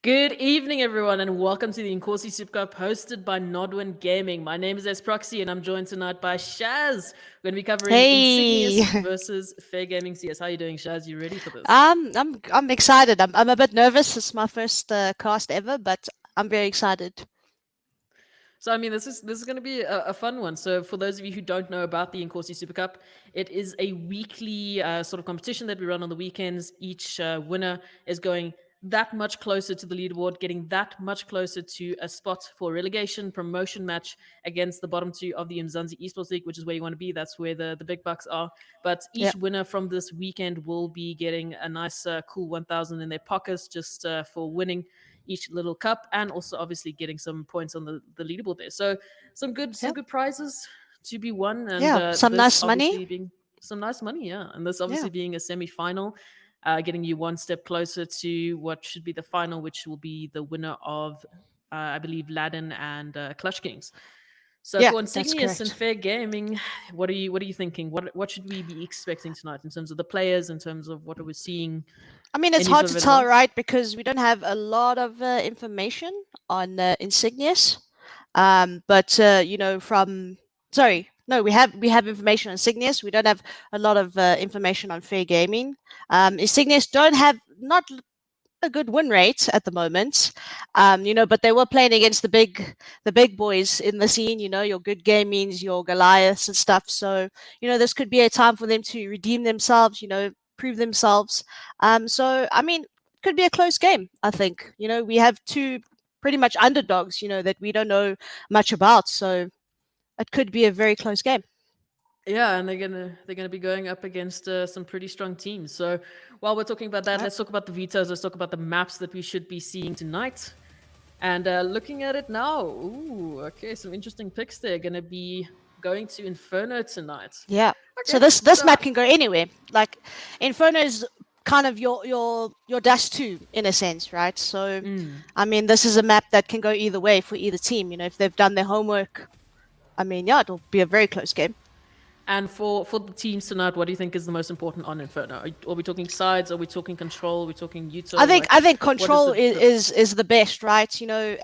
Good evening, everyone, and welcome to the Inkosi Super Cup hosted by Nodwin Gaming. My name is Proxy, and I'm joined tonight by Shaz. We're going to be covering Hey, Insignius versus Fair Gaming CS. How are you doing, Shaz? You ready for this? I'm excited. I'm a bit nervous. It's my first cast ever, but I'm very excited. So, I mean, this is going to be a fun one. So, for those of you who don't know about the Inkosi Super Cup, it is a weekly sort of competition that we run on the weekends. Each winner is going that much closer to the leaderboard, getting that much closer to a spot for relegation promotion match against the bottom two of the Mzansi Esports League, which is where you want to be. That's where the big bucks are. But Yeah, each winner from this weekend will be getting a nice, cool 1,000 in their pockets just for winning each little cup, and also obviously getting some points on the leaderboard there. So some yeah, good prizes to be won, and yeah. Some this nice money. obviously being some nice money, yeah, and this Yeah, obviously being a semi-final, getting you one step closer to what should be the final, which will be the winner of I believe Ladin and Clutch Kings. So yeah, for that's Insignius and correct. Fair Gaming, what are you thinking? What should we be expecting tonight in terms of the players, in terms of what are we seeing? I mean, it's Any hard sort to of tell, advice? right? Because we don't have a lot of information on Insignius. But from sorry, no, we have information on Insignius. We don't have a lot of information on Fair Gaming. Insignius don't have not a good win rate at the moment. But they were playing against the big boys in the scene, your good gamings, your Goliaths and stuff. So, this could be a time for them to redeem themselves, prove themselves. So I mean, could be a close game, I think. We have two pretty much underdogs, that we don't know much about. So it could be a very close game. Yeah, and they're gonna be going up against some pretty strong teams. So while we're talking about that, Yep. let's talk about the vetoes. Let's talk about the maps that we should be seeing tonight. And looking at it now, ooh, okay, some interesting picks there. Gonna be going to Inferno tonight. Yeah. So Okay, this so map can go anywhere. Like Inferno is kind of your dash two in a sense, right? So I mean, this is a map that can go either way for either team. If they've done their homework, I mean, yeah, it'll be a very close game. and for the teams tonight, what do you think is the most important on Inferno? Are we talking sides? Are we talking control? Are we talking I Uto? think Like, I think what is control the is the best, right?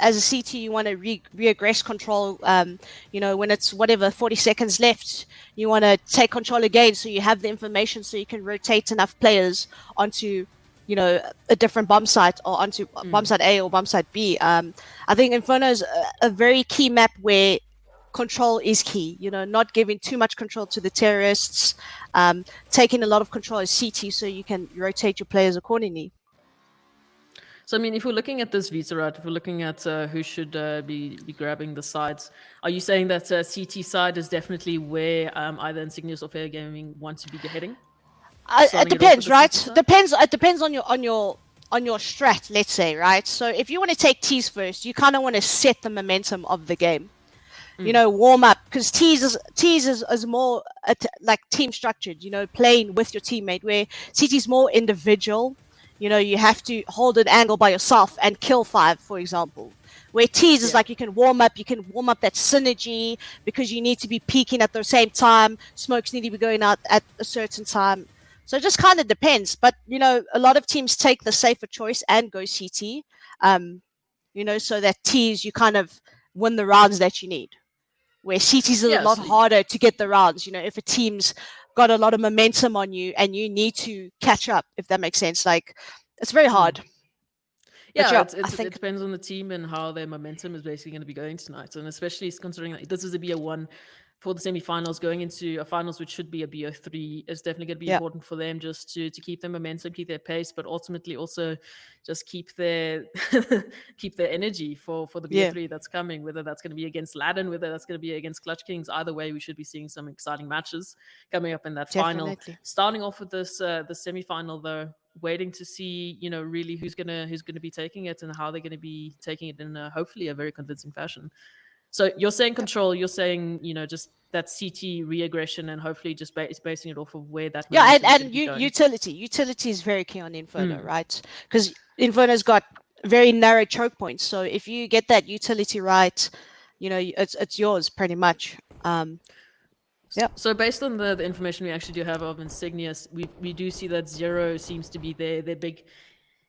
As a CT, you want to regress control. When it's whatever 40 seconds left, you want to take control again, so you have the information, so you can rotate enough players onto a different bomb site or onto bomb site A or bomb site B. I think Inferno is a very key map where control is key. Not giving too much control to the terrorists, taking a lot of control as CT, so you can rotate your players accordingly. So I mean, if we're looking at this veto, right? If we're looking at who should be grabbing the sides, are you saying that CT side is definitely where either Insignius or Fair Gaming want to be heading? It Starting it off with depends, the CT right? side. It depends on your strat. Let's say, right. So if you want to take tees first, you kind of want to set the momentum of the game. Warm up, because tees is more like team structured. Playing with your teammate. Where CT is more individual. You have to hold an angle by yourself and kill five, for example. Where tees is Yeah. like you can warm up that synergy, because you need to be peaking at the same time. Smokes need to be going out at a certain time. So it just kind of depends. But a lot of teams take the safer choice and go CT. So that tees, you kind of win the rounds that you need. Where CTs is a Yeah. lot So harder to get the rounds. If a team's got a lot of momentum on you and you need to catch up, if that makes sense. Like, it's very hard. But yeah, yeah, it's, I it's it think, depends on the team and how their momentum is basically going to be going tonight, and especially considering that this is a BO1 for the semi-finals, going into a finals which should be a BO3 is definitely going to be yeah, important for them, just to keep their momentum, keep their pace, but ultimately also just keep their keep their energy for the yeah, BO3 that's coming. Whether that's going to be against Ladin, whether that's going to be against Clutch Kings, either way, we should be seeing some exciting matches coming up in that final. definitely. Starting off with this the semi-final though, waiting to see really who's gonna be taking it and how they're gonna be taking it in hopefully a very convincing fashion. So you're saying Yep. control, you're saying just that CT re-aggression, and hopefully just basing it off of where that Yeah, momentum is going and to be going. utility is very key on Inferno, right? Because Inferno's got very narrow choke points. So if you get that utility right, it's yours pretty much. Yeah, So based on the information we actually do have of Insignius, we do see that Zero seems to be their big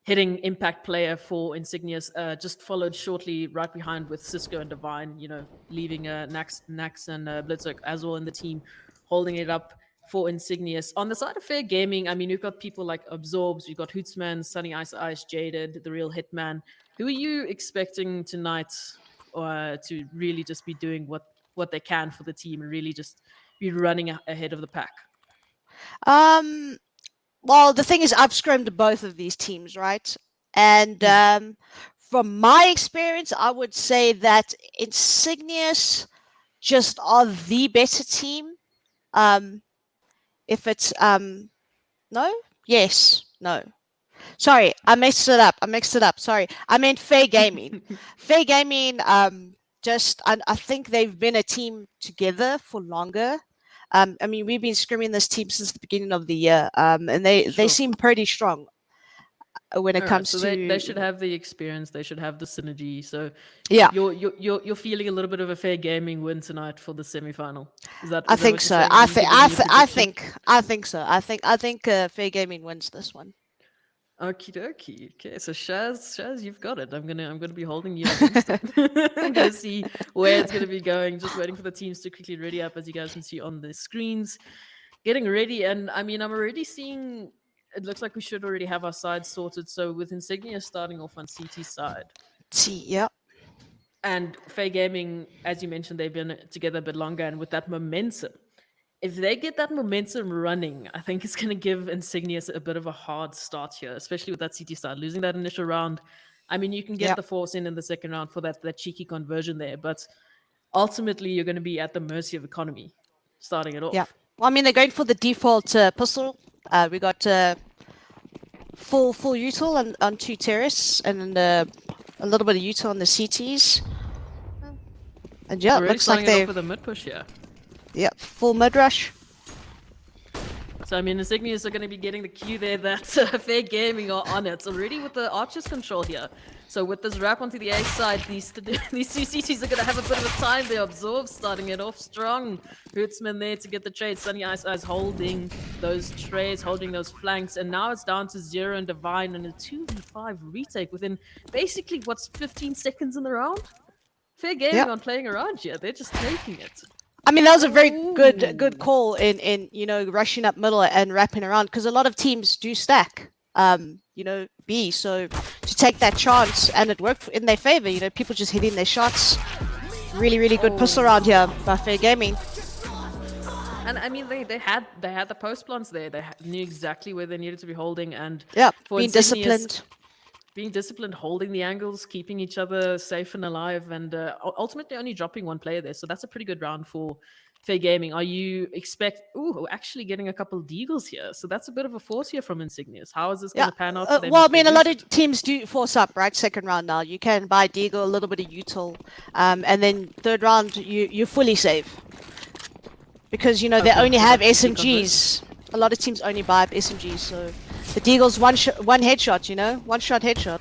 hitting impact player for Insignius, just followed shortly right behind with Cisco and Divine, leaving Nax and Blitzerk as well in the team, holding it up for Insignius. On the side of Fair Gaming, I mean, we've got people like Absorbs, we've got Hootsman, Sunny Ice Ice, Jaded, The Real Hitman. Who are you expecting tonight to really just be doing what they can for the team and really just be running ahead of the pack? Um, well, the thing is, I've scrimmed both of these teams, right? And from my experience, I would say that Insignius just are the better team. If it's no, yes, no. Sorry, I mixed it up. Sorry, I meant Fair Gaming. Fair Gaming, I think they've been a team together for longer. I mean, we've been scrimming this team since the beginning of the year, and they Sure. seem pretty strong when it All right, comes so to. they should have the experience, they should have the synergy. So Yeah, you're feeling a little bit of a Fair Gaming win tonight for the semifinal. I Is that think what you're so. saying? Are you giving me a prediction? I think so. I think Fair Gaming wins this one. Okie dokie. Okay, so Shaz, you've got it. I'm gonna be holding you against it. I'm gonna see where it's gonna be going. Just waiting for the teams to quickly ready up, as you guys can see on the screens. Getting ready, and I mean, I'm already seeing. It looks like we should already have our sides sorted. So with Insignia starting off on CT side, Yeah. and Fair Gaming, as you mentioned, they've been together a bit longer, and with that momentum, if they get that momentum running, I think it's going to give Insignius a bit of a hard start here, especially with that CT start. Losing that initial round, I mean, you can get Yeah. the force in the second round for that cheeky conversion there, but ultimately you're going to be at the mercy of economy starting it Yeah. off. Well, I mean, they're going for the default pistol. We got full util on two terrace, and then a little bit of util on the CTs. And yeah, it Already looks like starting it off they with a mid push here. full mid rush. So, I mean, Insignius are going to be getting the cue there that Fair Gaming are on it. Already with the Archer's control here. So, with this wrap onto the A side, these two CCTs are going to have a bit of a time. They absorb, starting it off strong. Hootsman there to get the trade. Sunny Ice Eyes holding those trades, holding those flanks. And now it's down to Zero and Divine and a 2v5 retake within basically, what's 15 seconds in the round? Fair Gaming on playing around here. They're just taking it. I mean, that was a very Ooh. good call in rushing up middle and wrapping around, because a lot of teams do stack B. So to take that chance, and it worked in their favor. People just hitting their shots. Really good pistol round here by Fair Gaming. And I mean, they had the post plants there. They knew exactly where they needed to be holding, and for being Insignius, disciplined. being disciplined, holding the angles, keeping each other safe and alive, and ultimately only dropping one player there. So that's a pretty good round for Fair Gaming. Are you actually getting a couple of deagles here? So that's a bit of a force here from Insignius. How is this going to pan out for them? Well, I mean, a lot of teams do force up, right? Second round now. You can buy deagle, a little bit of util, and then third round, you're fully safe. Because, they only have SMGs. A lot of teams only buy SMGs, so the deagle's one headshot, one-shot headshot.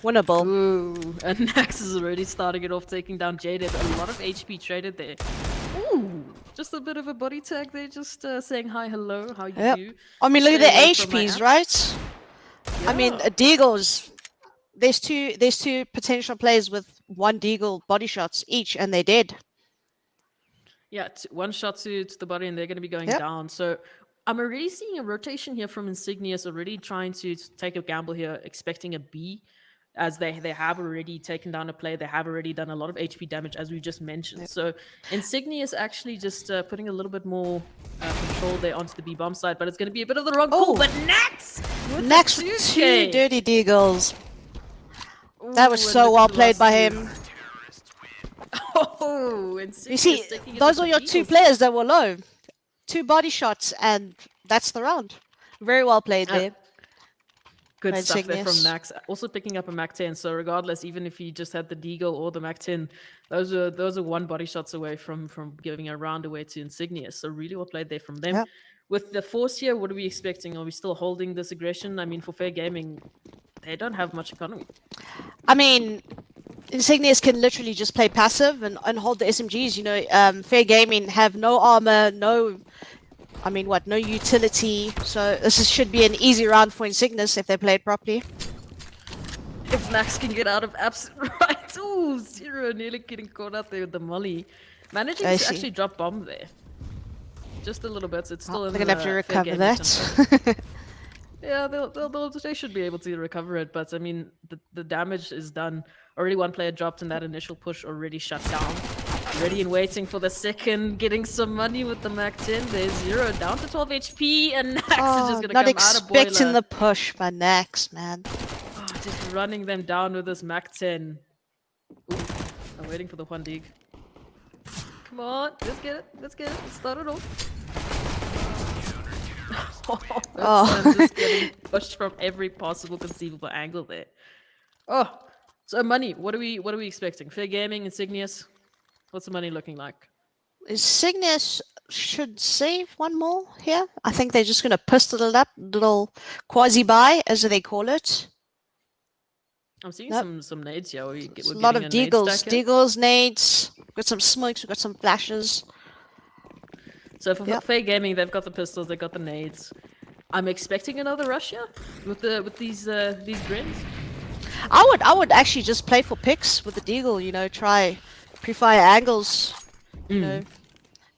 Winnable. Ooh, and Nax is already starting it off, taking down Jaded. A lot of HP traded there. Ooh, just a bit of a body tag there, just saying hi, hello, how you do. I mean, look at Stay the away from my HPs, app. right? Yeah. I mean, deagles. There's two potential players with one deagle body shots each, and they're dead. Yeah, one shot to the body, and they're going to be going down. So I'm already seeing a rotation here from Insignius, already trying to take a gamble here, expecting a B, as they have already taken down a player. They have already done a lot of HP damage, as we just mentioned. So Insignius actually just putting a little bit more control there onto the B bomb side, but it's going to be a bit of the wrong call. But Nax with two dirty deagles. That was so well played by him. Oh, you see, those are your two players that were low. 2 body shots, and that's the round. Very well played there. Good stuff there from Nax. Also picking up a Mac 10. So regardless, even if he just had the Deagle or the Mac 10, those are 1 body shots away from giving a round away to Insignius. So really well played there from them. Yeah. With the force here, what are we expecting? Are we still holding this aggression? I mean, for Fair Gaming, they don't have much economy. I mean, Insignius can literally just play passive and hold the SMGs. Fair Gaming have no armor, no I mean, what? No utility. So should be an easy round for Insignis if they play it properly. If Max can get out of absolute right. Ooh, Zero nearly getting caught out there with the molly. Managing I to see. actually drop bomb there. Just a little bit. So it's Oh, still in they're gonna have to fair recover gaming control. that. Yeah, they should be able to recover it, but I mean, the damage is done. Already one player dropped and that initial push already shut down. Ready and waiting for the second, getting some money with the Mac 10. There's Zero down to 12 HP, and Nax is just Oh, gonna not come out of expecting boiler. the push by Nax, man. Oh, just running them down with this Mac 10. Ooh, I'm waiting for the one dig. Come on, let's get it. Let's start it off. Oh. Just getting pushed from every possible conceivable angle there. Oh, so money. What are we expecting? Fair gaming, Insignius. What's the money looking like? Cygnus should save one more here. I think they're just gonna pistol it up, little quasi buy as they call it. I'm seeing Nope. some nades here. We're It's a lot getting of a nade stack here. deagles, nades. We've got some smokes. We've got some flashes. So for Yep. fair gaming, they've got the pistols, they've got the nades. I'm expecting another rush here with these grins. I would actually just play for picks with the deagle. You know, try pre-fire angles. You know,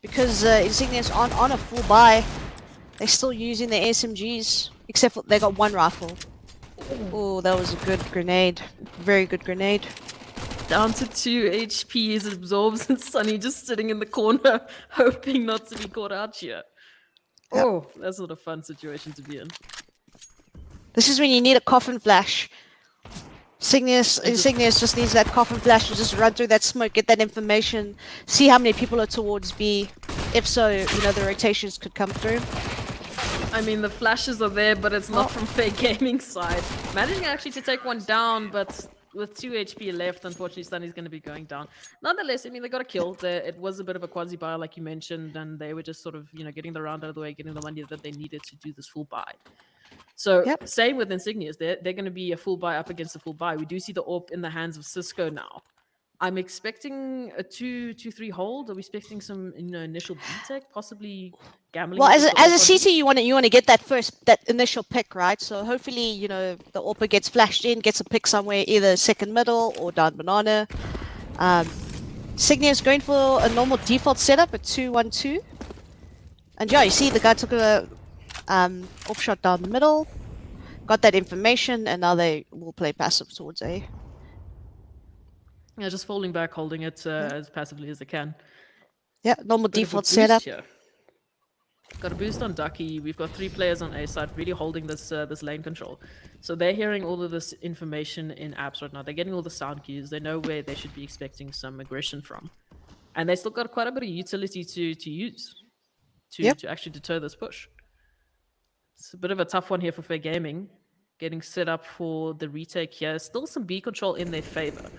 because Insignia's on a full buy. They're still using their SMGs, except for they got one rifle. Oh, that was a good grenade. Very good grenade. Down to 2 HP as it absorbs, and Sunny just sitting in the corner, hoping not to be caught out here. Yep. Oh, that's not a fun situation to be in. This is when you need a coffin flash. Insignius just needs that coffin flash to just run through that smoke, get that information, see how many people are towards B. If so, you know, the rotations could come through. I mean, the flashes are there, but it's not from Fair Gaming side. Managing actually to take one down, but with 2 HP left, unfortunately, Sunny's going to be going down. Nonetheless, I mean, they got a kill. It was a bit of a quasi-buy, like you mentioned, and they were just sort of, you know, getting the round out of the way, getting the money that they needed to do this full buy. So, Yep. same with Insignias. They're going to be a full buy up against a full buy. We do see the AWP in the hands of Cisco now. I'm expecting a 2-3 hold. Are we expecting some initial B-tech, possibly gambling? Well, with the as a AWP on CT, you want to get that initial pick, right? So hopefully, you know, the AWP gets flashed in, gets a pick somewhere, either second middle or down banana. Signia is going for a normal default setup at 2-1-2. And yeah, you see the guy took a off shot down the middle, got that information, and now they will play passive towards A. Yeah, just falling back, holding it as passively as they can. Yeah, normal Bit of a default boost setup. here. Got a boost on Ducky. We've got 3 players on A side, really holding this lane control. So they're hearing all of this information in apps right now. They're getting all the sound cues. They know where they should be expecting some aggression from, and they still got quite a bit of utility to use to actually deter this push. It's a bit of a tough one here for Fair Gaming, getting set up for the retake here. Still some B control in their favor.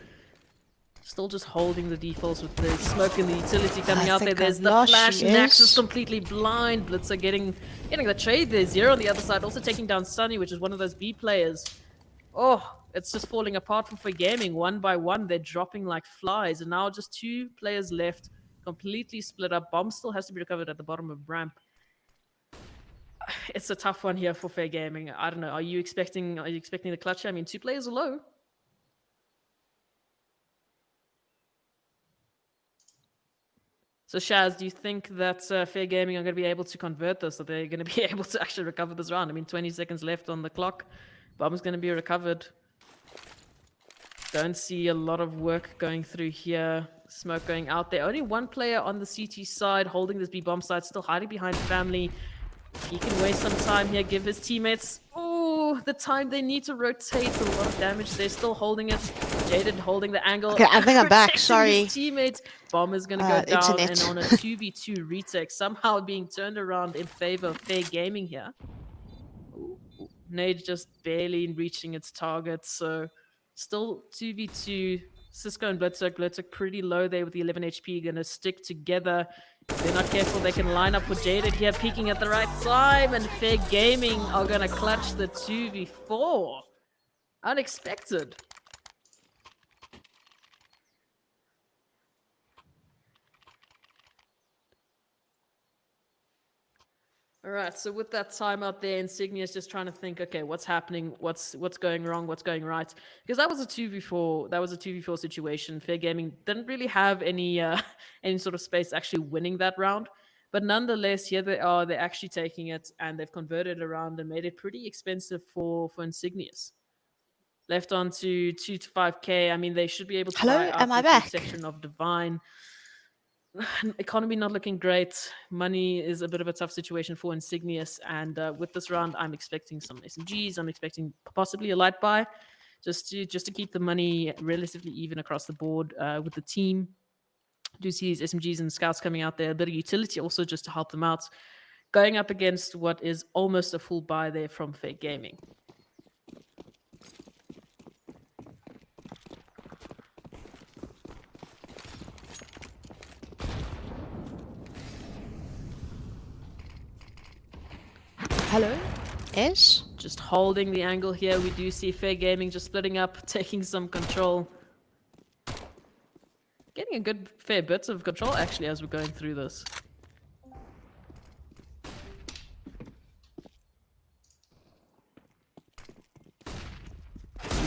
Still just holding the defaults with the smoke and the utility coming out there. There's the flash. Nax is completely blind. Blitzer getting the trade there. Zero on the other side, also taking down Sunny, which is one of those B players. Oh, it's just falling apart for Fair Gaming. One by one, they're dropping like flies. And now just 2 players left, completely split up. Bomb still has to be recovered at the bottom of ramp. It's a tough one here for Fair Gaming. I don't know. Are you expecting the clutch? I mean, 2 players are low. So Shaz, do you think that Fair Gaming are going to be able to convert this? That they're going to be able to actually recover this round? I mean, 20 seconds left on the clock. Bomb's going to be recovered. Don't see a lot of work going through here. Smoke going out there. Only 1 player on the CT side holding this B bomb side, still hiding behind family. He can waste some time here, give his teammates the time they need to rotate. A lot of damage. They're still holding it. Jaded holding the angle. Okay, I think I'm back. Sorry. His teammates. Bomb is going to go down and on a 2v2 retake, somehow being turned around in favor of Fair Gaming here. Nade just barely reaching its target, so still 2v2. Cisco and Blitzer pretty low there with the 11 HP, gonna stick together. If they're not careful, they can line up with Jaded here, peeking at the right time, and Fair Gaming are gonna clutch the 2v4. Unexpected. All right, so with that time out there, Insignia's just trying to think, okay, what's happening? What's going wrong? What's going right? Because that was a 2v4. That was a 2v4 situation. Fair Gaming didn't really have any any sort of space actually winning that round. But nonetheless, here they are. They're actually taking it, and they've converted it around and made it pretty expensive for Insignias. Left on to 2 to 5k. I mean, they should be able to buy Hello, am out I the full back? section of Divine. Economy not looking great. Money is a bit of a tough situation for Insignius, and with this round, I'm expecting some SMGs. I'm expecting possibly a light buy, just to keep the money relatively even across the board with the team. Do see these SMGs and scouts coming out there, a bit of utility also just to help them out. Going up against what is almost a full buy there from Fair Gaming. Hello, yes. Just holding the angle here. We do see Fair Gaming just splitting up, taking some control. Getting a good fair bit of control actually as we're going through this.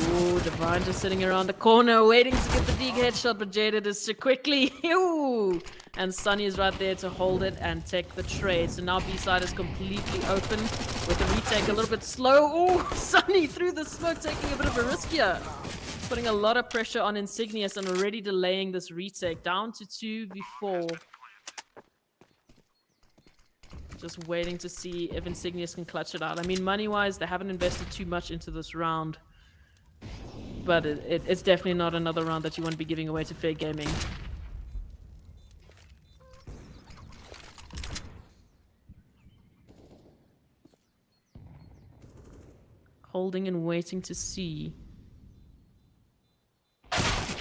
Ooh, Divine just sitting around the corner waiting to get the big headshot, but Jaded is too quickly. Ooh. And Sunny is right there to hold it and take the trade. So now B-side is completely open with the retake a little bit slow. Ooh, Sunny through the smoke taking a bit of a risk here. Putting a lot of pressure on Insignius and already delaying this retake down to 2v4. Just waiting to see if Insignius can clutch it out. I mean, money-wise, they haven't invested too much into this round. But it's definitely not another round that you want to be giving away to Fair Gaming. Holding and waiting to see.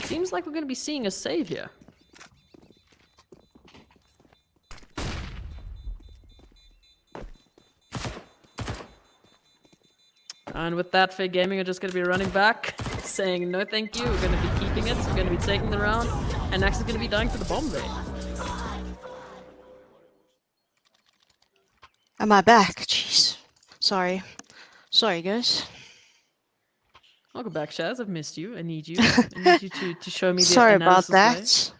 Seems like we're going to be seeing a save here. And with that, Fair Gaming are just going to be running back, saying no thank you, we're going to be keeping it, we're going to be taking the round, and Nax is going to be dying for the bomb there. Am I back? Jeez. Sorry. Sorry, guys. Welcome back, Shaz. I've missed you. I need you. I need you to show me the Sorry about analysis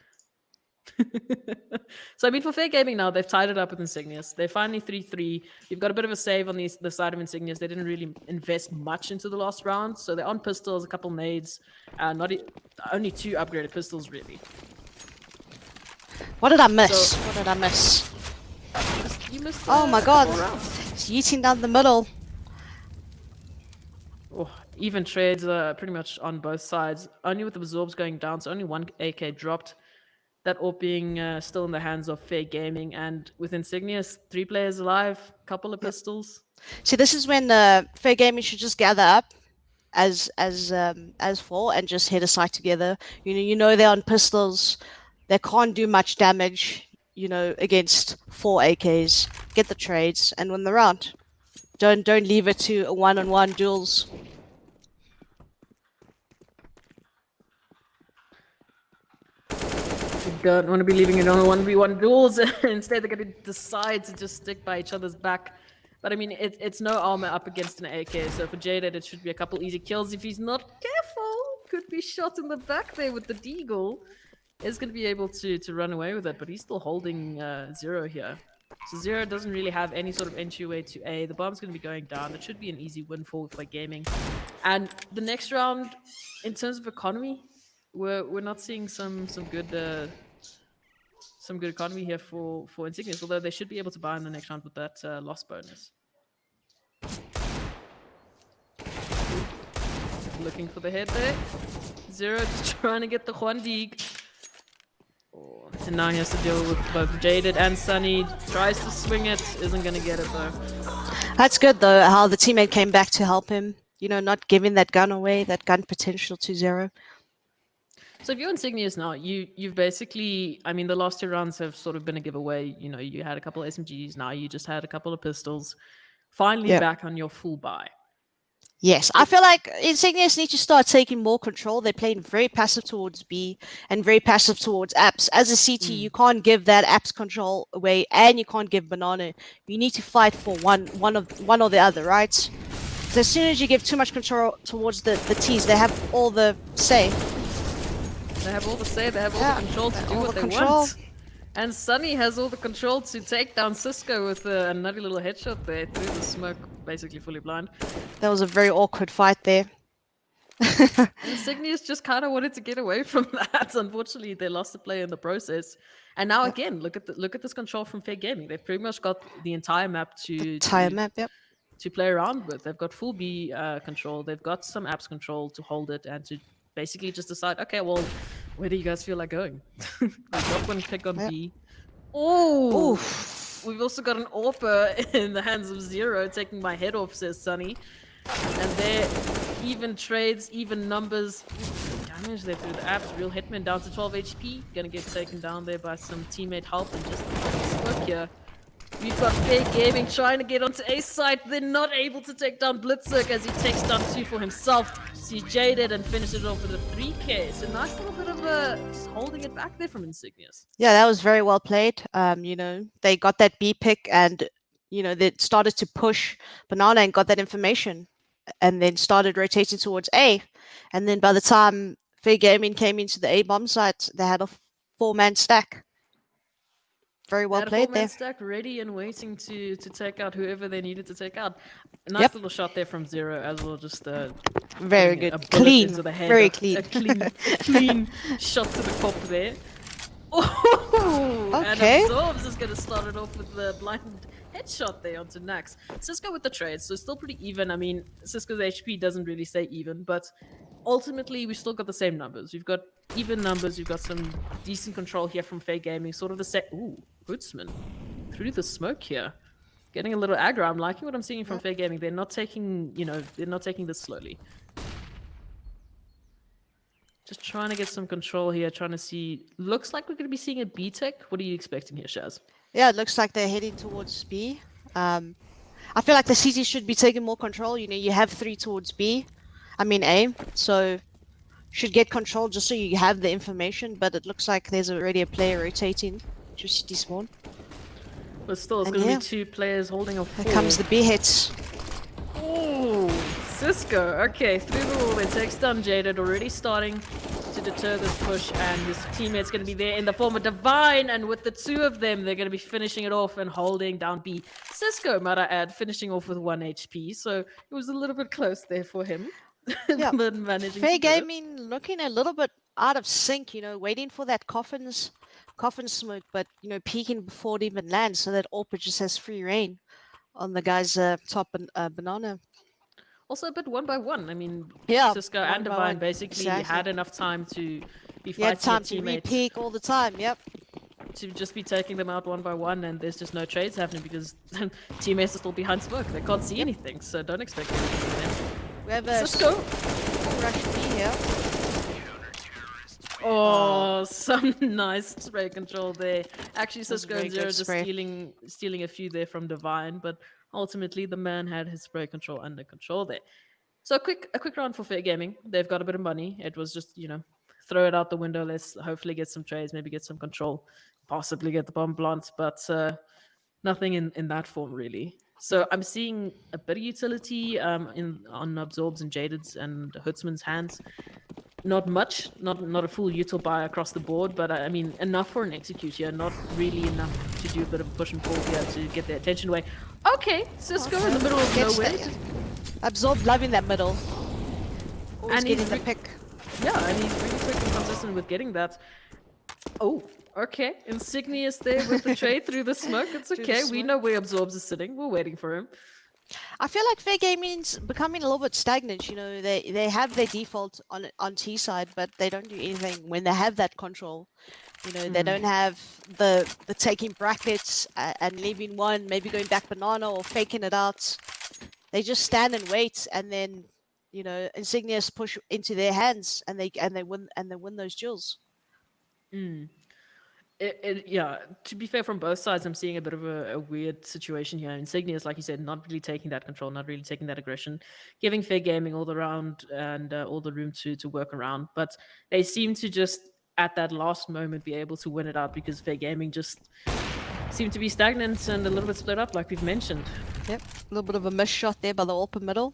that. way. So, I mean, for Fair Gaming now, they've tied it up with Insignius. They're finally 3-3. You've got a bit of a save on the side of Insignius. They didn't really invest much into the last round. So they're on pistols, a couple nades. Only 2 upgraded pistols, really. What did I miss? What did I miss? You missed Oh my god. 4 rounds. It's yeeting down the middle. Oh, even trades are pretty much on both sides. Only with the absorbs going down, so only 1 AK dropped. That all being still in the hands of Fair Gaming, and with Insignius, 3 players alive, couple of pistols. See, this is when Fair Gaming should just gather up as 4 and just hit a site together. You know they're on pistols. They can't do much damage, against 4 AKs. Get the trades and win the round. Don't leave it to a one-on-one duels. You don't want to be leaving it on 1v1 duels. Instead, they're going to decide to just stick by each other's back. But I mean, it's no armor up against an AK. So for Jaded, it should be a couple easy kills. If he's not careful, could be shot in the back there with the deagle. Is going to be able to run away with it, but he's still holding Zero here. So Zero doesn't really have any sort of entryway to A. The bomb's going to be going down. It should be an easy win for Gaming. And the next round, in terms of economy, we're not seeing some good economy here for Insignius, although they should be able to buy in the next round with that loss bonus. Looking for the head there. Zero just trying to get the Huandig. Oh, and now he has to deal with both Jaded and Sunny. Tries to swing it, isn't going to get it though. That's good though, how the teammate came back to help him. Not giving that gun away, that gun potential to Zero. So if you're Insignius now, you've basically, I mean, the last 2 rounds have sort of been a giveaway. You had a couple of SMGs, now you just had a couple of pistols. Finally back on your full buy. Yes, I feel like Insignias need to start taking more control. They're playing very passive towards B and very passive towards apps. As a CT, you can't give that apps control away, and you can't give banana. You need to fight for one or the other, right? So as soon as you give too much control towards the T's, they have all the say. They have all the say, they have all Yeah, the control to do all what the they control. want. And Sunny has all the control to take down Cisco with a nutty little headshot there through the smoke, basically fully blind. That was a very awkward fight there. And Signius just kind of wanted to get away from that. Unfortunately, they lost the play in the process. And now Yep. again, look at this control from Fair Gaming. They've pretty much got the entire map The to tire to map, yep. to play around with. They've got full B control. They've got some apps control to hold it and to basically just decide, okay, well, where do you guys feel like going? They've got one pick on Yep. B. Oh, Oof. we've also got an AWPer in the hands of Zero taking my head off, says Sunny. And there, even trades, even numbers. Damage there through the apps. Real Hitman down to 12 HP. Gonna get taken down there by some teammate help and just smoke here. We've got Fair Gaming trying to get onto Ace side. They're not able to take down Blitzerk as he takes down 2 for himself. Sees Jaded and finishes it off with a 3K. So nice little bit of just holding it back there from Insignius. Yeah, that was very well played. They got that B pick and they started to push Banana and got that information and then started rotating towards A. And then by the time Fair Gaming came into the A bomb site, they had a 4-man stack. Very well Had a played 4-man there. stack ready and waiting to take out whoever they needed to take out. A nice Yep. little shot there from Zero as well, just Very putting good. a bullet Clean. into the head. Very clean. A clean shot to the cop there. Oh, Okay. and Absorbs is going to start it off with the blind headshot there onto Nax. Cisco with the trades, so still pretty even. I mean, Cisco's HP doesn't really say even, but ultimately we still got the same numbers. We've got even numbers. We've got some decent control here from Faye Gaming. Sort of the set. Ooh, Hootsman through the smoke here. Getting a little aggro. I'm liking what I'm seeing from Fair Gaming. They're not taking, they're not taking this slowly. Just trying to get some control here, trying to see. Looks like we're going to be seeing a B-Tech. What are you expecting here, Shaz? Yeah, it looks like they're heading towards B. I feel like the CT should be taking more control. You have 3 towards B. I mean A. So should get control just so you have the information. But it looks like there's already a player rotating to CT spawn. But still, it's And going to yeah. be 2 players holding a 4. Here comes the B hits. Ooh, Cisco. Okay, through the wall. It takes down Jaded, already starting to deter this push, and his teammate's going to be there in the form of Divine, and with the 2 of them, they're going to be finishing it off and holding down B. Cisco, might I add, finishing off with 1 HP, so it was a little bit close there for him. Yeah. But managing Fair to do it. Gaming looking a little bit out of sync, waiting for that coffin smoke, but peeking before it even lands, so that AWPer just has free reign on the guy's top banana. Also a bit 1 by 1. I mean, Yeah, Cisco 1 and by Divine 1, basically exactly. had enough time to be You had fighting a time to teammate re-peek all the time. Yep. to just be taking them out 1 by 1, and there's just no trades happening because teammates are still behind smoke. They can't see anything, so don't expect anything from them. We have a Cisco! full rush B here. Oh, some nice spray control there. Actually, was a Cisco very and Zero good just spray. stealing a few there from Divine, but ultimately the man had his spray control under control there. So a quick round for Fair Gaming. They've got a bit of money. It was just, throw it out the window. Let's hopefully get some trades, maybe get some control, possibly get the bomb plant, but nothing in that form really. So I'm seeing a bit of utility on Absorbs and Jaded's and Hootsman's hands. Not much, not a full util buy across the board, but I mean enough for an execute here. Not really enough to do a bit of a push and pull here to get their attention away. Okay, Cisco in the middle of Gets nowhere. that. Absorb loving that middle. Always And getting he's the pick. Yeah, and he's really quick and consistent with getting that. Oh, okay. Insignius there with the trade through the smoke. It's Through the okay. We smoke. know where Absorbs is sitting. We're waiting for him. I feel like Fair Gaming's becoming a little bit stagnant. They have their default on T side, but they don't do anything when they have that control. They don't have the taking brackets and leaving one, maybe going back banana or faking it out. They just stand and wait, and then Insignias push into their hands, and they win those duels. Yeah, to be fair, from both sides, I'm seeing a bit of a weird situation here. Insignia's, like you said, not really taking that control, not really taking that aggression, giving Fair Gaming all the round and all the room to work around. But they seem to just, at that last moment, be able to win it out because Fair Gaming just seem to be stagnant and a little bit split up, like we've mentioned. Yep, a little bit of a miss shot there by the open middle.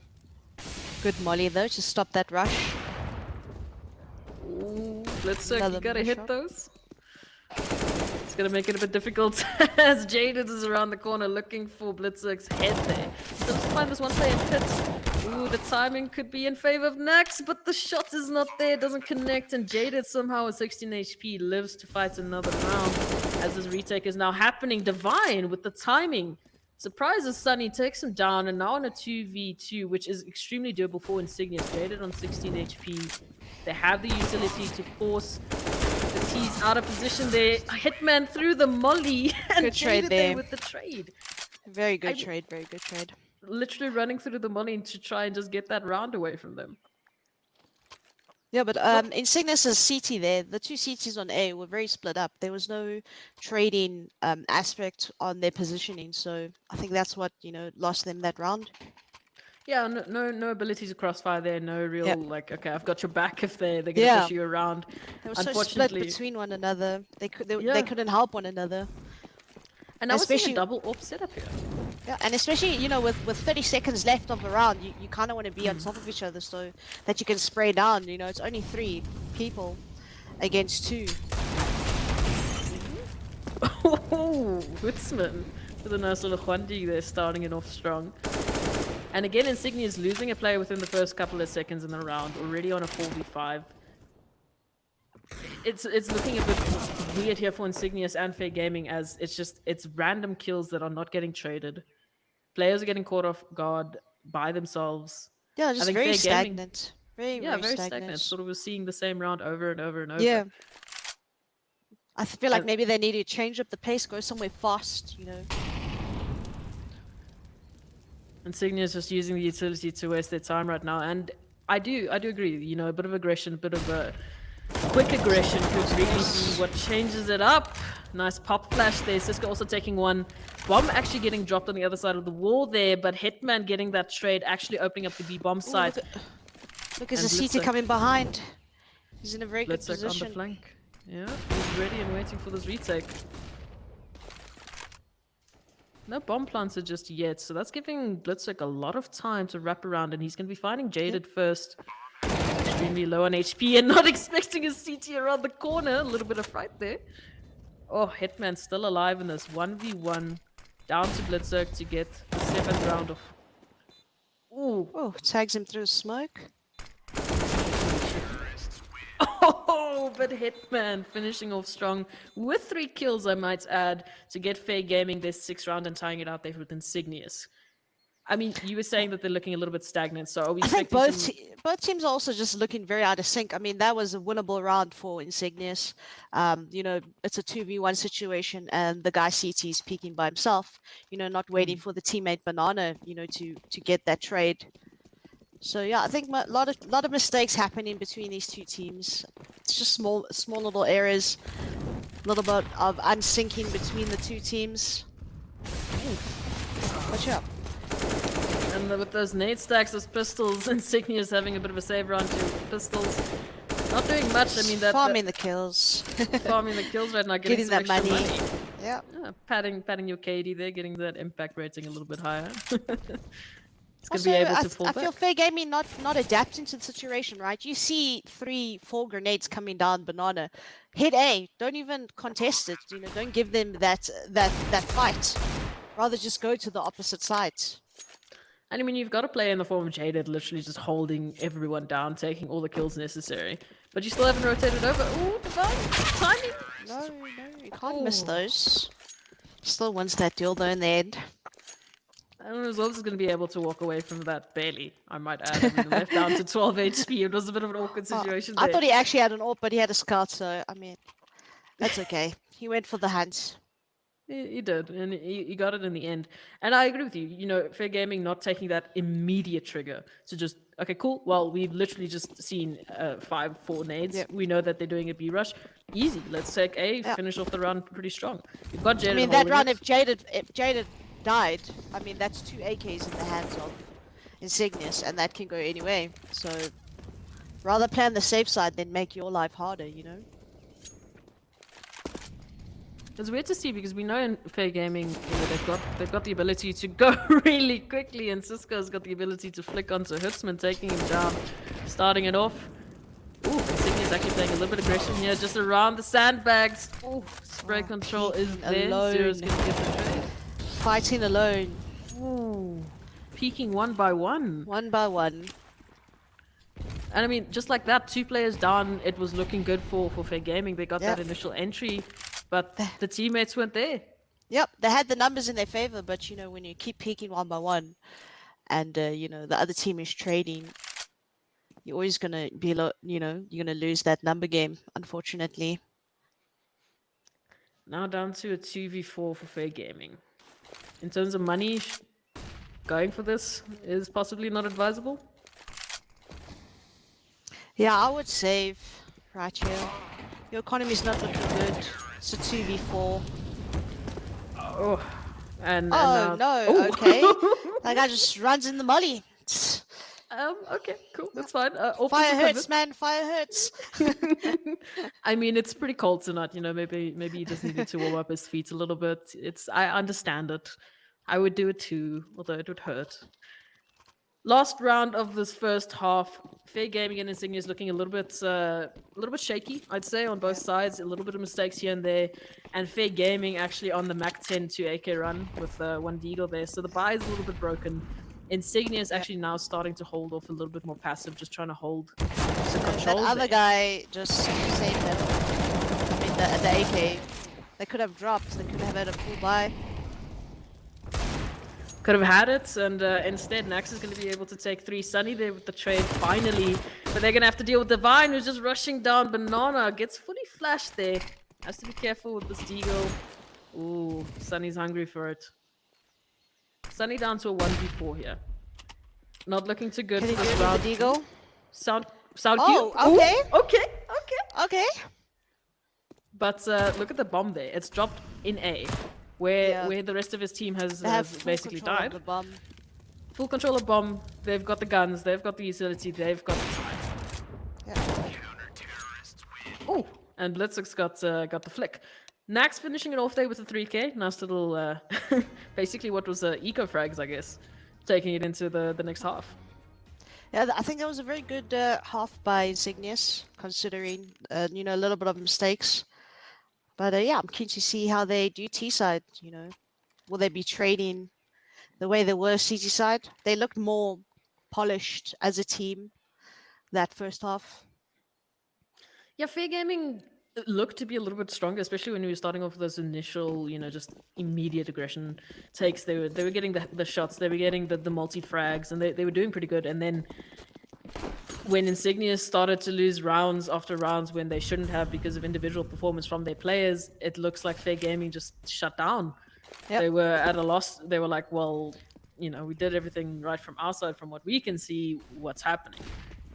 Good molly though to stop that rush. Ooh, Blitzek, you Another gotta miss hit shot. those. It's gonna make it a bit difficult as Jaded is around the corner looking for Blitzek's head there. Still to find this one player in pit. Ooh, the timing could be in favor of Nax, but the shot is not there, doesn't connect, and Jaded somehow with 16 HP lives to fight another round as this retake is now happening. Divine with the timing. Surprises Sunny, takes him down, and now on a 2v2, which is extremely doable for Insignia. Jaded on 16 HP. They have the utility to force the T's out of position there. Hitman through the molly and Good trade Jaded there there. with the trade. Very good I- trade, very good trade. Literally running through the molly to try and just get that round away from them. Yeah, but Insignis' CT there, the two CTs on A were very split up. There was no trading aspect on their positioning, so I think that's what, lost them that round. Yeah, no ability to crossfire there. No real Yeah. like, okay, I've got your back if they're gonna Yeah. push you around. They were so split Unfortunately, between one another. They Yeah. couldn't help one another. and I was seeing a especially- double AWP setup here. Yeah, and especially with 30 seconds left of the round, you kind of want to be on top of each other so that you can spray down. It's only 3 people against 2. Oh, Woodsman with a nice little Huandi there, starting it off strong. And again, Insignia is losing a player within the first couple of seconds in the round, already on a 4v5. It's looking a bit weird here for Insignius and Fair Gaming, as it's random kills that are not getting traded. Players are getting caught off guard by themselves. Yeah, just think very Fair Gaming- stagnant. Very, Yeah, very very stagnant. stagnant. Sort of we're seeing the same round over and over and over. Yeah. I feel like And- maybe they need to change up the pace, go somewhere fast. Insignia is just using the utility to waste their time right now, and I do agree. A bit of aggression, a bit of a quick aggression could really be what changes it up. Nice pop flash there. Cisco also taking one. Bomb actually getting dropped on the other side of the wall there, but Hitman getting that trade, actually opening up the B bomb Ooh, side. look, there's a And CT Blitzek. coming behind. He's in a very good Blitzek on the position. flank. Yeah, he's ready and waiting for this retake. No bomb planter just yet, so that's giving Blitzek a lot of time to wrap around, and he's going to be finding Jaded first. Extremely low on HP and not expecting a CT around the corner. A little bit of fright there. Oh, Hitman still alive in this 1v1. Down to Blitzek to get the 7th round of... Ooh. Oh, tags him through smoke. Oh, but Hitman finishing off strong with 3 kills, I might add, to get Fair Gaming this 6th round and tying it out there with Insignius. I mean, you were saying that they're looking a little bit stagnant, so are we I think expecting both teams are also just looking very out of sync. I mean, that was a winnable round for Insignius. It's a 2v1 situation, and the guy CT is peeking by himself. Not waiting for the teammate Banana. To get that trade. So yeah, I think a lot of mistakes happening between these two teams. It's just small little errors, a little bit of unsyncing between the two teams. Watch out. And with those nade stacks, those pistols, Insignia's having a bit of a save round to pistols. Not doing much. I mean, Farming the kills. farming the kills right now, getting Getting some that extra money. money. Yeah. Yeah, patting your KD there, getting that impact rating a little bit higher. It's gonna Also, be able I to fall feel back. Fair Gaming not adapting to the situation, right? You see 3-4 grenades coming down Banana. Hit A, don't even contest it. Don't give them that fight. Rather just go to the opposite side. And I mean, you've got a player in the form of Jaded, literally just holding everyone down, taking all the kills necessary. But you still haven't rotated over. Ooh, Divine! Timing! No, you can't miss Oh. those. Still wins that duel though in the end. I don't know, Zobs is going to be able to walk away from that barely, I might add. I mean, left down to 12 HP. It was a bit of an awkward situation I there. thought he actually had an AWP, but he had a scout, so I mean, that's okay. He went for the hunt. He did, and he got it in the end. And I agree with you. You know, Fair Gaming not taking that immediate trigger to just okay, cool. Well, we've literally just seen 5-4 nades. Yep. We know that they're doing a B rush. Easy. Let's take A. Yeah. Finish off the round pretty strong. We've got I Jaded mean, that holding run, it. if Jaded died, I mean, that's 2 AKs in the hands of Insignius, and that can go any way. So, rather plan the safe side than make your life harder, you know? It's weird to see because we know in Fair Gaming, you know, they've got the ability to go really quickly, and Cisco's got the ability to flick onto Hitsman, taking him down, starting it off. Ooh, Insignia's actually playing a little bit of aggression here, just around the sandbags. Ooh, spray control is peeking there. alone. Zero's gonna get the trade. Fighting alone, Ooh, peeking one by one. one by one. And I mean, just like that, 2 players down, it was looking good for Fair Gaming. They got that initial entry, but the teammates weren't there. Yep, they had the numbers in their favor, but you know, when you keep peeking one by one, and you know the other team is trading, you're always gonna be, you know, you're gonna lose that number game, unfortunately. Now down to a 2v4 for Fair Gaming. In terms of money, going for this is possibly not advisable. Yeah, I would save right here. Your economy's not looking good. It's a 2v4. Oh, and Oh, now... no, Oh. okay. That guy just runs in the molly. Okay, cool, that's fine. Fire hurts, man, fire hurts. I mean, it's pretty cold tonight, you know, maybe he just needed to warm up his feet a little bit. I understand it. I would do it too, although it would hurt. Last round of this first half, Fair Gaming and Insignia is looking a little bit shaky, I'd say, on both sides. A little bit of mistakes here and there, and Fair Gaming actually on the Mac 10 to AK run with 1 Deagle there. So the buy is a little bit broken. Insignia is actually now starting to hold off a little bit more passive, just trying to hold the control. That other guy just saved them. I mean, the AK. They could have dropped. They could have had a full buy. Could have had it, and instead Nax is going to be able to take 3. Sunny there with the trade finally, but they're going to have to deal with Divine, who's just rushing down. Banana gets fully flashed there. Has to be careful with this Deagle. Ooh, Sunny's hungry for it. Sunny down to a 1v4 here. Not looking too good Can for he this do it round. with the Deagle? Sound Oh, cute. okay. Ooh, okay. Okay. But look at the bomb there. It's dropped in A, where the rest of his team has basically died. The bomb. Full control of bomb. They've got the guns. They've got the utility. They've got the time. Yeah. Oh, and Blitzix got the flick. Nax finishing it off there with a 3K. Nice little, basically what was eco frags, I guess, taking it into the next half. Yeah, I think that was a very good half by Insignius, considering you know, a little bit of mistakes. But yeah, I'm keen to see how they do T side. You know, will they be trading the way they were CT side? They looked more polished as a team that first half. Yeah, Fair Gaming looked to be a little bit stronger, especially when we were starting off with those initial, you know, just immediate aggression takes. They were getting the shots, they were getting the multi frags, and they were doing pretty good. And then when Insignia started to lose rounds after rounds when they shouldn't have because of individual performance from their players, it looks like Fair Gaming just shut down. Yep. They were at a loss. They were like, well, you know, we did everything right from our side, from what we can see, what's happening.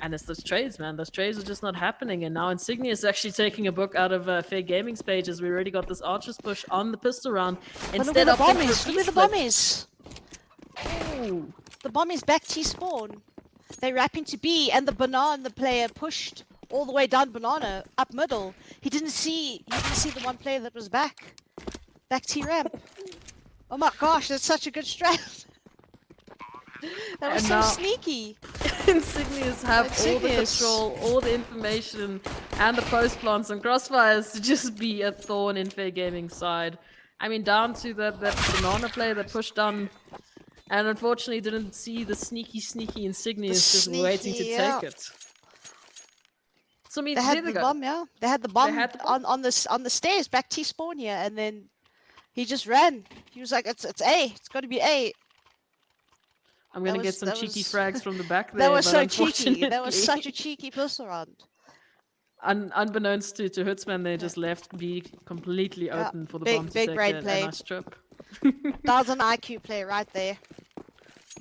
And it's those trades, man. Those trades are just not happening. And now Insignia is actually taking a book out of Fair Gaming's pages. We already got this Archer's push on the pistol round. Instead of Look where the bomb is. Oh. The bomb is back T-spawn. They wrap into B, and the banana player pushed all the way down banana up middle. He didn't see the one player that was back T ramp. Oh my gosh, that's such a good strat. That was so sneaky. Insignias have all the control, all the information, and the post plants and crossfires to just be a thorn in Fair Gaming's side. I mean, down to that banana player that pushed down, and unfortunately didn't see the sneaky Insignias just waiting to take it. So I mean, they had the bomb, yeah. They had the bomb on the stairs back T spawn here, and then he just ran. He was like, "It's A. It's got to be A." I'm gonna get some cheeky frags from the back there. That was so cheeky. That was such a cheeky pistol round. Unbeknownst to Hutzman, they just left B completely Yeah, open for the bomb big to take brain a play. nice trip. That was an IQ play right there.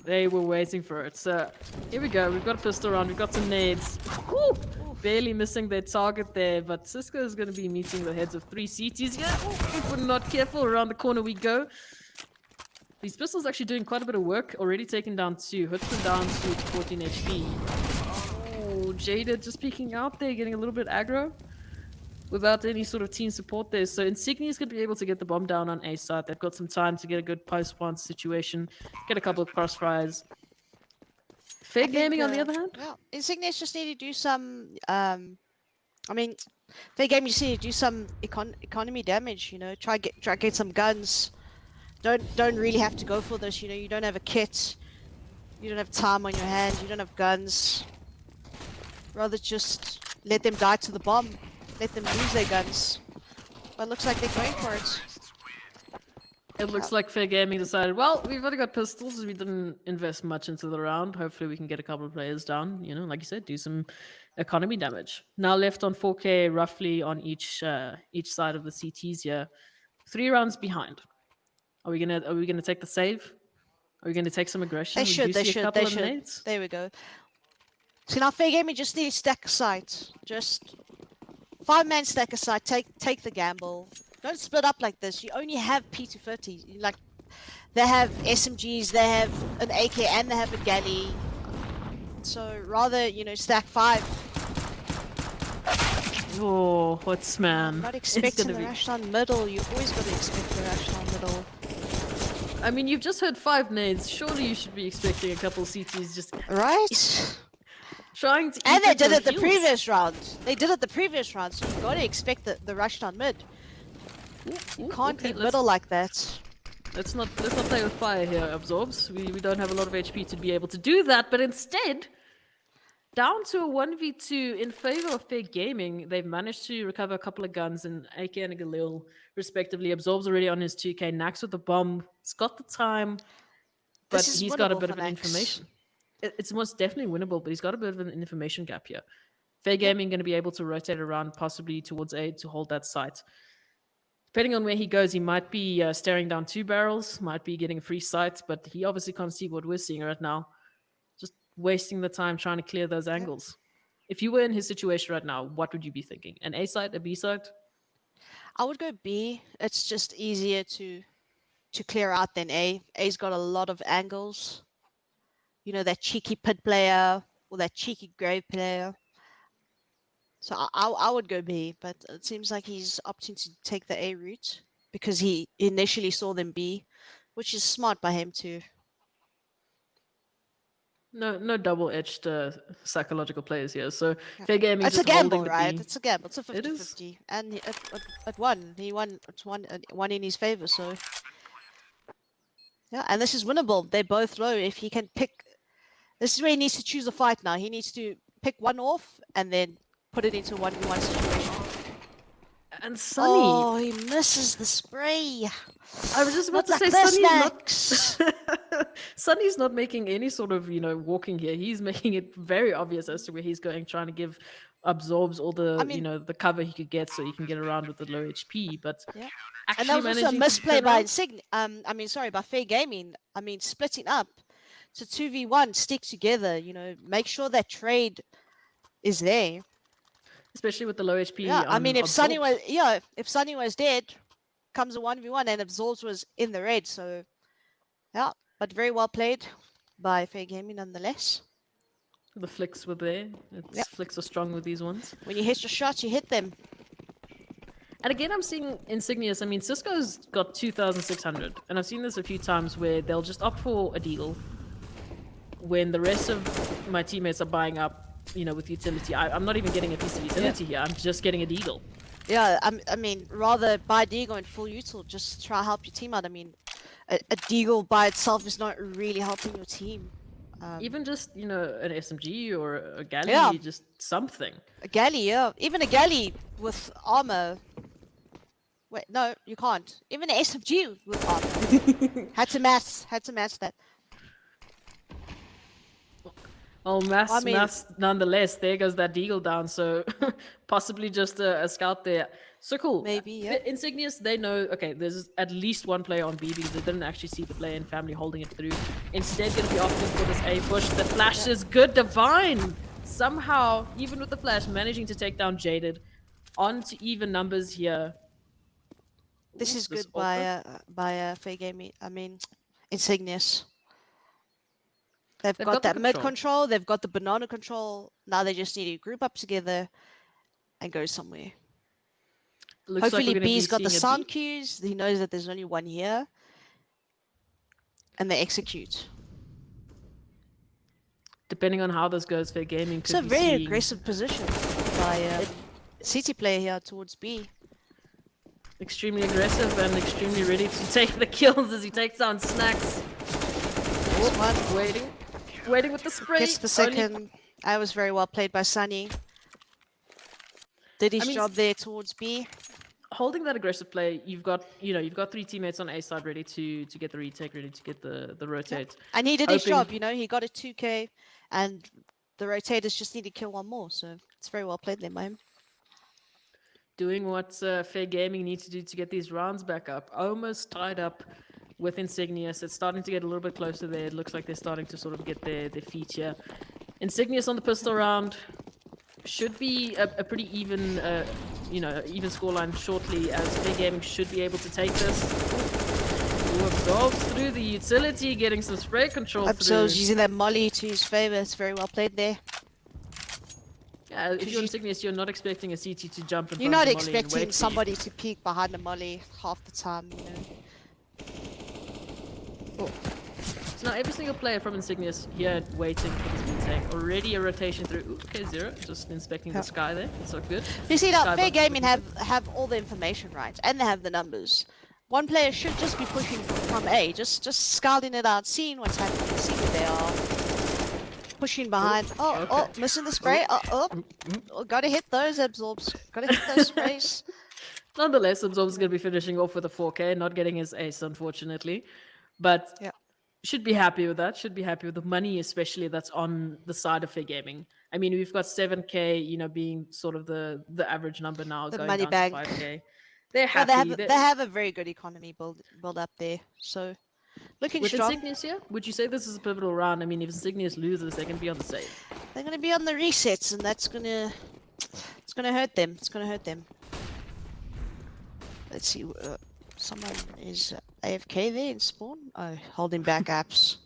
They were waiting for it. So here we go. We've got a pistol round. We've got some nades. Whew! Barely missing their target there, but Cisco is going to be meeting the heads of 3 CTs here. If we're not careful, around the corner we go. These pistols actually doing quite a bit of work. Already taken down 2. Hutzman down to 14 HP. Oh, Jada just peeking out there, getting a little bit aggro. Without any sort of team support there. So Insignia is going to be able to get the bomb down on A side. They've got some time to get a good post-spawn situation, get a couple of crossfires. Fair I think, Gaming, on the other hand? yeah, Insignias just need to do some. I mean, Fair Game just need to do some economy damage. You know, try get some guns. Don't really have to go for this. You know, you don't have a kit. You don't have time on your hands. You don't have guns. Rather just let them die to the bomb. Let them lose their guns. But it looks like they're going for it. It looks like Fair Gaming decided, well, we've already got pistols. We didn't invest much into the round. Hopefully we can get a couple of players down. You know, like you said, do some economy damage. Now left on 4K, roughly on each side of the CTs here. 3 rounds behind. Are we gonna take the save? Are we gonna take some aggression? They should. They should. They should. Nades. There we go. So now Fair Gaming just need to stack aside. Just 5-man stack aside. Take the gamble. Don't split up like this. You only have P230. Like they have SMGs, they have an AK, and they have a galley. So rather, you know, stack 5. Oh, what's man? I'm not expecting the rush down middle. You always got to expect the rush down middle. I mean, you've just heard 5 nades. Surely you should be expecting a couple CTs just right. Trying to. And they did it the previous round. They did it the previous round, so you got to expect the rush down mid. You can't leave middle like that. Let's not play with fire here, Absorbs. We don't have a lot of HP to be able to do that, but instead, down to a 1v2 in favor of Fair Gaming. They've managed to recover a couple of guns, and AK and Galil, respectively. Absorbs already on his 2K. Nax with the bomb. He's got the time, but he's got a bit of an information. It's most definitely winnable, but he's got a bit of an information gap here. Fair Gaming going to be able to rotate around, possibly towards A to hold that site. Depending on where he goes, he might be staring down 2 barrels, might be getting a free sight, but he obviously can't see what we're seeing right now. Just wasting the time trying to clear those angles. If you were in his situation right now, what would you be thinking? An A site, a B site? I would go B. It's just easier to clear out than A. A's got a lot of angles. You know, that cheeky pit player or that cheeky grave player. So I would go B, but it seems like he's opting to take the A route because he initially saw them B, which is smart by him too. No double-edged psychological players here. So Fair Gaming it's just a gamble, holding right? the B. It's a gamble. It's a 50-50, and it won. He won. It's one in his favor. So yeah, and this is winnable. They're both low. If he can pick, this is where he needs to choose a fight now. He needs to pick one off and then put it into a 1v1 situation. And Sunny. Oh, he misses the spray. I was just about to say Sunny's not making any sort of, walking here. He's making it very obvious as to where he's going, trying to give Absorbs all the, the cover he could get so he can get around with the low HP. But yeah. And that was also a misplay by by Fair Gaming. I mean, splitting up to 2v1, stick together, make sure that trade is there. Especially with the low HP. Yeah, I mean, if Sunny was dead, comes a 1v1 and Absorbs was in the red. So, yeah, but very well played by Fair Gaming nonetheless. The flicks were there. Flicks are strong with these ones. When you hit your shots, you hit them. And again, I'm seeing Insignius. I mean, Cisco's got 2,600. And I've seen this a few times where they'll just opt for a deagle when the rest of my teammates are buying up, with utility. I'm not even getting a piece of utility here. I'm just getting a deagle. Yeah, I mean, rather buy deagle and full util. Just try to help your team out. I mean, a deagle by itself is not really helping your team. Even just, an SMG or a galley, just something. A galley, yeah. Even a galley with armor. Wait, no, you can't. Even an SMG with armor. had to match that. Oh, I mean, mass nonetheless. There goes that deagle down. So possibly just a scout there. So cool. maybe, yeah. Insignius, they know, okay, there's at least one player on B because they didn't actually see the player and family holding it through. Instead, going to be opting for this A push. The flash is good. Divine somehow, even with the flash, managing to take down Jaded. On to even numbers here. This Ooh, is this good Ultra. by Fair Gaming. I mean, Insignius. They've They've got got the that mid control. control. They've got the banana control. Now they just need to group up together and go somewhere. Looks like we're Hopefully, going to be B's got the seeing a sound B. cues. He knows that there's only one here, and they execute. Depending on how this goes, Fair Gaming It's could a be very seeing aggressive position by it City player here towards B. extremely aggressive and extremely ready to take the kills as he takes down Snacks. Next one Waiting with the spray. gets the second. That was very well played by Sunny. Did his job there towards B. Holding that aggressive play, you've got three teammates on A side ready to get the retake, ready to get the rotate. And he did his Hoping- job, he got a 2K, and the rotators just need to kill one more. So it's very well played there by him. Doing what Fair Gaming needs to do to get these rounds back up. Almost tied up with Insignius. It's starting to get a little bit closer there. It looks like they're starting to sort of get their feet here. Insignius on the pistol round. Should be a pretty even, even scoreline shortly, as Fair Gaming should be able to take this. Ooh, absorbs through the utility, getting some spray control Absorbs through. using that molly to his favor. It's very well played there. Yeah, if you're Insignius, you're not expecting a CT to jump in You're front not of the molly and expecting wait for you. somebody to peek behind the molly half the time, So now every single player from Insignius here waiting for this retake. Already a rotation through. Ooh, okay, Zero. Just inspecting the sky there. That's not good. You see, now Skybox Fair is Gaming looking have all the information right, and they have the numbers. One player should just be pushing from A, just scouting it out, seeing what's happening, seeing where they are, pushing behind. Oh, missing the spray. Oh, gotta hit those absorbs. Gotta hit those sprays. Nonetheless, Absorb's going to be finishing off with a 4K, not getting his ace, unfortunately. But Yeah. should be happy with that. Should be happy with the money, especially that's on the side of Fair Gaming. I mean, we've got 7K, being sort of the average number now, The going money down bank. to 5K. They're Well, happy. they have a very good economy build up there, so looking With strong. Insignius here, would you say this is a pivotal round? I mean, if Insignius loses, they can be on the save. They're gonna be on the resets, and it's gonna hurt them. It's gonna hurt them. Let's see. Someone is AFK there in spawn. Oh, holding back apps.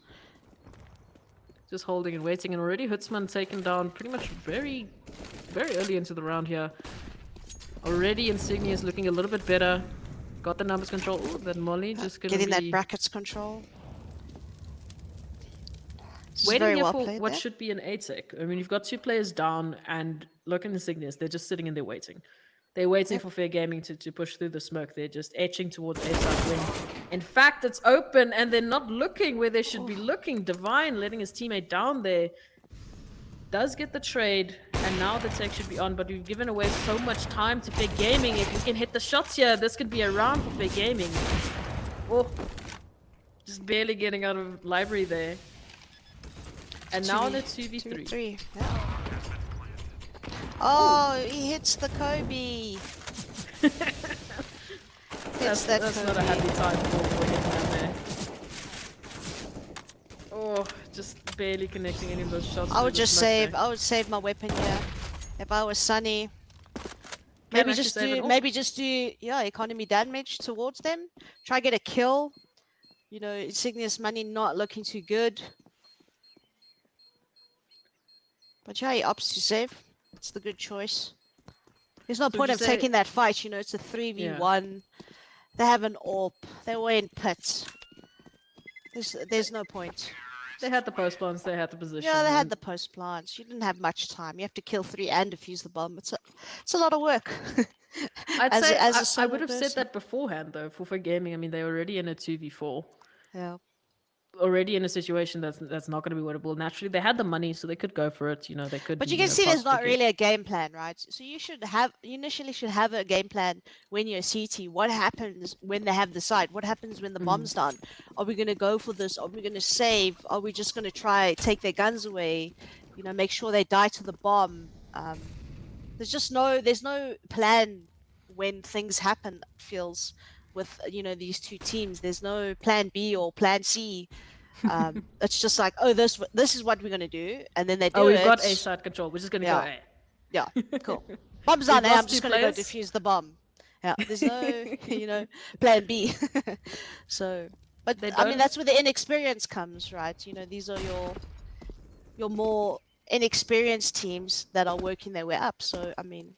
Just holding and waiting, and already Hutzman taken down pretty much very, very early into the round here. Already Insignius looking a little bit better. Got the numbers control. Ooh, that Molly just gonna Getting be that brackets control. This is waiting very here well for played what there. should be an A-tech. I mean, you've got two players down, and look at Insignius. They're just sitting and they're waiting. They're waiting for Fair Gaming to push through the smoke. They're just etching towards A-side wing. In fact, it's open, and they're not looking where they should be looking. Divine letting his teammate down there. Does get the trade, and now the tech should be on, but we've given away so much time to Fair Gaming. If we can hit the shots here, this could be a round for Fair Gaming. Oh, just barely getting out of library there. And now in a 2v3. Yeah. Oh, he hits the Kobe. That's not a happy time for hitting that there. Oh, just barely connecting any of those shots. I would through the just smoke save. there. I would save my weapon here. If I was Sunny, Can't maybe actually just save it do. all. Maybe just do. Yeah, economy damage towards them. Try get a kill. Insignius money not looking too good. But yeah, he opts to save. It's the good choice. There's no So would point you of say- taking that fight. It's a 3v1. They have an AWP. They were in pits. There's no point. They had the post plants, they had the position. Yeah, they had and the post plants. You didn't have much time. You have to kill 3 and defuse the bomb. It's a lot of work. I'd as say a, as a I solo would have said person. that beforehand though. For gaming, I mean, they're already in a 2v4. Yeah. Already in a situation that's not going to be winnable. Naturally, they had the money, so they could go for it. They could. But you can see there's not possibly- really a game plan, right? So you initially should have a game plan when you're CT. What happens when they have the site? What happens when the bomb's done? Are we going to go for this? Are we going to save? Are we just going to try take their guns away? make sure they die to the bomb. There's no plan when things happen. Feels with these two teams. There's no plan B or plan C. It's just like, oh, this is what we're gonna do, and then they Oh, do we've got A it. side control. We're just gonna go Yeah, A. yeah, cool. Bomb's We've down, and I'm lost two just gonna go players. defuse the bomb. Yeah, there's no plan B. So, but They I mean don't. that's where the inexperience comes, right? These are your more inexperienced teams that are working their way up. So I mean,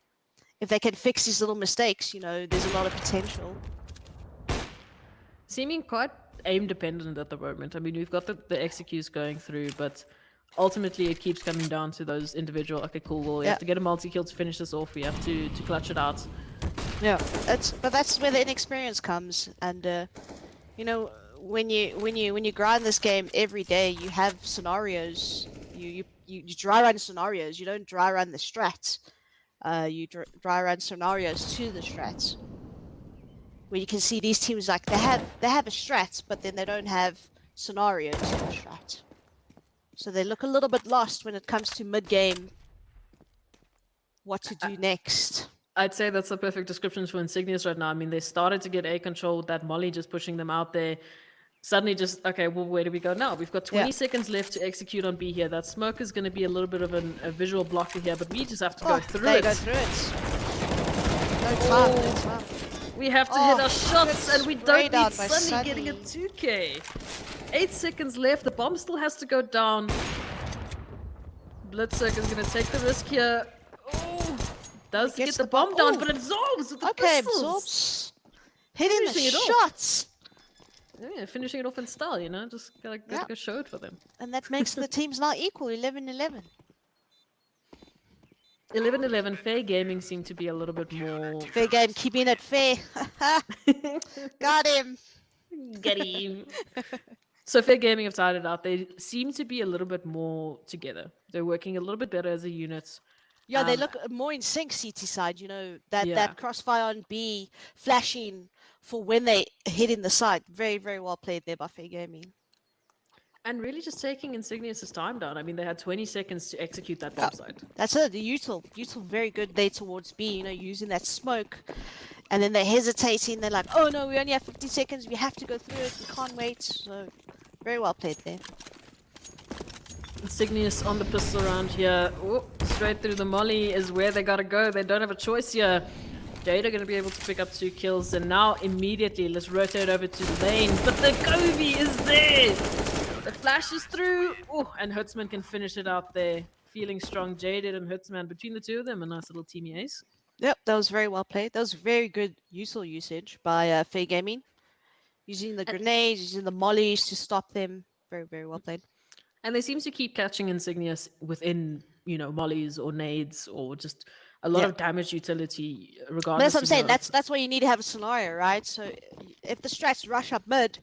if they can fix these little mistakes, there's a lot of potential. Seeming quite aim dependent at the moment. I mean, we've got the executes going through, but ultimately it keeps coming down to those individual. Okay, cool. Well, we Yeah, have to get a multi kill to finish this off. We have to clutch it out. yeah. That's where the inexperience comes, and you know when you grind this game every day, you have scenarios. You dry run scenarios. You don't dry run the strats. You dry run scenarios to the strats. Where you can see these teams like they have a strat, but then they don't have scenario to the strat. So they look a little bit lost when it comes to mid game. What to do next? I'd say that's the perfect description for Insignias right now. I mean, they started to get A control with that Molly just pushing them out there. Suddenly just, okay, well, where do we go now? We've got 20 seconds left to execute on B here. That smoke is going to be a little bit of a visual blocker here, but we just have to go through it. Go through it. No time, no time. We have to hit our shots, and we don't need Sunny Sunny getting a 2K. 8 seconds left. The bomb still has to go down. Blitzerk is going to take the risk here. Oh, does get the bomb down, but absorbs with the pistols. Absorbs. Hitting the Finishing it off. shots. Yeah, finishing it off in style, just gotta go show it for them. And that makes the teams now equal, 11-11. 11-11, Fair Gaming seem to be a little bit more... Fair game, keeping it fair. Got him. Get him. So Fair Gaming have tied it out. They seem to be a little bit more together. They're working a little bit better as a unit. Yeah, they look more in sync, CT side, that crossfire on B, flashing for when they hit in the side. Very, very well played there by Fair Gaming. And really just taking Insignius' time down. I mean, they had 20 seconds to execute that bomb site. That's it. The util very good there towards B, using that smoke. And then they're hesitating. They're like, oh no, we only have 50 seconds. We have to go through it. We can't wait. So, very well played there. Insignius on the pistol round here. Oh, straight through the molly is where they gotta go. They don't have a choice here. Jade are gonna be able to pick up 2 kills, and now immediately let's rotate over to the lane. But the Kobe is there. The flash is through. Oh, and Hertzman can finish it out there. Feeling strong, Jaded and Hertzman. Between the two of them, a nice little teamy ace. Yep, that was very well played. That was very good usage by Fair Gaming. Using the grenades, using the mollies to stop them. Very, very well played. And they seem to keep catching Insignius within, mollies or nades or just a lot of damage utility regardless. That's what I'm saying. That's why you need to have a scenario, right? So if the strats rush up mid,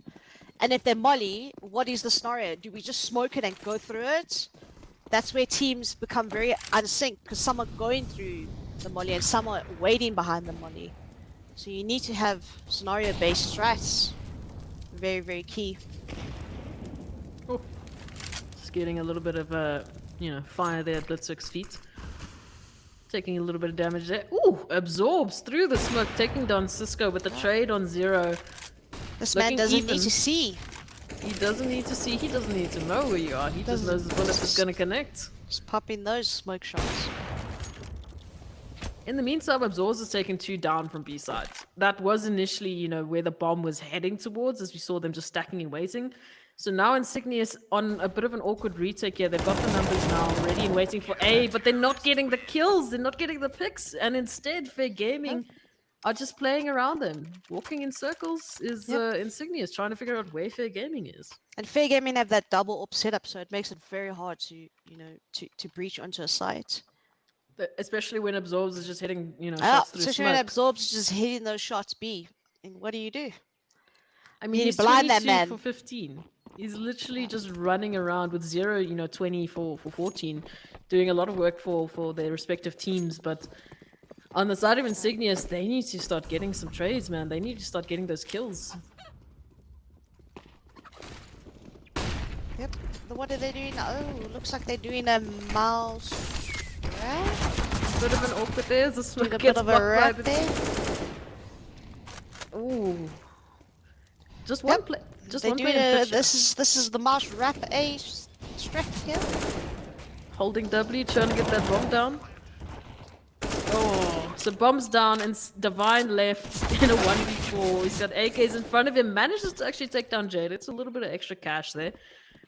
and if they're molly, what is the scenario? Do we just smoke it and go through it? That's where teams become very unsynced because some are going through the molly and some are waiting behind the molly. So you need to have scenario-based strats. Very, very key. Oh. Just getting a little bit of fire there at Blitzerk's feet. Taking a little bit of damage there. Ooh, absorbs through the smoke, taking down Cisco with the trade on 0. This man doesn't need to see. He doesn't need to see. He doesn't need to know where you are. He just knows his bullet is going to connect. Just popping those smoke shots. In the meantime, Absorbs has taken 2 down from B side. That was initially, where the bomb was heading towards, as we saw them just stacking and waiting. So now Insignius on a bit of an awkward retake here. They've got the numbers now ready and waiting for A, but they're not getting the kills. They're not getting the picks. And instead, Fair Gaming are just playing around them. Walking in circles is Insignius, trying to figure out where Fair Gaming is. And Fair Gaming have that double up setup, so it makes it very hard to, to breach onto a site. Especially when Absorbs is just hitting, shots through especially smoke. when Absorbs just hitting those shots B. And what do you do? I mean, he's blind that man for 15. He's literally just running around with 0, 20 for 14, doing a lot of work for their respective teams. But on the side of Insignius, they need to start getting some trades, man. They need to start getting those kills. Yep. The what are they doing? Oh, looks like they're doing a mouse wrap. Bit of an awkward there as the Doing smoke a bit gets of a blocked by wrap the there. Ooh. Just one Yep. play. Just They're one play doing in a. picture. This is the mouse wrap A strat here. Holding W, trying to get that bomb down. Oh, so bombs down and Divine left in a 1v4. He's got AKs in front of him. Manages to actually take down Jade. It's a little bit of extra cash there.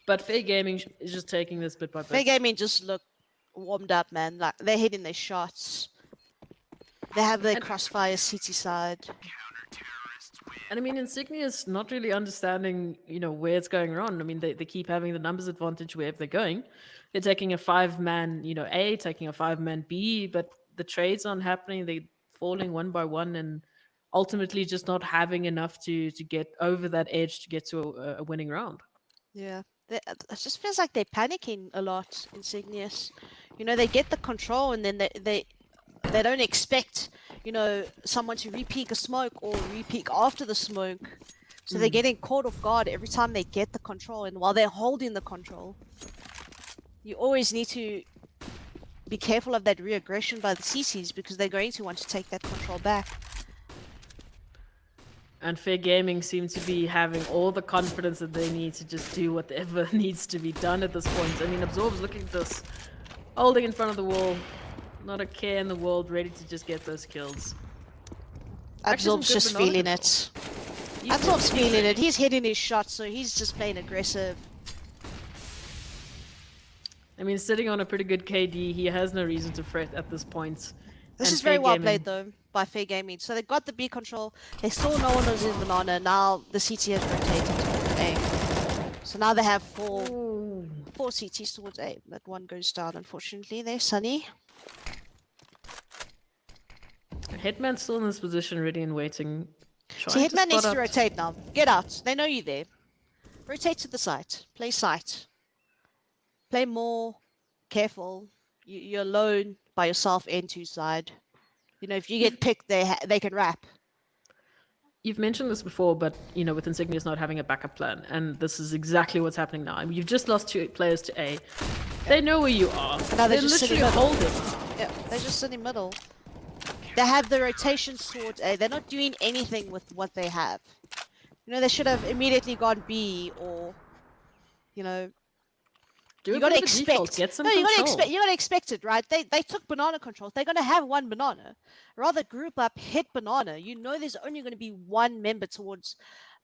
But Fair Gaming is just taking this bit by bit. Fair Gaming just look warmed up, man. Like they're hitting their shots. They have their crossfire CT side. And I mean, Insignia's not really understanding, where it's going wrong. I mean, they keep having the numbers advantage wherever they're going. They're taking a 5-man, A, taking a 5-man B, but the trades aren't happening. They're falling one by one and ultimately just not having enough to get over that edge to get to a winning round. Yeah. It just feels like they're panicking a lot, Insignius. They get the control and then they don't expect, someone to re-peek a smoke or re-peek after the smoke. So they're getting caught off guard every time they get the control. And while they're holding the control, you always need to be careful of that re-aggression by the CCs because they're going to want to take that control back. And Fair Gaming seem to be having all the confidence that they need to just do whatever needs to be done at this point. I mean, Absorb's looking at this, holding in front of the wall, not a care in the world, ready to just get those kills. Absorb's just feeling it. Absorb's feeling it. He's hitting his shots, so he's just playing aggressive. I mean, sitting on a pretty good KD, he has no reason to fret at this point. This is very well played, though, by Fair Gaming. So they got the B control. They saw no one was in banana. Now the CT has rotated towards A. So now they have four CTs towards A. But one goes down, unfortunately. There, Sunny. Hitman's still in this position, ready and waiting. So Hitman needs to rotate now. Get out. They know you there. Rotate to the site. Play site. Play more. Careful. You're alone by yourself N2 side. If you get picked, they can wrap. You've mentioned this before, but with Insignius not having a backup plan, and this is exactly what's happening now. I mean, you've just lost 2 players to A. They know where you are. Now they're just literally holding. Yeah, they're just sitting middle. They have the rotations towards A. They're not doing anything with what they have. They should have immediately gone B or, you gotta expect. Get some you control. gotta expect it, right? They took banana control. They're gonna have one banana. Rather group up, hit banana. There's only gonna be one member towards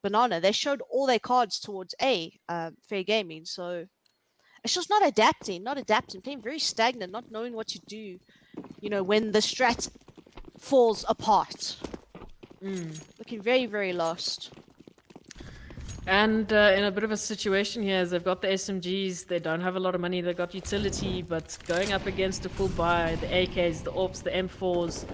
banana. They showed all their cards towards A, Fair Gaming. So it's just not adapting, playing very stagnant, not knowing what to do. When the strat falls apart. Looking very, very lost. And in a bit of a situation here, as they've got the SMGs, they don't have a lot of money, they've got utility, but going up against a full buy, the AKs, the AWPs, the M4s,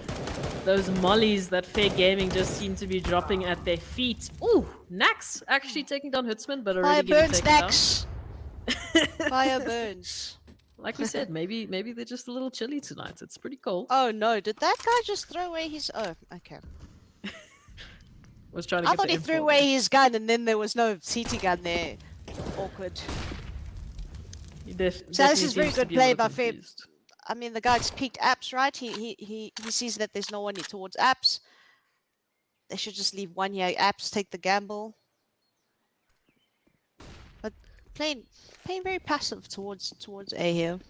those mollies that Fair Gaming just seem to be dropping at their feet. Ooh, Nax actually taking down Hitsman, but already getting taken down. Fire burns. Like we said, maybe they're just a little chilly tonight. It's pretty cold. Oh no, did that guy just throw away his... Oh, okay. Was trying to I thought he threw away his gun and then there was no CT gun there. Awkward. So this is very good play by Fair. I mean, the guy just peeked apps, right? He sees that there's no one towards apps. They should just leave one here. Apps take the gamble. But playing very passive towards A here.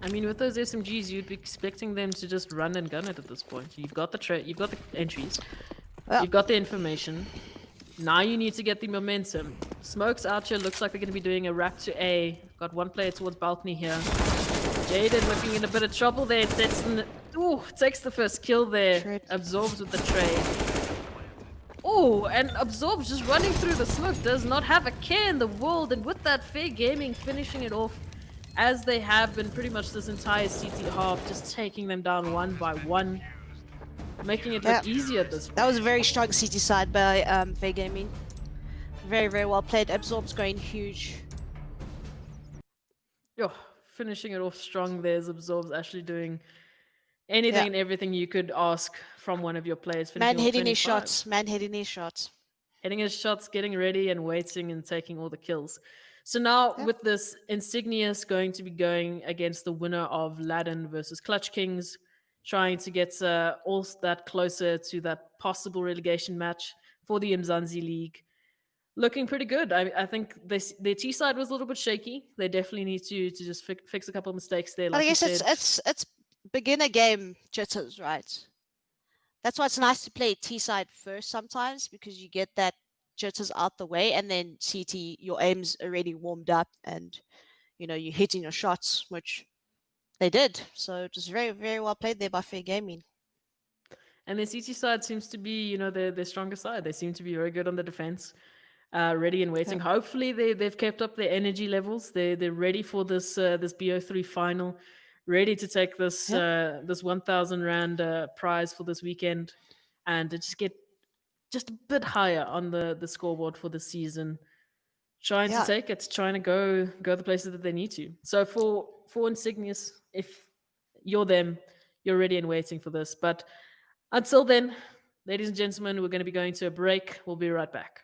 I mean, with those SMGs, you'd be expecting them to just run and gun it at this point. You've got the you've got the entries, you've got the information. Now you need to get the momentum. Smoke's out here. Looks like they're going to be doing a wrap to A. Got one player towards balcony here. Jaden looking in a bit of trouble there. Takes the first kill there. Absorbs with the trade. Oh, and Absorbs just running through the smoke. Does not have a care in the world. And with that, Fair Gaming finishing it off, as they have been pretty much this entire CT half, just taking them down one by one, making it look easier at this point. That was a very strong CT side by Fair Gaming. Very, very well played. Absorb's going huge. Yo, finishing it off strong. There's Absorb's actually doing anything and everything you could ask from one of your players. Man hitting his shots. Hitting his shots, getting ready and waiting and taking all the kills. So now Yeah. with this, Insignius going to be going against the winner of Ladin versus Clutch Kings, trying to get all that closer to that possible relegation match for the Mzansi League. Looking pretty good. I think their T side was a little bit shaky. They definitely need to just fix a couple of mistakes there, But I like you guess said. it's beginner game jitters, right? That's why it's nice to play T side first sometimes because you get that jitters out the way, and then CT your aim's already warmed up, and you're hitting your shots, which they did. So it was very very well played there by Fair Gaming. And their CT side seems to be, their stronger side. They seem to be very good on the defense, ready and waiting. Yeah. Hopefully, they've kept up their energy levels. They're ready for this BO3 final, ready to take Yeah. this 1,000 rand prize for this weekend, and to just get just a bit higher on the scoreboard for the season. Trying to Yeah. take it, trying to go the places that they need to. So for Insignius, if you're them, you're ready and waiting for this. But until then, ladies and gentlemen, we're going to be going to a break. We'll be right back.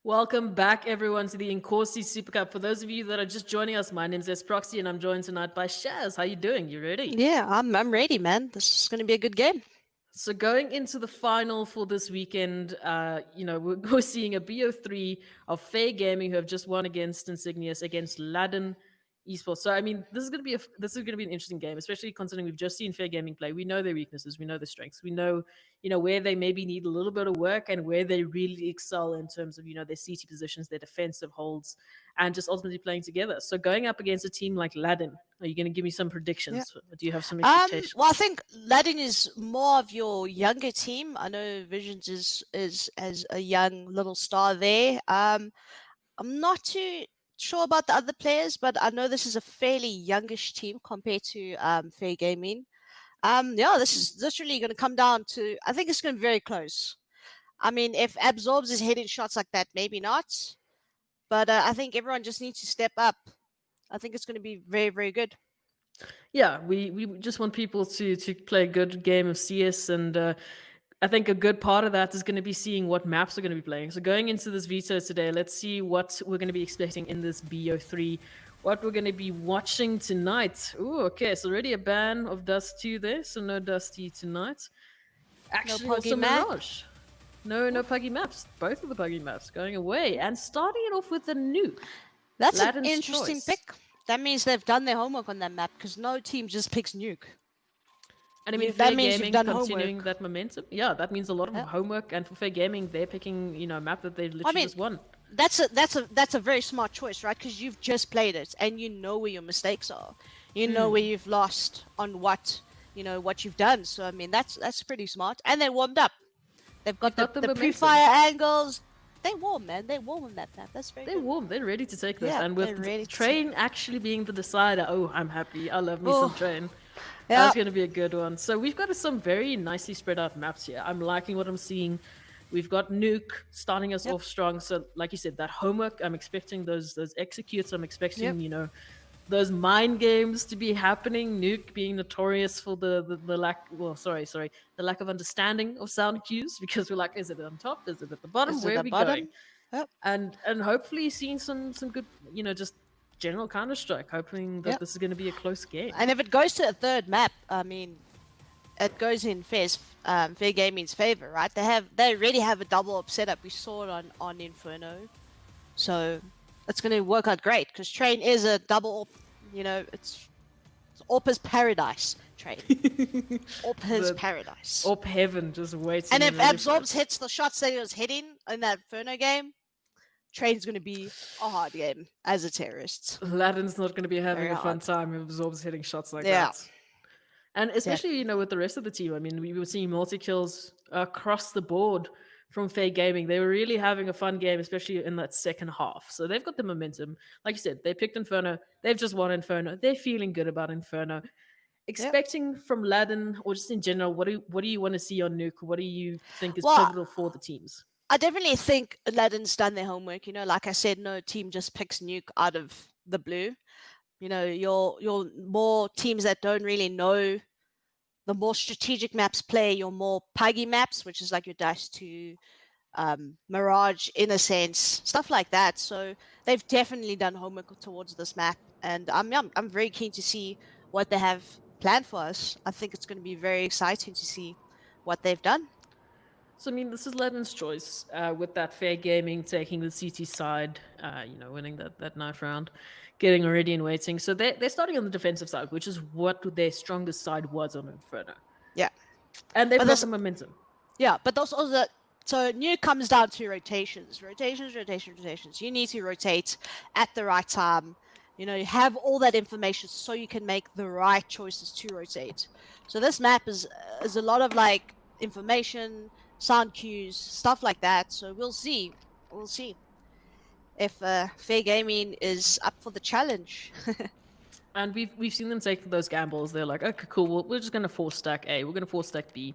Welcome back, everyone, to the Inkosi Super Cup. For those of you that are just joining us, my name's Proxy, and I'm joined tonight by Shaz. How you doing? You ready? Yeah, I'm ready, man. This is going to be a good game. So going into the final for this weekend, we're seeing a BO3 of Fair Gaming who have just won against Insignius against Ladin Esports. So I mean, this is going to be an interesting game, especially considering we've just seen Fair Gaming play. We know their weaknesses, we know their strengths, we know where they maybe need a little bit of work and where they really excel in terms of their CT positions, their defensive holds, and just ultimately playing together. So going up against a team like Ladin, are you going to give me some Yeah. predictions? Do you have some Well, I expectations? think Ladin is more of your younger team. I know Visions is as a young little star there. I'm not too sure about the other players, but I know this is a fairly youngish team compared to Fair Gaming. Yeah, this really going to come down to. I think it's going to be very close. I mean, if Absorbs is hitting shots like that, maybe not. But I think everyone just needs to step up. I think it's going to be very, very good. Yeah, we just want people to play a good game of CS, and I think a good part of that is going to be seeing what maps are going to be playing. So going into this veto today, let's see what we're going to be expecting in this BO3, what we're going to be watching tonight. Ooh, okay, so already a ban of Dust 2 there, so no Dusty tonight. No Actually, Poggy also map. Mirage. No Puggy maps. Both of the Puggy maps going away, and starting it off with a nuke. That's an Ladin's interesting choice. pick. That means they've done their homework on that map because no team just picks nuke. And I mean, That Fair means you've Gaming done continuing homework. that momentum. Yeah, that means a lot of Yeah. homework. And for Fair Gaming, they're picking, a map that they've I literally mean, just won. that's a very smart choice, right? Because you've just played it and you know where your mistakes are. You know where you've lost on what you've done. So I mean, that's pretty smart. And they warmed up. They've They've got got the the momentum. pre-fire angles. They warm, man. They warm on that map. That's very They're good. warm. They're ready to take this. Yeah, And they're with ready to take. Train actually being the decider, oh, I'm happy. I love me some Oh, Train. yeah, That's going to be a good one. So we've got some very nicely spread out maps here. I'm liking what I'm seeing. We've got Nuke starting us yep, off strong. So, like you said, that homework. I'm expecting those executes. I'm yep. expecting those mind games to be happening. Nuke being notorious for the lack. Well, sorry, the lack of understanding of sound cues because we're like, is it on top? Is it at the bottom? Is it Where are the we going? bottom? Yep, And hopefully seeing some good just general Counter Strike. Hoping that yep. this is going to be a close game. And if it goes to a third map, I mean, it goes in Fair Gaming's favor, right? They already have a double up setup. We saw it on Inferno, so it's going to work out great because Train is a double up. It's Orpa's paradise. Train Orpa's The paradise. up heaven just And waiting and if ready for Absorbs it. hits the shots that he was hitting in that Inferno game, Train's going to be a hard game as a terrorist. Aladdin's not going to be having Very a fun hard. time if Absorb's hitting shots like Yeah, that. And especially, definitely. with the rest of the team. I mean, we were seeing multi kills across the board from Fair Gaming. They were really having a fun game, especially in that second half. So they've got the momentum. Like you said, they picked Inferno. They've just won Inferno. They're feeling good about Inferno. Yep. Expecting from Ladin, or just in general, what do you want to see on Nuke? What do you think is Well, pivotal for the teams? I definitely think Aladdin's done their homework. Like I said, no team just picks nuke out of the blue. Your more teams that don't really know the more strategic maps play your more puggy maps, which is like your Dash 2, Mirage, in a sense, stuff like that. So they've definitely done homework towards this map, and I'm very keen to see what they have planned for us. I think it's going to be very exciting to see what they've done. So I mean, this is Ladin's choice with that Fair Gaming taking the CT side, winning that knife round, getting already in waiting. So they're starting on the defensive side, which is what their strongest side was on Inferno, Yeah, and but they've got there's the momentum. Yeah, but those also so new comes down to rotations. You need to rotate at the right time. You have all that information so you can make the right choices to rotate. So this map is a lot of like information, sound cues, stuff like that. So we'll see. We'll see if Fair Gaming is up for the challenge. And we've seen them take those gambles. They're like, okay, cool. We're just going to force stack A. We're going to force stack B,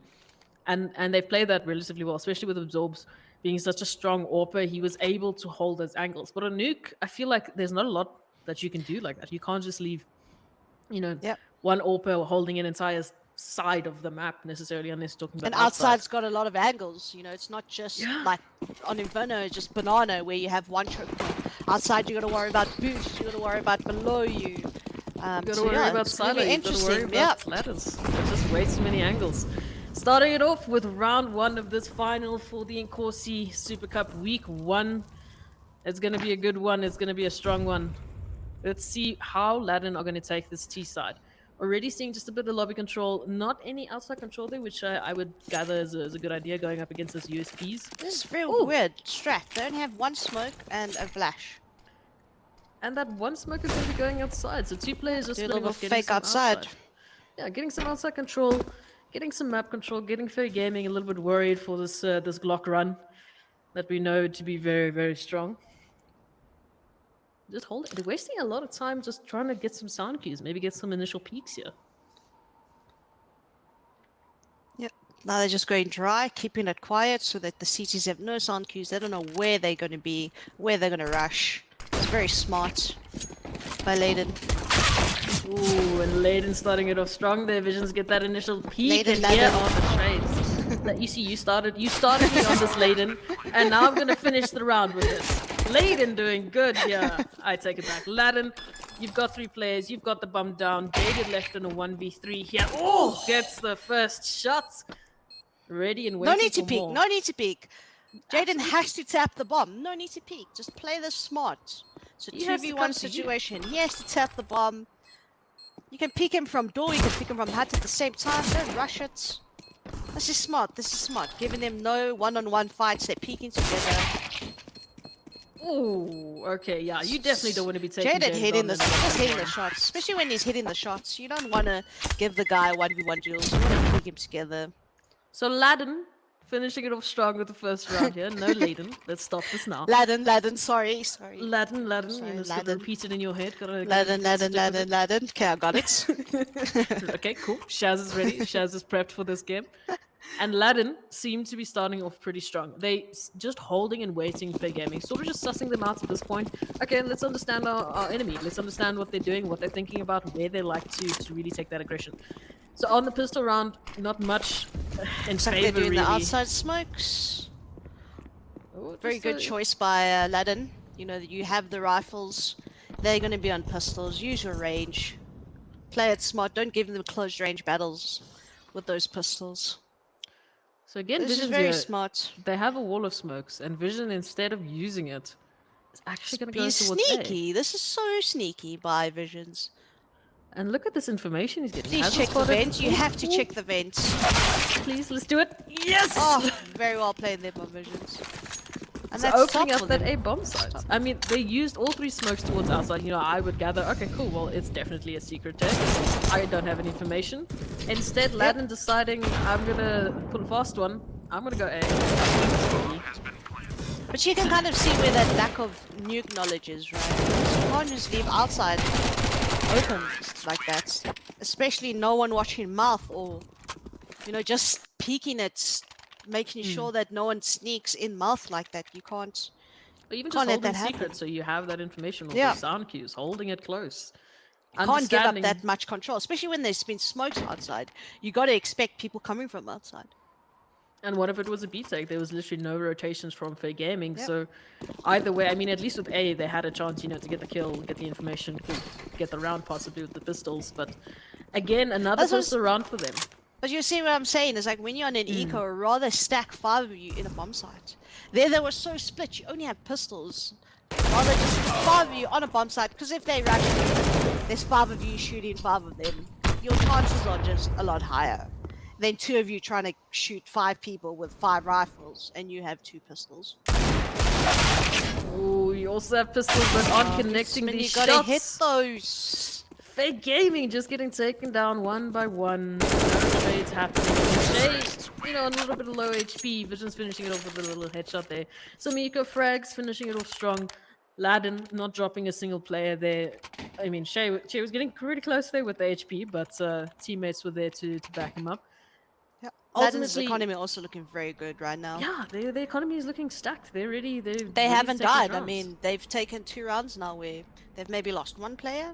and they've played that relatively well, especially with Absorbs being such a strong AWPer. He was able to hold those angles. But on Nuke, I feel like there's not a lot that you can do like that. You can't just leave you know, Yep. one AWPer holding an entire side of the map necessarily, unless you're talking And about outside. outside's got a lot of angles. You know, it's not just Yeah. like on Inferno, just banana where you have one choke point. Outside, you got to worry about boost. You got to worry about below you. You gotta So worry yeah, about it's going to silo, be you gotta worry interesting. Yeah. about ladders. There's just way too many angles. Starting it off with round 1 of this final for the Inkosi Super Cup Week 1. It's gonna be a good one, it's gonna be a strong one. Let's see how Ladin are gonna take this T side. Already seeing just a bit of lobby control, not any outside control there, which I would gather is a good idea going up against those USPs. This is very Oh, weird. Strat. They only have one smoke and a flash. and that one smoke is going to be going outside. So 2 players are Do a splitting little off, getting fake some outside. outside. Yeah, getting some outside control, getting some map control, getting fair gaming. A little bit worried for this this Glock run that we know to be very, very strong. Just hold it. They're wasting a lot of time just trying to get some sound cues, maybe get some initial peaks here. Yep. Now they're just going dry, keeping it quiet so that the CTs have no sound cues. They don't know where they're going to be, where they're going to rush. It's very smart by Layden. Ooh, and Layden starting it off strong there. Visions get that initial peak, Layden, and here Layden. are the trades. That you see, you started me on this Layden, and now I'm gonna finish the round with this. Layden doing good here. I take it back. Ladin, you've got 3 players. You've got the bump down. Jaded left in a 1v3 here. Oh, gets the first shot. Ready and waiting No need to for peek. more. No need to peek. Jaden Absolutely. has to tap the bomb. No need to peek. Just play this smart. So He has to 2v1 come to you. situation. He has to tap the bomb. You can peek him from door. You can peek him from hut at the same time. Don't rush it. This is smart. This is smart. Giving them no one-on-one fights. They're peeking together. Ooh, okay, yeah. You definitely don't want to be taking Jaden Jaden hitting on the in just hitting the one-on-one. shots, especially when he's hitting the shots. You don't want to give the guy 1v1 duels. You want to peek him together. So Ladin finishing it off strong with the first round here. No Layden. Let's stop this now. Ladin, sorry. Ladin, Sorry, you know, just Ladin. gotta repeat it in your head. Gotta Ladin. stick with it. Okay, I got it. Okay, cool. Shaz is ready. Shaz is prepped for this game. And Ladin seem to be starting off pretty strong. Just holding and waiting for gaming, sort of just sussing them out at this point. Okay, let's understand our enemy. Let's understand what they're doing, what they're thinking about, where they like to really take that aggression. So on the pistol round, not much in Looks like they're favor doing really. the outside smokes. Oh, Very just good choice by Ladin. You know, you have the rifles. They're going to be on pistols. Use your range. Play it smart. Don't give them close range battles with those pistols. So again, This is Vision's very here. smart. They have a wall of smokes, and Vision, instead of using it, is actually going to go He's towards A. sneaky. This is so sneaky by Visions. And look at this information he's getting. Please Has check the spotted- vents. You Ooh, have to ooh. check the vents. Please, let's do it. Yes! Oh, very well played there by Visions. And So that's opening top up for that them. A bomb site. I mean, they used all 3 smokes towards outside. You know, I would gather, okay, cool, well, it's definitely a secret test. I don't have any information. Instead, Ladin deciding, I'm gonna pull a fast one. I'm gonna go A. But you can kind of see where that lack of nuke knowledge is, right? You can't just leave outside open like that. Especially no one watching mouth or, you know, just peeking it, making sure that no one sneaks in mouth like that. You can't. Or even Can't just let holding that happen. secret so you have that information or Yeah. the sound cues, holding it close. Can't give up Understanding- that much control, especially when there's been smokes outside. You got to expect people coming from outside. And what if it was a B take? There was literally no rotations from Fair Gaming. Yep. So either way, I mean, at least with A, they had a chance, you know, to get the kill, get the information, get the round possibly with the pistols. But again, another That's what's- pistol round for them. But you see what I'm saying is like when you're on an eco, rather stack 5 of you in a bomb site. There they were so split, you only have pistols. Rather just 5 of you on a bomb site, because if they rush you, there's 5 of you shooting 5 of them. Your chances are just a lot higher than 2 of you trying to shoot 5 people with 5 rifles and you have 2 pistols. Oh, you also have pistols that aren't connecting When you these gotta shots. hit those. Fake Gaming just getting taken down one by one. No trades happening. Shay, you know, a little bit of low HP. Vision's finishing it off with a little headshot there. Samiko Frags finishing it off strong. Ladin not dropping a single player there. I mean, Shay was getting pretty close there with the HP, but teammates were there to back him up. Yep. Ultimately- Latin's economy also looking very good right now. Yeah, the economy is looking stacked. They're ready. They ready to haven't take these died. I rounds. mean, they've taken 2 rounds now where they've maybe lost 1 player.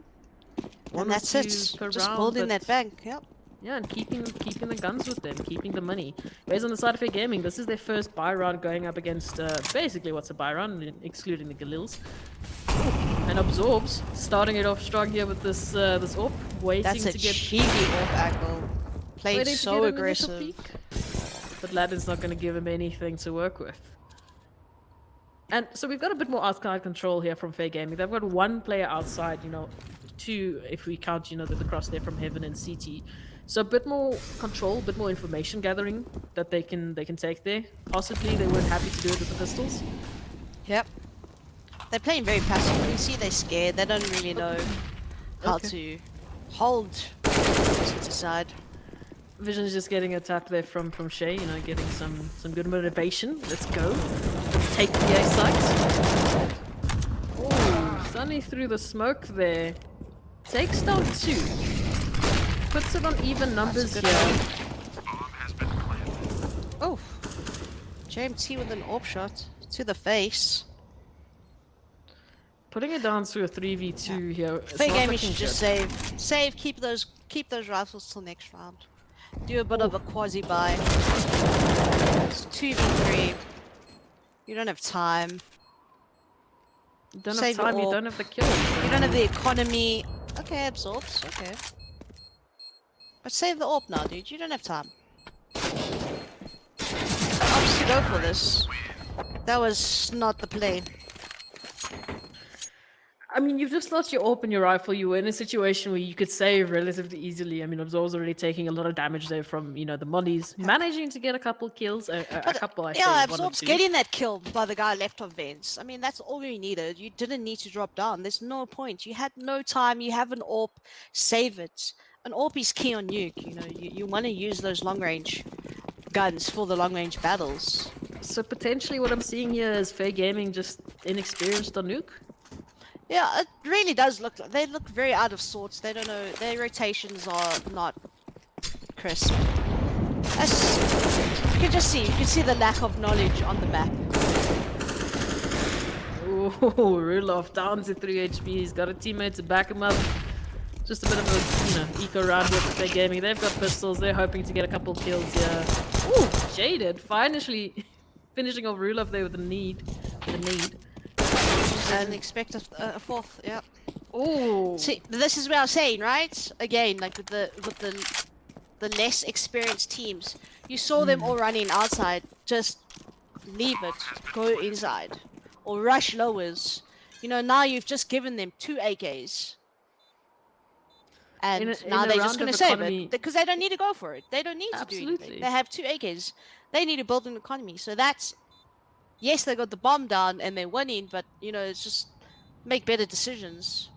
One And or that's two it. per Just round, building but- that bank. Yep. Yeah, and keeping the guns with them, keeping the money. Whereas on the side of Fair Gaming, this is their first buy round going up against basically what's a buy round, excluding the Galils. And Absorbs starting it off strong here with this this AWP, That's a cheeky AWP angle. Played so aggressive. Peek. But Ladin's not going to give him anything to work with. And so we've got a bit more outside control here from Fair Gaming. They've got one player outside, you know, two if we count, you know, the cross there from Heaven and CT. So a bit more control, a bit more information gathering that they can take there. Possibly they weren't happy to do it with the pistols. Yep. They're playing very passive. You can see they're scared. They don't really know how to hold to side. Vision's just getting a tap there from Shay, you know, getting some good motivation. Let's go. Let's take the A site. Oh, Sunny through the smoke there. Takes down 2. Puts it on even numbers here. Oh. JMT with an AWP shot to the face. Putting it down to a 3v2 here. Fair Gaming should just save, keep those rifles till next round. Do a bit of a quasi buy. It's 2v3. You don't have time. You don't have time, you don't have the kill. You don't have the economy. Okay, Absorbs, okay. But save the AWP now, dude. You don't have time. Opts to go for this. That was not the play. I mean, you've just lost your AWP and your rifle. You were in a situation where you could save relatively easily. I mean, Absorb's already taking a lot of damage there from, you know, the mollies. Managing to get a couple kills, a couple, I say. Yeah, Absorb's getting that kill by the guy left on Vents. I mean, that's all you needed. You didn't need to drop down. There's no point. You had no time. You have an AWP. Save it. An AWP is key on nuke. You know, you want to use those long-range guns for the long-range battles. So potentially what I'm seeing here is Fair Gaming just inexperienced on nuke. Yeah, it really does look like they look very out of sorts. They don't know, their rotations are not crisp. You can just see, you can see the lack of knowledge on the map. Ooh, Rulof down to 3 HP. He's got a teammate to back him up. Just a bit of a, you know, eco round here for Fair Gaming. They've got pistols. They're hoping to get a couple kills here. Ooh, Jaded finally finishing off Rulof there with a need. And expect a fourth, yeah. Oh, see, this is what I was saying, right? Again, like with the less experienced teams, you saw them all running outside. Just leave it, go inside, or rush lowers. You know, now you've just given them 2 AKs, and now they're just going to save it because they don't need to go for it. They don't need to do anything. They have 2 AKs. They need to build an economy. So that's. Yes, they got the bomb down and they're winning, but you know, it's just make better decisions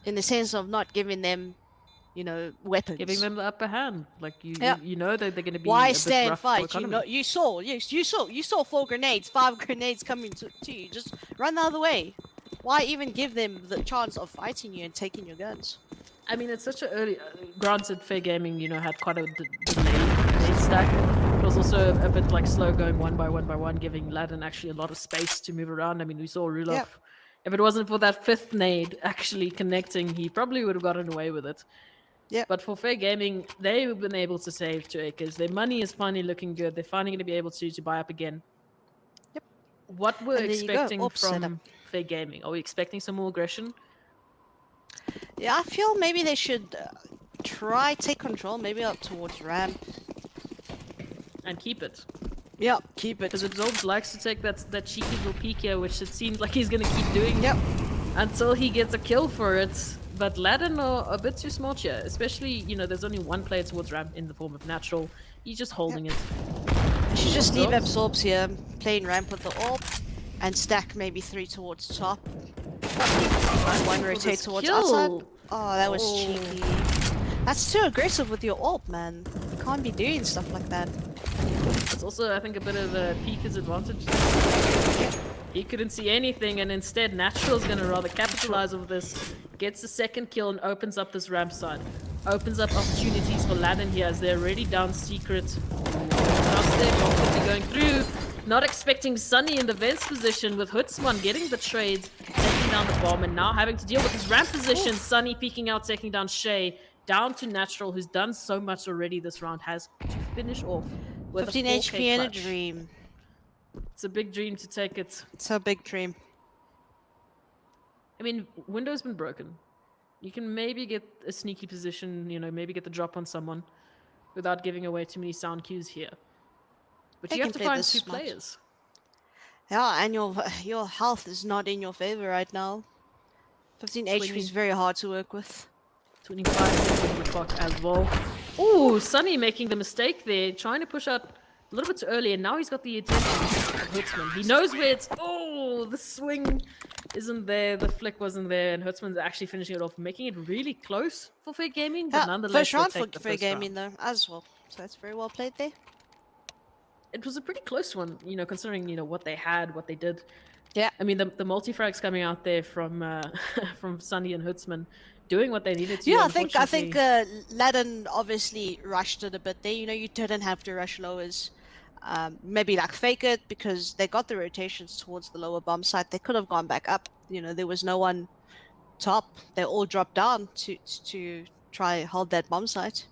in the sense of not giving them, you know, weapons. Giving them the upper hand, like you know that they're going to be. Why a stay bit and fight? You know, you saw 4 grenades, 5 grenades coming to you. Just run the other way. Why even give them the chance of fighting you and taking your guns? I mean, it's such an early. Granted, Fair Gaming, you know, had quite a delayed stack. It was also a bit like slow going one by one, giving Ladin actually a lot of space to move around. I mean, we saw Rulof. Yep. If it wasn't for that 5th nade actually connecting, he probably would have gotten away with it. Yeah. But for Fair Gaming, they've been able to save 2 acres. Their money is finally looking good. They're finally going to be able to buy up again. Yep. What we're expecting from Fair Gaming? Are we expecting some more aggression? Yeah, I feel maybe they should take control, maybe up towards ramp. And keep it. Yeah, keep it. Because Absorbs likes to take that cheeky little peek here, which it seems like he's going to keep doing. Yep. Until he gets a kill for it. But Ladin are a bit too smart here. Especially, you know, there's only one player towards ramp in the form of Natural. He's just holding it. You should just leave Absorbs here, playing ramp with the AWP, and stack maybe 3 towards top. One rotate towards outside. Oh, that was cheeky. That's too aggressive with your AWP, man. You can't be doing stuff like that. It's also, I think, a bit of a Pika's advantage. He couldn't see anything, and instead Natural's going to rather capitalize on this. Gets the 2nd kill and opens up this ramp side. Opens up opportunities for Ladin here as they're already down secret. Just there, quickly going through. Not expecting Sunny in the vents position with Hutzman getting the trades, taking down the bomb, and now having to deal with his ramp position. Sunny peeking out, taking down Shay. down to Natural, who's done so much already this round, has to finish off with a 15 4K HP and a clutch. dream. It's a big dream to take it. It's a big dream. I mean, Window's been broken. You can maybe get a sneaky position, maybe get the drop on someone without giving away too many sound cues here. But They you have can to play find this two smart. players. Yeah, and your health is not in your favor right now. 15 HP is very hard to work with. 25 minutes on the clock as well. Ooh, Sunny making the mistake there, trying to push out a little bit too early, and now he's got the attention of Hutzman. He knows where it's. Oh, the swing isn't there, the flick wasn't there, and Hutzman's actually finishing it off, making it really close for Fair Gaming, but Yeah, nonetheless, first they round for take the fair first gaming round. though, as well. So that's very well played there. It was a pretty close one, considering what they had, what they did. Yeah. I mean, the multi-frags coming out there from from Sunny and Hutzman doing what they needed to. Yeah, Unfortunately, Ladin obviously rushed it a bit there. You didn't have to rush lowers. Maybe like fake it because they got the rotations towards the lower bomb site. They could have gone back up. There was no one top. They all dropped down to try hold that bomb site.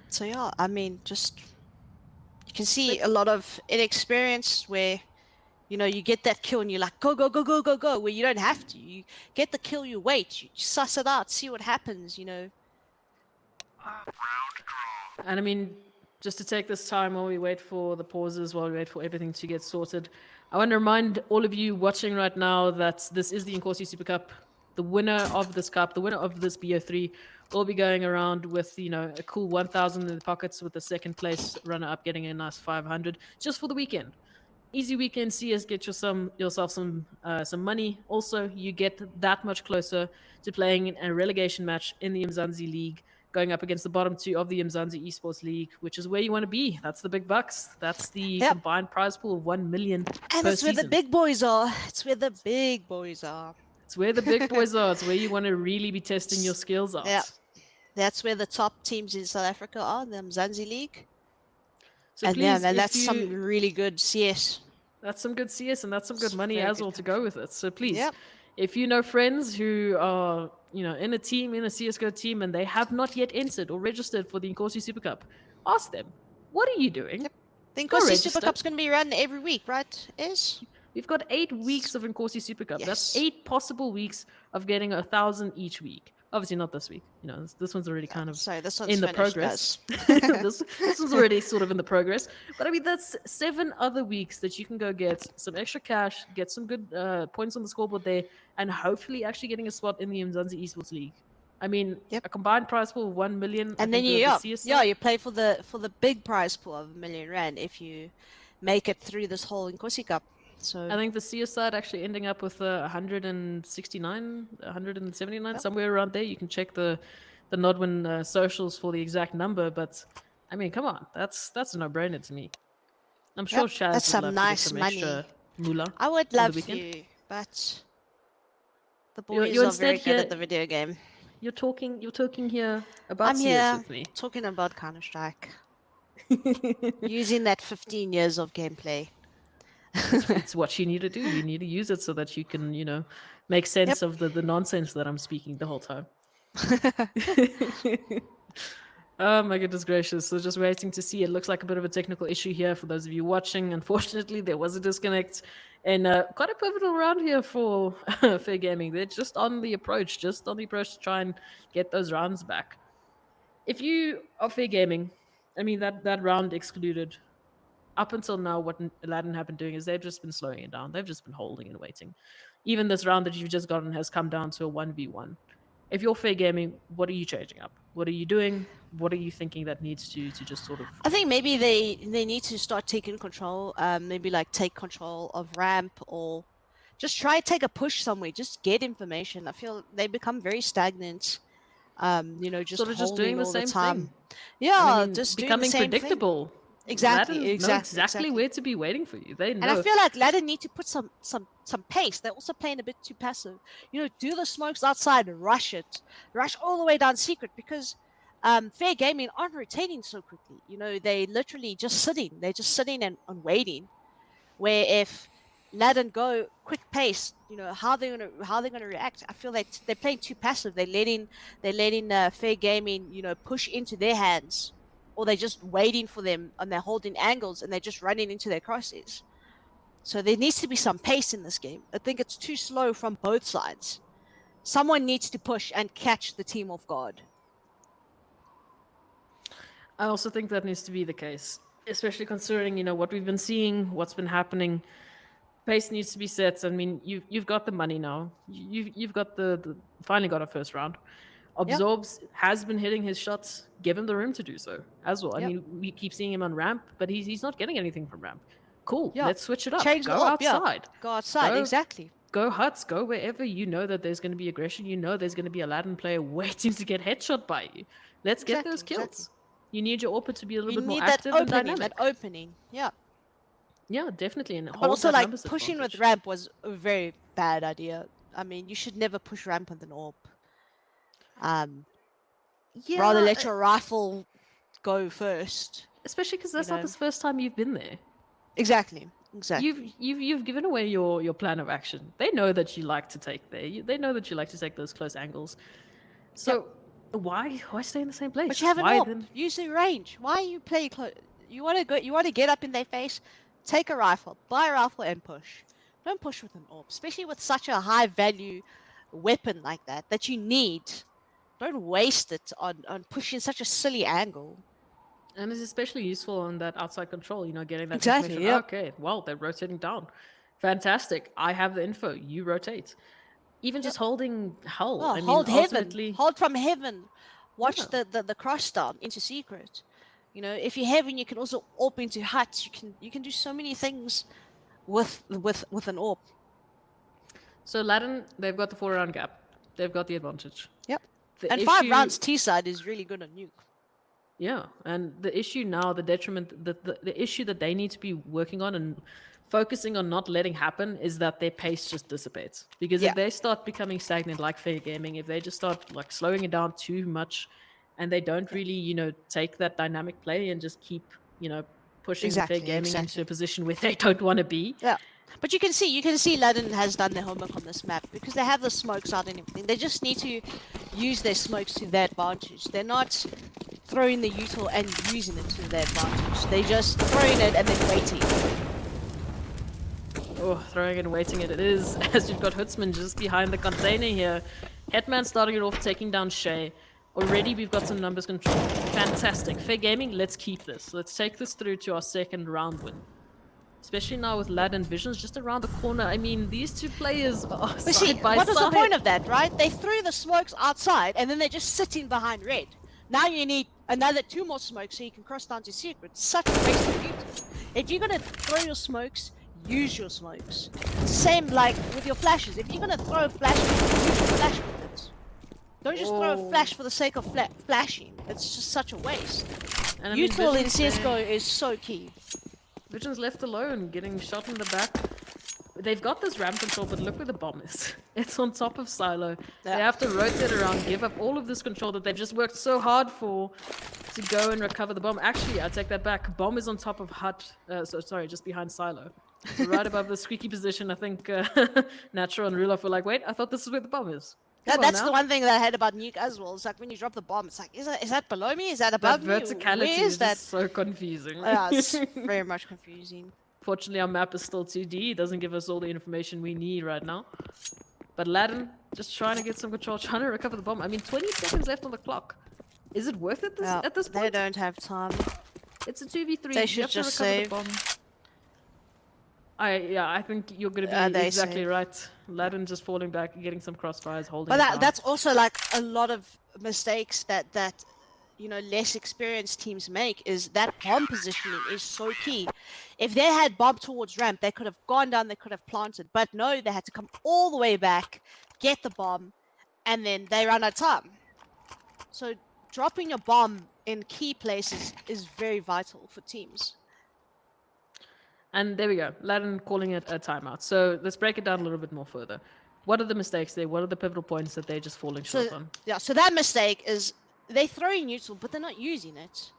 So yeah, I mean, just you can see a lot of inexperience where you get that kill and you're like, go, go, go, go, go, go, where you don't have to. You get the kill, you wait, you suss it out, see what happens. and I mean, just to take this time while we wait for the pauses, while we wait for everything to get sorted, I want to remind all of you watching right now that this is the Inkosi Super Cup. The winner of this cup, the winner of this BO3, will be going around with a cool 1,000 in the pockets, with the second place runner up getting a nice 500 just for the weekend. Easy weekend. CS, get yourself some money. Also, you get that much closer to playing a relegation match in the Mzansi League, going up against the bottom two of the Mzansi Esports League, which is where you want to be. That's the big bucks. That's the Yep. combined prize pool of 1 million And per it's where the season. big boys are. It's where the big boys are. It's where the big boys are. It's where you want to really be testing your skills out. Yeah. That's where the top teams in South Africa are, the Mzansi League. So And please, and if that's some really good CS. that's some good CS and that's some good It's money very as good well to go country. with it. So please, Yep. if you know friends who are, in a team, in a CSGO team, and they have not yet entered or registered for the Inkosi Super Cup, ask them, what are you doing? Yep. The Go Inkosi Super register. Cup's going to be run every week, right? We've got 8 weeks of Inkosi Super Cup. That's Yes. 8 possible weeks of getting 1,000 each week. Obviously not this week. This one's already kind of Sorry, this one's in the finished, progress. guys. this one's already sort of in the progress. But I mean, that's 7 other weeks that you can go get some extra cash, get some good points on the scoreboard there, and hopefully actually getting a spot in the Mzansi Esports League. I mean, Yep. a combined prize pool of 1 million. I And think then you the CS you play for the big prize pool of R1 million if you make it through this whole Inkosi Cup. So I think the CS side actually ending up with 169, 179, Yep. somewhere around there. You can check the Nodwin socials for the exact number, but I mean, come on, that's a no-brainer to me. I'm sure Yep, Shaz that's would some love to get nice some money. extra moolah I would on the love weekend. to, but the You're boys are instead very good here. at the video game. You're talking here about I'm CS here with me. talking about Counter-Strike, using that 15 years of gameplay. It's what you need to do. You need to use it so that you can, make sense of the nonsense that I'm speaking the whole time. Oh my goodness gracious. So just waiting to see. It looks like a bit of a technical issue here for those of you watching. Unfortunately, there was a disconnect. And quite a pivotal round here for Fair Gaming. They're just on the approach to try and get those rounds back. If you are Fair Gaming, I mean, that round excluded, up until now, what Aladdin have been doing is they've just been slowing it down. They've just been holding and waiting. Even this round that you've just gotten has come down to a 1v1. If you're Fair Gaming, what are you changing up? What are you doing? What are you thinking that needs to just sort of... I think maybe they need to start taking control. Maybe like take control of ramp or just try take a push somewhere. Just get information. I feel they become very stagnant. Just sort of just holding doing the all the same time. thing. Yeah, And I mean, just doing the becoming same thing. predictable. Exactly, Aladdin know exactly exactly. where to be waiting for you. They know. And I feel like Ladder need to put some pace. They're also playing a bit too passive. Do the smokes outside, rush it, rush all the way down secret because Fair Gaming aren't rotating so quickly. They literally just sitting. They're just sitting and waiting. Where if let and go, quick pace. You know how they're gonna react. I feel like they're playing too passive. They're letting fair gaming, push into their hands, or they're just waiting for them and they're holding angles and they're just running into their crosses. So there needs to be some pace in this game. I think it's too slow from both sides. Someone needs to push and catch the team off guard. I also think that needs to be the case, especially considering what we've been seeing, what's been happening. Pace needs to be set. I mean, you've got the money now. You've got the finally got a first round. Yep, Absorbs has been hitting his shots. Give him the room to do so as well. I yep, mean, we keep seeing him on ramp, but he's not getting anything from ramp. Cool. yep. Let's switch it up. Change the Go up, yeah. outside. Go outside, Go exactly. go huts. Go wherever you know that there's going to be aggression. You know there's going to be a Aladdin player waiting to get headshot by you. Let's get those Exactly. kills. You need your AWP to be a You little bit more need that active and opening, dynamic. yeah. Yeah, definitely, and But hold also, that like, numbers pushing with advantage. ramp was a very bad idea. I mean, you should never push ramp with an AWP. Um, Rather Yeah, let your rifle go first. especially because You that's not the know. first time you've been there. Exactly. You've given away your plan of action. They know that you like to take they know that you like to take those close angles. Yep. So why stay in the same But place? you have an Why AWP. then? Use the range. Why you play close? You want to go. You want to get up in their face. Take a rifle. Buy a rifle and push. Don't push with an AWP, especially with such a high value weapon like that you need. Don't waste it on pushing such a silly angle. And it's especially useful on that outside control. Getting that Exactly. information. Yep. Okay, well they're rotating down. Fantastic. I have the info. You rotate. Even Yep. just holding hull. Oh, I mean, hold heaven. ultimately, Hold from heaven. Watch yeah. the cross down into secret. If you're heaven, you can also AWP into huts. You can do so many things with an AWP. So Aladdin, they've got the 4 round gap. They've got the advantage. Yep. The And 5 rounds issue T side is really good on nuke. Yeah, and the issue now, the detriment, the issue that they need to be working on and focusing on not letting happen is that their pace just dissipates. Because Yeah. if they start becoming stagnant like fair gaming, if they just start like slowing it down too much, and they don't Yeah. really, take that dynamic play and just keep, pushing the fair Exactly. gaming into a Exactly. position where they don't want to be. Yeah. But you can see Ladin has done their homework on this map because they have the smokes out and everything. They just need to use their smokes to their advantage. They're not throwing the util and using it to their advantage. They're just throwing it and then waiting. Oh, throwing and waiting it is, as you've got Hutzman just behind the container here. Hetman starting it off, taking down Shay. Already we've got some numbers control. Fantastic. Fair gaming, let's keep this. Let's take this through to our second round win. Especially now with Lad and Visions just around the corner. I mean, these two players are But see, side by what was the side. point of that, right? They threw the smokes outside and then they're just sitting behind red. Now you need another 2 more smokes so you can cross down to secret. Such a waste of util. If you're gonna throw your smokes, use your smokes. It's the same like with your flashes. If you're gonna throw a flash, use your flash with it. Don't just throw a flash for the sake of flashing. It's just such a waste. And I mean, Util in Visions CSGO there- is so key. Visions left alone, getting shot in the back. They've got this ramp control, but look where the bomb is. It's on top of Silo. Yeah. They have to rotate around, give up all of this control that they've just worked so hard for to go and recover the bomb. Actually, I take that back. Bomb is on top of Hut. Sorry, just behind Silo. So right above the squeaky position, I think Natural and Rulof were like, wait, I thought this is where the bomb is. Come on That's now. the one thing that I hate about nuke as well. It's like when you drop the bomb, it's like, is that below me? Is that That above me? verticality Where is is that? just so confusing. Yeah, it's very much confusing. Fortunately, our map is still 2D. It doesn't give us all the information we need right now. But Aladdin, just trying to get some control, trying to recover the bomb. I mean, 20 seconds left on the clock. Is it worth it Yeah, at this they point? don't have time. It's a 2v3. They You should have to just recover save. the bomb. I think you're going to be They exactly save. right. Aladdin just falling back, getting some crossfires, holding But it down. that's also like a lot of mistakes that less experienced teams make. Is that bomb positioning is so key. If they had bomb towards ramp, they could have gone down, they could have planted. But no, they had to come all the way back, get the bomb, and then they run out of time. So dropping your bomb in key places is very vital for teams. And there we go. Aladdin calling it a timeout. So let's break it down a little bit more further. What are the mistakes there? What are the pivotal points that they're just falling short on? So that mistake is they throw in neutral, but they're not using it.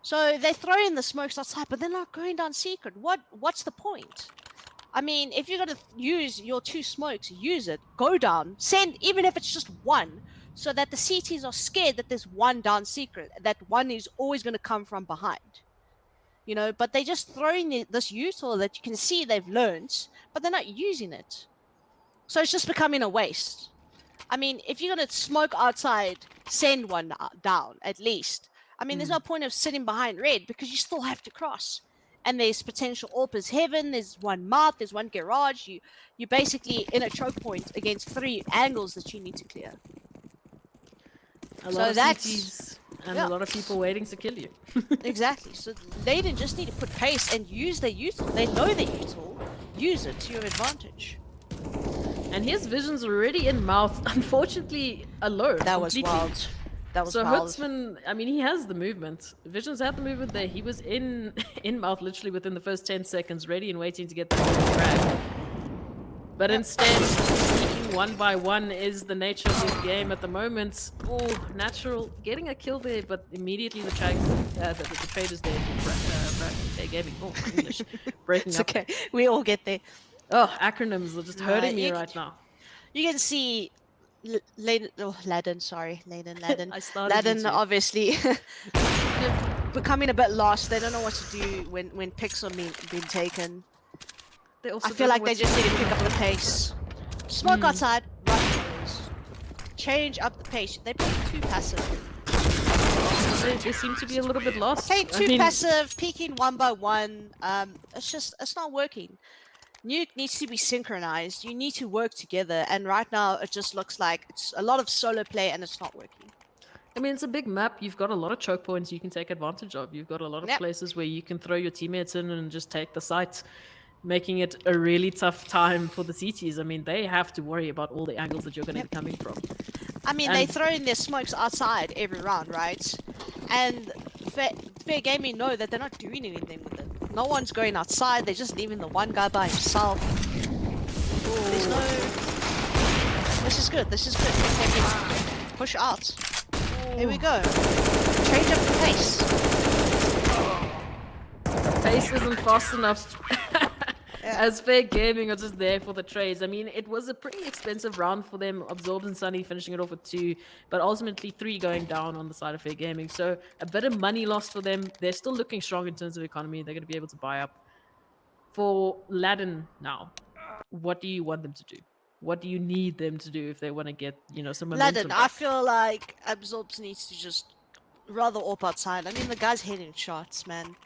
So they throw in the smokes outside, but they're not going down secret. What's the point? I mean, if you're gonna use your two smokes, use it. Go down. Send, even if it's just one, so that the CTs are scared that there's one down secret. That one is always gonna come from behind. But they just throw in this util that you can see they've learned, but they're not using it. So it's just becoming a waste. I mean, if you're gonna smoke outside, send one down at least. I mean, there's no point of sitting behind red because you still have to cross. And there's potential AWP's heaven. There's one mouth. There's one garage. You're basically in a choke point against 3 angles that you need to clear. A lot So of that's CTs and a yeah, lot of people waiting to kill you. exactly. So they didn't just need to put pace and use their util. They know their util. Use it to your advantage. And his vision's already in mouth, unfortunately alone. That was completely. wild. That was So wild. Hutzman, I mean, he has the movement. Visions had the movement there. He was in in mouth literally within the first 10 seconds, ready and waiting to get that frag. But instead, sneaking one by one is the nature of this game at the moment. Oh, natural, getting a kill there, but immediately the trade is there for gaming. Oh, my English breaking It's up. okay. We all get there. Oh, acronyms are just hurting me You, right now. you can see Ladin, sorry, Ladin. I started you Ladin too. obviously becoming a bit lost. They don't know what to do when picks are being taken. They also I feel don't know like what they to just do need to with pick up that. the pace. Smoke outside, rush those. Change up the pace. They're playing too passive. They seem to be a little bit lost. Playing I too mean, passive, peeking one by one. It's not working. Nuke needs to be synchronized. You need to work together, and right now it just looks like it's a lot of solo play, and it's not working. it's a big map. You've got a lot of choke points you can take advantage of. You've got a lot of Yep. places where you can throw your teammates in and just take the site, making it a really tough time for the CTs. I mean, they have to worry about all the angles that you're going to Yep. be coming from. I mean, they And throw in their smokes outside every round, right? And Fair Gaming know that they're not doing anything with it. No one's going outside. They're just leaving the one guy by himself. There's no. This is good. This is good. They can push out. Here we go. Change up the pace. pace isn't fast enough. Yeah. As Fair Gaming are just there for the trades. I mean, it was a pretty expensive round for them. Absorbs and Sunny finishing it off with 2, but ultimately 3 going down on the side of Fair Gaming. So a bit of money lost for them. They're still looking strong in terms of economy. They're going to be able to buy up. For Ladin now, what do you want them to do? What do you need them to do if they want to get, some momentum Ladin, I back? feel like Absorbs needs to just rather op outside. I mean, the guy's hitting shots, man.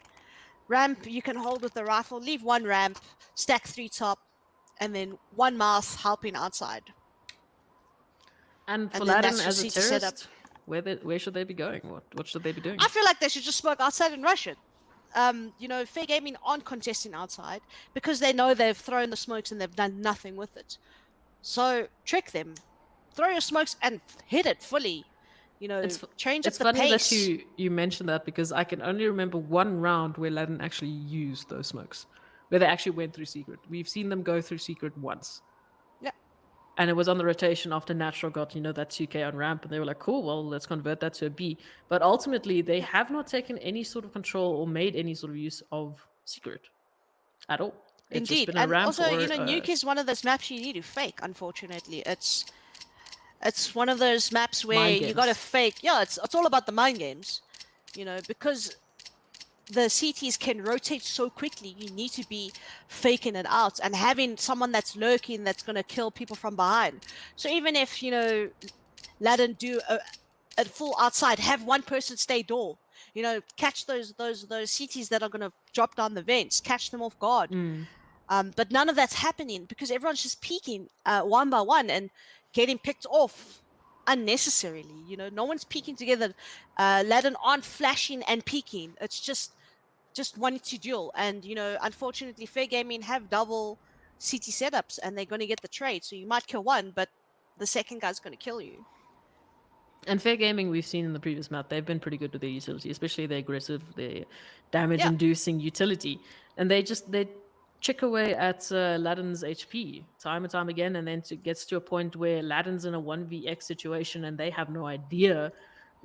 Ramp, you can hold with the rifle. Leave one ramp, stack 3 top, and then one mouth helping outside. And for And then Ladin that's your as a CT setup. terrorist, where should they be going? What should they be doing? I feel like they should just smoke outside and rush it. Fair Gaming aren't contesting outside because they know they've thrown the smokes and they've done nothing with it. So trick them. Throw your smokes and hit it fully. It's Change up it's the funny that pace. you mentioned that because I can only remember one round where Ladin actually used those smokes, where they actually went through secret. We've seen them go through secret once. Yeah. And it was on the rotation after Natural got, that 2K on ramp, and they were like, cool, well, let's convert that to a B. But ultimately, they have not taken any sort of control or made any sort of use of Secret at all. It's just Indeed. been a And ramp also, or Nuke is one of those maps you need to fake, unfortunately. It's one of those maps where mind you gotta games. fake. Yeah, it's all about the mind games. Because the CTs can rotate so quickly, you need to be faking it out and having someone that's lurking that's going to kill people from behind. So even if, Ladin do a full outside, have one person stay door, catch those CTs that are going to drop down the vents, catch them off guard. But none of that's happening because everyone's just peeking one by one and getting picked off unnecessarily. No one's peeking together. Ladin aren't flashing and peeking. It's just wanting to duel. And unfortunately, Fair Gaming have double CT setups, and they're going to get the trade. So you might kill one, but the second guy's going to kill you. And Fair Gaming, we've seen in the previous map, they've been pretty good with their utility, especially their aggressive, their damage Yeah, inducing utility. And they chick away at Ladin's HP time and time again, and then it gets to a point where Ladin's in a 1vx situation and they have no idea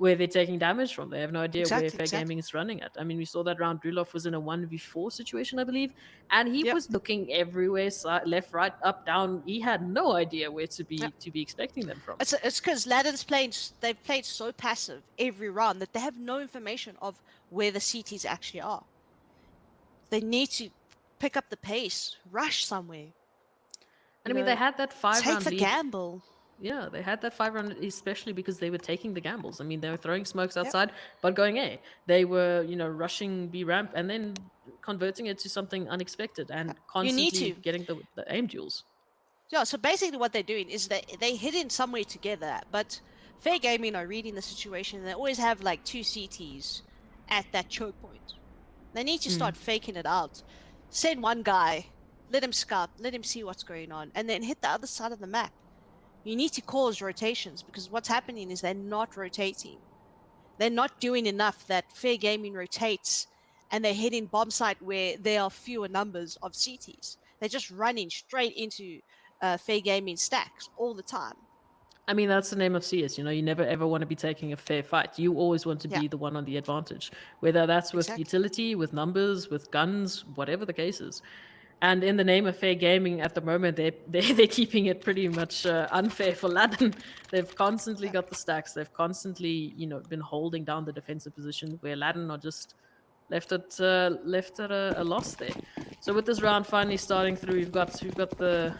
where they're taking damage from. They have no idea where Exactly, Fair exactly. Gaming is running at. I mean, we saw that round. Rudolph was in a 1v4 situation, I believe, and he Yep. was looking everywhere, left, right, up, down. He had no idea where Yep. to be expecting them from. It's because Ladden's played. They've played so passive every round that they have no information of where the CTs actually are. They need to pick up the pace, rush somewhere. And I mean, they had that five Take round the lead. gamble. Yeah, they had that 5 round, especially because they were taking the gambles. I mean, they were throwing smokes Yep. outside, but going A. They were, rushing B ramp and then converting it to something unexpected and You need constantly to. getting the aim duels. Yeah, so basically what they're doing is they hit in somewhere together, but Fair Gaming are reading the situation. They always have like 2 CTs at that choke point. They need to start faking it out. Send one guy, let him scout, let him see what's going on, and then hit the other side of the map. You need to cause rotations because what's happening is they're not rotating. They're not doing enough that Fair Gaming rotates and they're hitting bomb site where there are fewer numbers of CTs. They're just running straight into Fair Gaming stacks all the time. I mean, that's the name of CS. You never ever want to be taking a fair fight. You always want to Yeah, be the one on the advantage, whether that's with exactly. utility, with numbers, with guns, whatever the case is. And in the name of fair gaming, at the moment, they're keeping it pretty much unfair for Ladden. They've constantly Yeah. got the stacks. They've constantly, been holding down the defensive position where Ladden are just left at a loss there. So with this round finally starting through, we've got the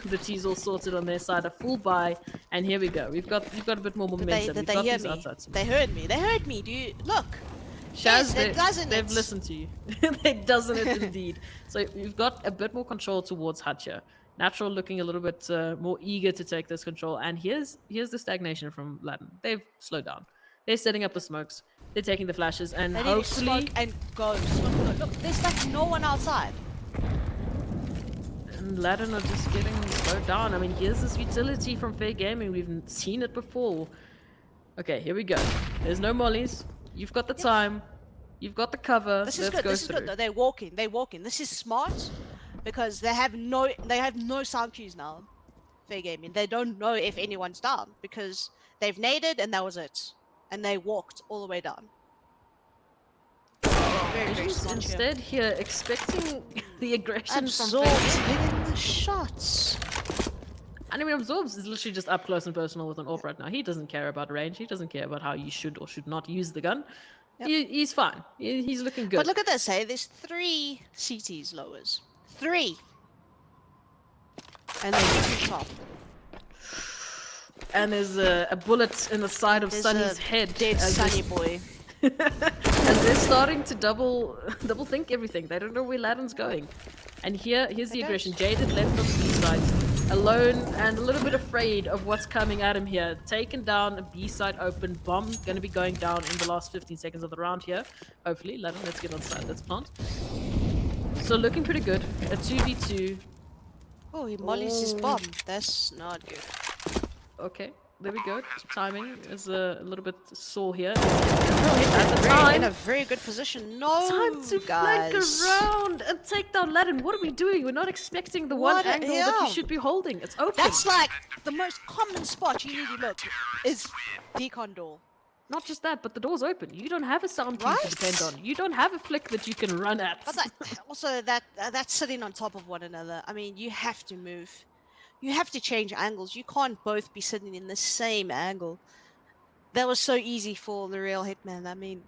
the T's all sorted on their side, a full buy, and here we go. We've got a bit more momentum. Did We've they got hear these me? outside smokes. They heard me. They heard me, dude. Look. Shaz, Yes, it doesn't. they've listened to you. They doesn't it indeed. So we've got a bit more control towards Hatcha. Natural looking a little bit more eager to take this control. And here's the stagnation from Latin. They've slowed down. They're setting up the smokes. They're taking the flashes, and They need to smoke hopefully, and go. Smoke and go. Look, there's like no one outside. and Latin are just getting slowed down. I mean, here's this utility from Fair Gaming. We've seen it before. Okay, here we go. There's no mollies. You've got the time. You've got the cover. This is Let's good. go This is through. good though. They're walking. They're walking. This is smart because they have no sound cues now. Fair Gaming. They don't know if anyone's down because they've naded and that was it. And they walked all the way down. Very, very Vision's smart here. instead here expecting the aggression from Absorbed, Fair. hitting the shots. And I mean, Absorbs is literally just up close and personal with an AWP right now. He doesn't care about range. He doesn't care about how you should or should not use the gun. Yep. He's fine. He's looking good. But look at this, hey. There's 3 CTs lowers. 3. And there's 2 top. And there's a bullet in the side of There's Sunny's a head. dead as Sunny this- boy. as they're starting to double think everything. They don't know where Ladden's going. And here's the Okay. aggression. Jaded left on the B side, alone and a little bit afraid of what's coming at him here. Taken down, a B side open, bomb gonna be going down in the last 15 seconds of the round here. Hopefully, Ladden, let's get on side, let's plant. So looking pretty good. A 2v2. Oh, he mollies his Oh. bomb. That's not good. Okay, there we go. Timing is a little bit sore here. Oh, At the in time, a very good position. No, time to flank guys. around and take down Ladden. What are we doing? We're not expecting the one What a- angle that you yeah. should be holding. It's open. That's like the most common spot you need to look is decon door. Not just that, but the door's open. You don't have a sound cue to Right? depend on. You don't have a flick that you can run at. But also that's sitting on top of one another. I mean, you have to move. You have to change angles. You can't both be sitting in the same angle. That was so easy for the real Hitman. I mean,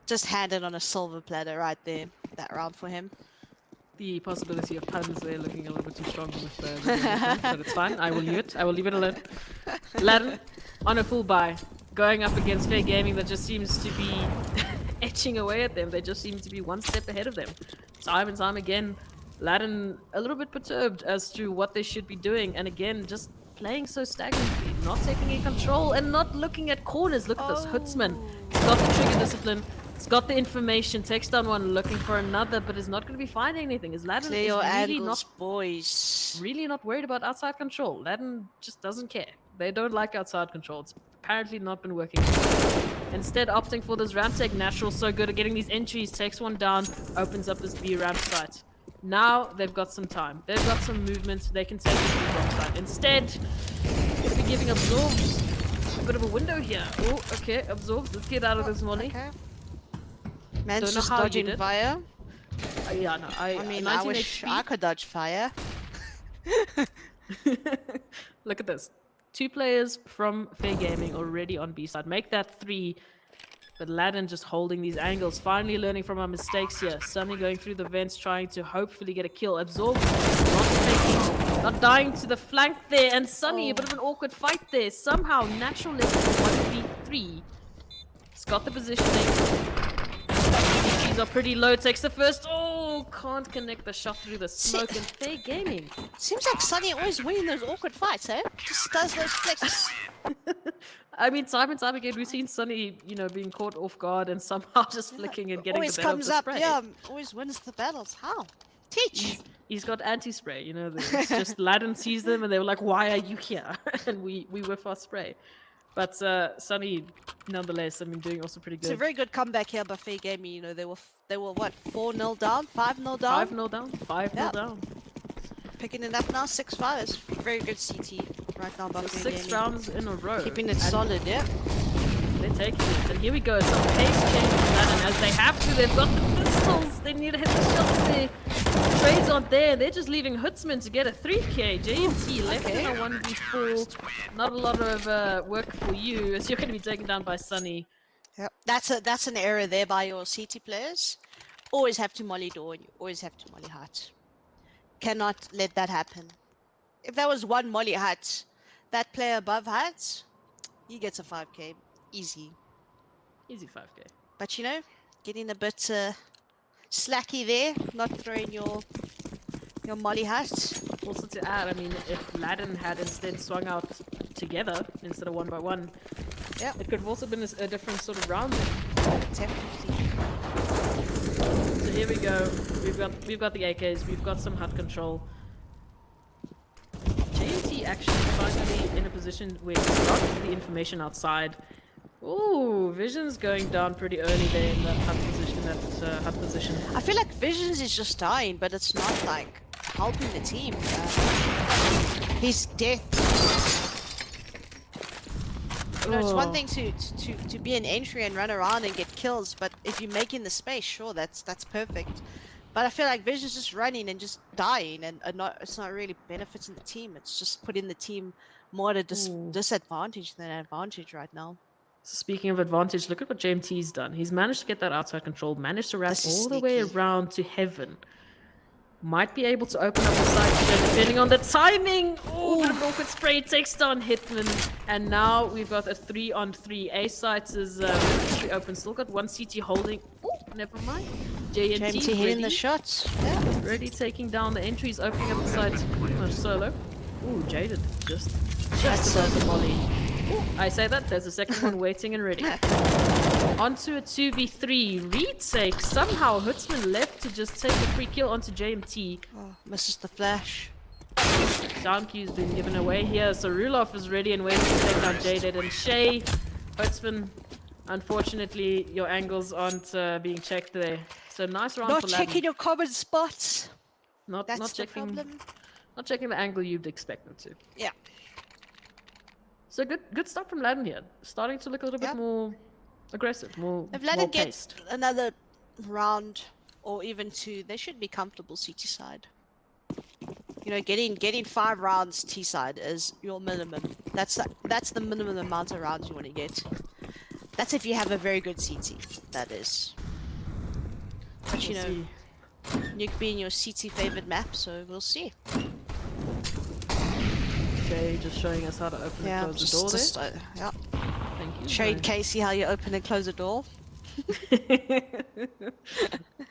just handed on a silver platter right there. That round for him. The possibility of puns there looking a little bit too strong with the but it's fine. I will leave it. I will leave it alone. Ladden on a full buy, going up against Fair Gaming that just seems to be etching away at them. They just seem to be one step ahead of them. Time and time again, Ladden a little bit perturbed as to what they should be doing, and again just playing so stagnantly, not taking any control and not looking at corners. Look at this, Hutzman. He's got the trigger discipline. He's got the information. Takes down one, looking for another, but is not going to be finding anything. Is Ladden Clear is your really angles, boys. not worried about outside control. Ladden just doesn't care. They don't like outside control. It's apparently not been working. Instead, opting for this ramp take. Natural, so good at getting these entries. Takes one down, opens up this B ramp site. Now they've got some time. They've got some movement. They can take it to the wrong side. Instead, going to be giving Absorbs bit of a window here. Oh, okay, absorbs. Let's get out of this molly. Okay. Man's Don't know just how you dodging did. fire. Yeah, no, I mean, I 19 wish I HP. could dodge fire. Look at this. 2 players from Fair Gaming already on B side. Make that 3. But Ladin just holding these angles, finally learning from our mistakes here. Sunny going through the vents, trying to hopefully get a kill. Absorbs, not dying to the flank there. And Sunny, a bit of an awkward fight there. Somehow, natural level 1v3. He's got the positioning. These are pretty low. Takes the first. Oh, can't connect the shot through the smoke. And Fair Gaming. Seems like Sunny always winning those awkward fights, eh? Just does those flicks. I mean, time and time again, we've seen Sunny, being caught off guard and somehow just flicking and getting Always the better of comes the up, spray. yeah. Always wins the battles. How? Teach. He's got anti-spray, it's just Ladin sees them and they were like, why are you here? And we whiff our spray. But Sunny, nonetheless, doing also pretty It's good. a very good comeback here by Fair Gaming. You know, they were what, 4-0 down, 5-0 down? 5-0 down, 5-0 down. Picking it up now, 6-5. It's very good CT right now by So Fair 6 Gaming. rounds in a row. Keeping it And solid, yeah. they're taking it. And here we go, some pace change from Ladin as they have to. They've got the pistols. They need to hit the shots there. Trades aren't there. They're just leaving Hutzman to get a 3k. JMT left in a 1v4. Not a lot of work for you as you're going to be taken down by Sunny. Yep. That's an error there by your CT players. Always have to molly door and you always have to molly hut. Cannot let that happen. If there was one molly hut, that player above hut, he gets a 5k. Easy. Easy 5k. But getting a bit slacky there, not throwing your molly hut. Also to add, if Ladin had instead swung out together instead of 1-by-1, Yeah, it could have also been a different sort of round. definitely. So here we go. We've got the AKs. We've got some hut control. JMT actually finally in a position where he's got the information outside. Ooh, Vision's going down pretty early there in that hut position. I feel like Visions is just dying, but it's not like helping the team. His death. It's one thing to be an entry and run around and get kills, but if you're making the space, sure, that's perfect. But I feel like Vision's just running and just dying, and it's not really benefiting the team. It's just putting the team more at a disadvantage than an advantage right now. So speaking of advantage, look at what JMT's done. He's managed to get that outside control, managed to wrap This is all the way sneaky. around to heaven. Might be able to open up the side here, depending on the timing. Oh, bit of an awkward spray takes down Hitman. And now we've got a 3-on-3. A site is pretty open. Still got one CT holding. Oh, never mind. JMT hitting the shots. Yeah. Ready taking down the entries, opening up the side pretty much solo. Ooh, Jaded. Just above the molly. Ooh, I say that, there's a second one waiting and ready. Onto a 2v3 retake. Somehow Hutzman left to just take a free kill onto JMT. Oh, misses the flash. Down Q's been given away here, so Ruloff is ready and waiting to take down Jaded. And Shay, Hutzman, unfortunately, your angles aren't being checked there. So nice round Not for Ladin. checking your common spots. Not That's the checking, problem. not checking the angle you'd expect them to. Yeah. So good stuff from Ladin here. Starting to look a little bit more aggressive, more If Ladin paced. gets another round or even 2, they should be comfortable CT side. Getting 5 rounds T side is your minimum. That's the minimum amount of rounds you want to get. That's if you have a very good CT. That is. But We'll see. Nuke being your CT favored map, so we'll see. Okay, just showing us how to open and close the door there. Yeah. Thank you. Showing Casey how you open and close a door.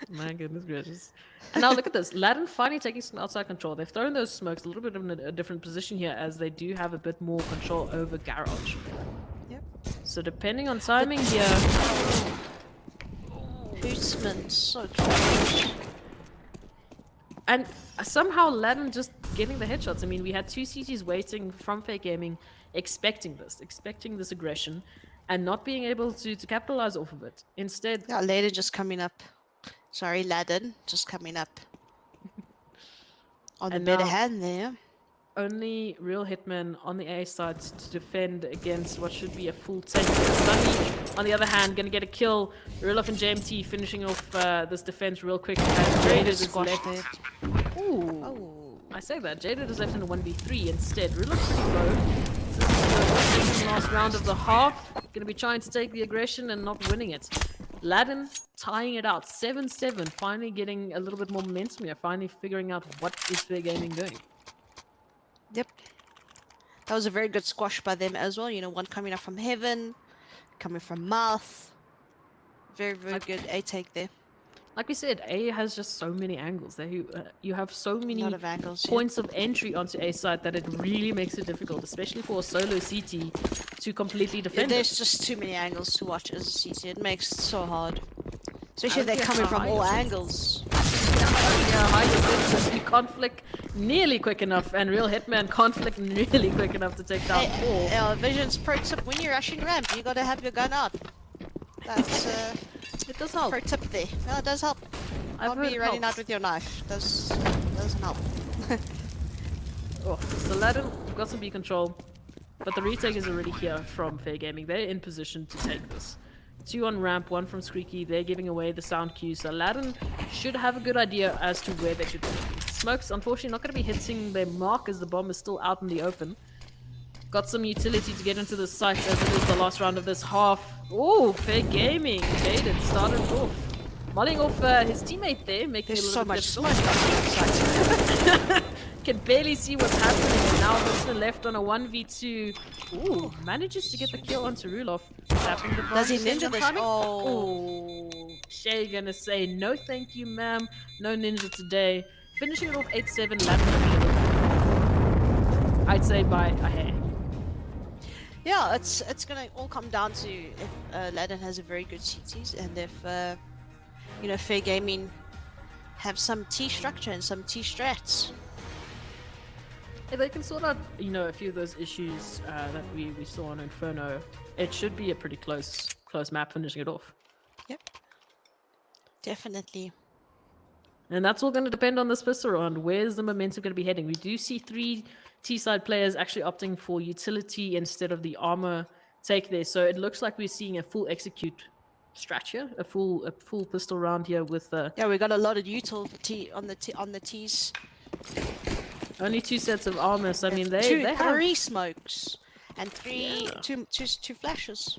My goodness gracious. And now look at this. Ladin finally taking some outside control. They've thrown those smokes a little bit in a different position here as they do have a bit more control over Garage. Yep. So depending on timing here... Hootsman, so close. And somehow Ladin just getting the headshots. We had 2 CTs waiting from Fake Gaming, expecting this aggression, and not being able to capitalize off of it. Instead... Yeah, Ladin just coming up. Sorry, Ladin, just coming up. On the better hand there. only real hitman on the A side to defend against what should be a full take. Sunny, on the other hand, going to get a kill. Rulof and JMT finishing off this defense real quick. As Jaded is Squash left. there. Ooh. Oh. I say that. Jaded is left in a 1v3 instead. Rulof's pretty low. This is the last round of the half. Going to be trying to take the aggression and not winning it. Ladin tying it out. 7-7. Finally getting a little bit more momentum here. Finally figuring out what is Fair Gaming doing. Yep. That was a very good squash by them as well. You know, one coming up from heaven, coming from mouth. Very, very good A take there. Like we said, A has just so many angles. You have so A many lot of angles. Yeah. points of entry onto A side that it really makes it difficult, especially for a solo CT, to completely defend There's it. just too many angles to watch as a CT. It makes it so hard. Especially if How do they're you coming from hide all yourself? angles. Yeah, hide your senses. You can't flick nearly quick enough, and real hitman can't flick really quick enough to take down four. Vision's pro tip: when you're rushing ramp, you gotta have your gun out. That's It does help. pro tip there. No, it does help. I've Can't heard be it running out helps. with your knife. Doesn't help. Oh, so Ladin, we've got some B control, but the retake is already here from Fair Gaming. They're in position to take this. 2 on ramp, 1 from Squeaky. They're giving away the sound cue, so Ladin should have a good idea as to where they should be. Smokes, unfortunately, not going to be hitting their mark as the bomb is still out in the open. Got some utility to get into the site as it is the last round of this half. Oh, Fair Gaming. Jaden started off. Mulling off his teammate there, making There's it a so little bit much difficult. smoke on the side. Can barely see what's happening. And now Wilson left on a 1v2. Ooh, manages to get the kill onto Rulof. Tapping the bomb. Does he Ninja ninja this? timing? Oh. Ooh. Shay gonna say no thank you, ma'am. No ninja today. Finishing it off 8-7. I'd say by a hair. Yeah, it's gonna all come down to if Ladin has a very good CTs and if you know, Fair Gaming have some T structure and some T strats. If they can sort out, you know, a few of those issues that we saw on Inferno, it should be a pretty close map finishing it off. Yep. Definitely. And that's all going to depend on this pistol round. Where's the momentum going to be heading? We do see 3 T-side players actually opting for utility instead of the armor take there. So it looks like we're seeing a full execute strat here, a full pistol round here with Yeah, we got a lot of utility on the T's. only 2 sets of armor. So I mean, Two, they have 3 smokes and two flashes.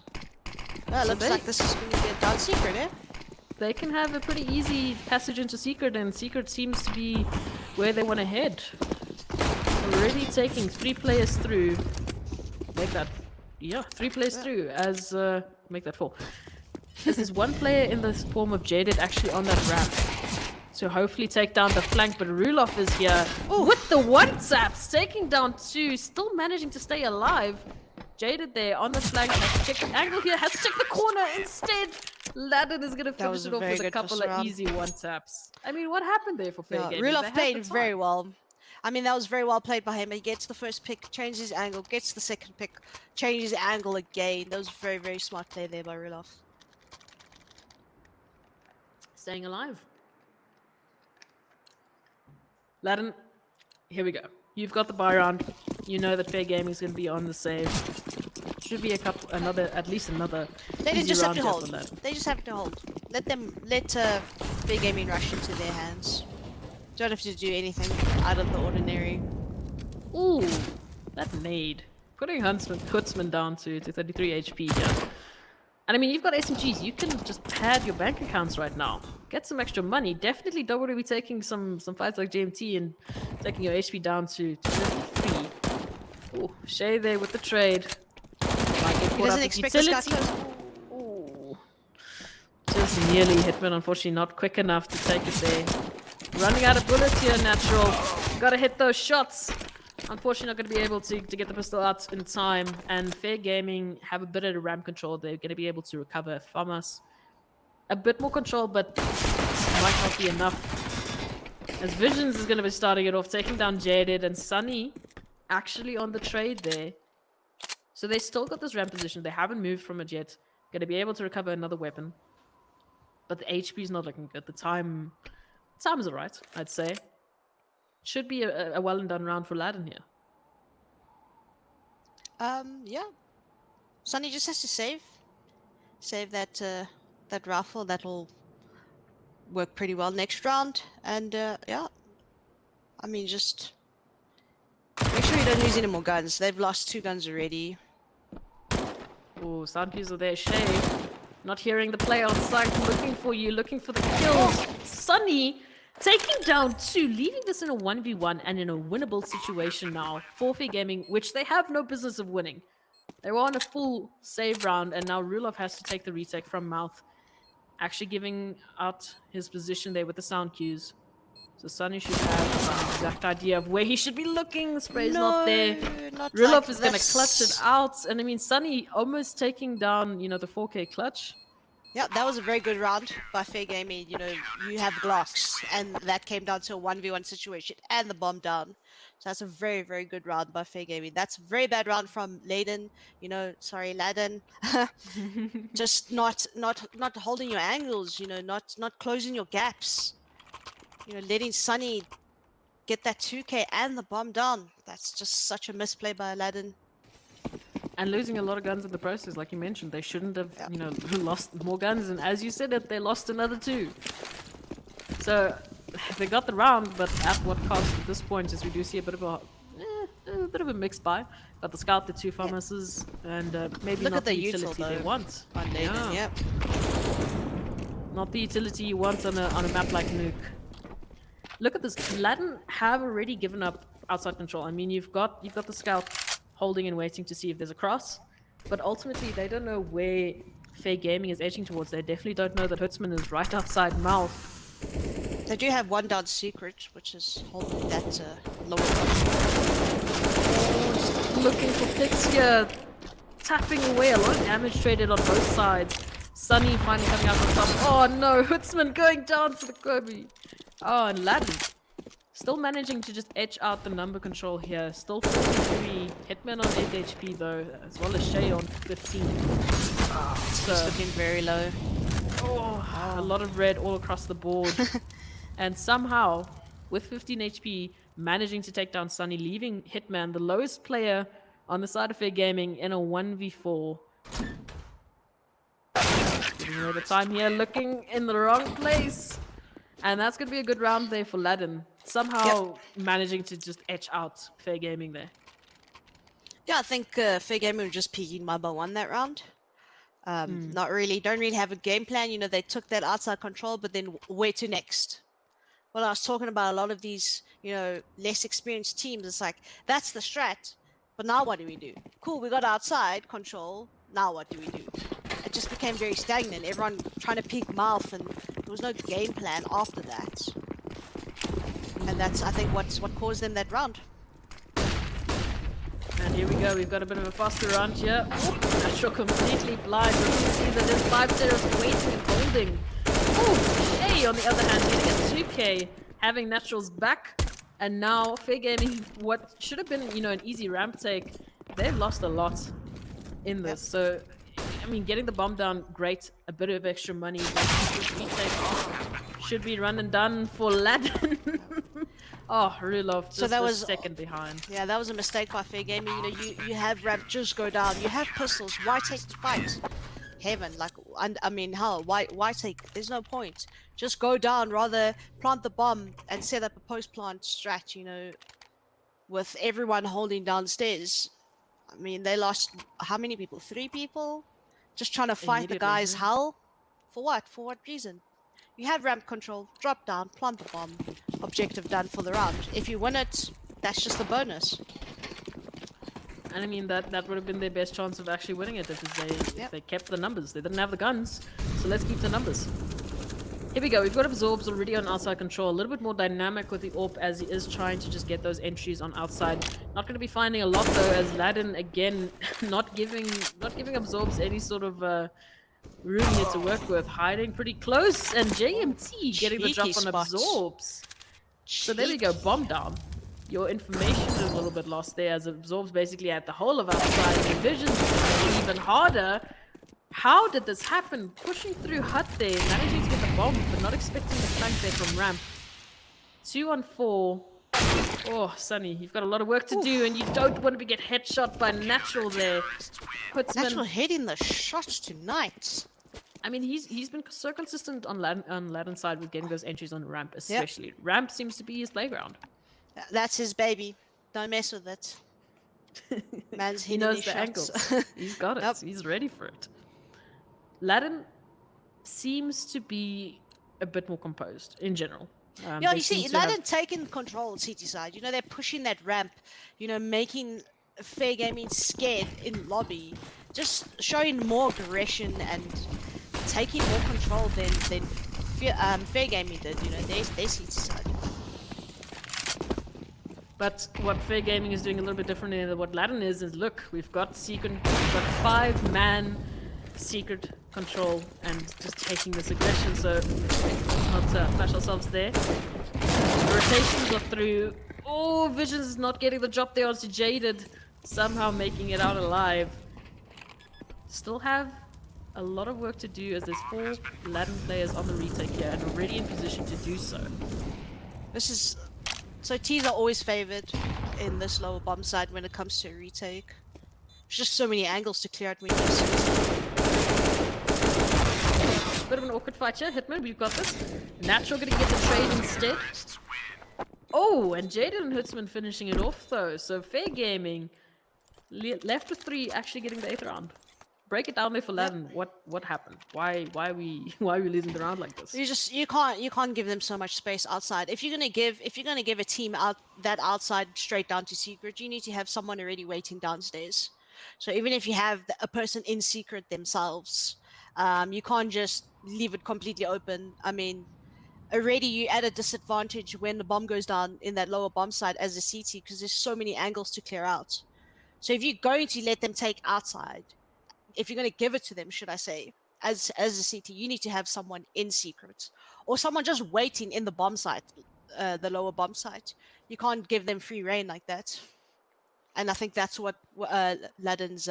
Well, So looks they- like this is going to be a dark secret, eh? they can have a pretty easy passage into Secret, and Secret seems to be where they want to head. Already taking 3 players through. Make that, 3 players through as, make that 4. There's 1 player in the form of Jaded actually on that ramp. So hopefully take down the flank, but Rulof is here with the 1 taps, taking down 2, still managing to stay alive. Jaded there on the flank, has to check the angle here, has to check the corner instead. Ladin is going to finish was it a off very with a good couple first of round. easy 1 taps. I mean, what happened there for Fair Yeah, Gaming? They Rulof had played the very time. well. I mean, that was very well played by him. He gets the first pick, changes his angle, gets the second pick, changes his angle again. That was very, very smart play there by Rulof. Staying alive. Ladin, here we go. You've got the buy round. You know that Fair Gaming is going to be on the save. Should be at least another. They easy just have round to here hold. for Ladin. They just have to hold. Let Fair Gaming rush into their hands. Don't have to do anything out of the ordinary. Ooh, that nade. Putting Hutzman down to 33 HP here. And I mean, you've got SMGs. You can just pad your bank accounts right now. Get some extra money. Definitely don't want to be taking some fights like GMT and taking your HP down to 33. Ooh, Shay there with the trade. Might get He caught up doesn't with expect this guy utility. close. Ooh. Just nearly Hitman, unfortunately not quick enough to take it there. Running out of bullets here, Natural. Gotta hit those shots. Unfortunately not going to be able to get the pistol out in time. And Fair Gaming have a bit of ramp control. They're going to be able to recover from us. A bit more control, but might not be enough. As Visions is going to be starting it off, taking down Jaded and Sunny actually on the trade there. So they still got this ramp position. They haven't moved from it yet. Going to be able to recover another weapon. But the HP is not looking good. The time is alright, I'd say. Should be a well and done round for Ladin here. Yeah. Sunny just has to save that rifle. That'll work pretty well next round. And yeah, I mean, just make sure you don't lose any more guns. They've lost 2 guns already. Oh, sound cues are there. Shay, not hearing the play outside, looking for you, looking for the kills. Oh, Sunny taking down 2, leaving this in a 1v1 and in a winnable situation now for Fair Gaming, which they have no business of winning. They were on a full save round, and now Rulov has to take the retake from Mouth, actually giving out his position there with the sound cues. So Sunny should have an exact idea of where he should be looking. The spray's not there. no, not like Rulov is going to clutch it this. out. And I mean, Sunny almost taking down, the 4K clutch. Yeah, that was a very good round by Fair Gaming. You know, you have Glocks, and that came down to a 1v1 situation and the bomb down. So that's a very, very good round by Fair Gaming. That's a very bad round from Layden. You know, sorry, Layden. Just not holding your angles. You know, not closing your gaps. You know, letting Sunny get that 2K and the bomb down. That's just such a misplay by Aladdin. And losing a lot of guns in the process, like you mentioned. They shouldn't have, Yeah. lost more guns. And as you said it, they lost another 2. So they got the round, but at what cost at this point? As we do see a bit of a mixed buy. Got the scout, the 2 pharmacists, and maybe Look not at the the util utility they though want. on Layden. Yeah. Yep. Not the utility you want on a map like Nuke. Look at this. Latin have already given up outside control. I mean, you've got the scout holding and waiting to see if there's a cross, but ultimately they don't know where Fair Gaming is edging towards. They definitely don't know that Hutzman is right outside Mouth. They do have one down secret, which is holding that lower top. Looking for picks here, tapping away. A lot of damage traded on both sides. Sunny finally coming out on top. Oh no, Hutzman going down for the Kobe. Oh, and Latin still managing to just etch out the number control here. Still 43. Hitman on 8 HP though, as well as Shay on 15. He's looking very low. A lot of red all across the board. And somehow, with 15 HP, managing to take down Sunny, leaving Hitman, the lowest player on the side of Fair Gaming, in a 1v4. Giving away the time here, looking in the wrong place. And that's going to be a good round there for Ladin. Somehow managing to just etch out Fair Gaming there. Yeah, I think Fair Gaming were just peeking my BO1 that round. Not really, don't really have a game plan. You know, they took that outside control, but then where to next? Well, I was talking about a lot of these, you know, less experienced teams. It's like, that's the strat, but now what do we do? Cool, we got outside control. Now what do we do? It just became very stagnant. Everyone trying to peek mouth, and there was no game plan after that. And that's, I think, what caused them that round. And here we go, we've got a bit of a faster round here. Natural completely blind. You can see that there's 5 zeros waiting and holding. Oh, Shay on the other hand getting a 2K, having Natural's back. And now Fair Gaming, what should have been, an easy ramp take, they've lost a lot in this. So, I mean, getting the bomb down, great. A bit of extra money. Retake should be run and done for Ladin. Oh, Rulov, just So that was second behind. Yeah, that was a mistake by Fair Gaming. You know, you have ramp, just go down. You have pistols. Why take the fight? Heaven, like, I mean, hell, why take? There's no point. Just go down. Rather plant the bomb and set up a post plant strat. You know, with everyone holding downstairs. I mean, they lost how many people? 3 people, just trying to fight the guy's yeah. hull. For what? For what reason? You have ramp control. Drop down. Plant the bomb. Objective done for the round. If you win it, that's just a bonus. And I mean, that would have been their best chance of actually winning it if they kept the numbers. They didn't have the guns, so let's keep the numbers. Here we go. We've got Absorbs already on outside control. A little bit more dynamic with the AWP as he is trying to just get those entries on outside. Not going to be finding a lot though, as Ladin again not giving Absorbs any sort of room here to work with. Hiding pretty close, and JMT getting the drop on spot. Absorbs. So there we go. Bomb down. Your information is a little bit lost there, as it absorbs basically at the whole of outside. The vision is even harder. How did this happen? Pushing through hut there, managing to get the bomb, but not expecting the flank there from ramp. 2 on 4. Oh, Sunny, you've got a lot of work to do, Oof. and you don't want to get headshot by Natural there. Natural Putsman, hitting the shots tonight. I mean, he's been so consistent on Ladin's side with getting those entries on ramp, Yep, especially. Ramp seems to be his playground. that's his baby. Don't mess with it. Man's He hitting knows his the shots. angles. He's got Nope. it. He's ready for it. Ladin seems to be a bit more composed in general. Yeah, They you seem see, to have London taking control of City side. You know, they're pushing that ramp, you know, making Fair Gaming scared in lobby, just showing more aggression and taking more control than Fair Gaming did. You know, their City side. But what Fair Gaming is doing a little bit differently than what Ladin is look, we've got secret, we've got 5-man secret control and just taking this aggression. So let's not flash ourselves there. The rotations are through. Oh, Visions is not getting the drop there onto Jaded, somehow making it out alive. Still have a lot of work to do as there's 4 Ladin players on the retake here and already in position to do so. This is so T's are always favored in this lower bomb side when it comes to a retake. There's just so many angles to clear out when you see. Bit of an awkward fight here. Hitman, we've got this. Natural gonna get the trade instead. Oh, and Jaden and Hutzman finishing it off though. So Fair Gaming left with 3 actually getting the 8th round. Break it down there for Ladin. What happened? Why are we losing the round like this? You can't give them so much space outside. If you're gonna give a team out that outside straight down to secret, you need to have someone already waiting downstairs. So even if you have a person in secret themselves, you can't just leave it completely open. I mean, already you're at a disadvantage when the bomb goes down in that lower bomb side as a CT because there's so many angles to clear out. So if you're going to let them take outside, if you're going to give it to them, should I say, as a CT, you need to have someone in secret or someone just waiting in the bomb site, the lower bomb site. You can't give them free reign like that. And I think that's what Ladin's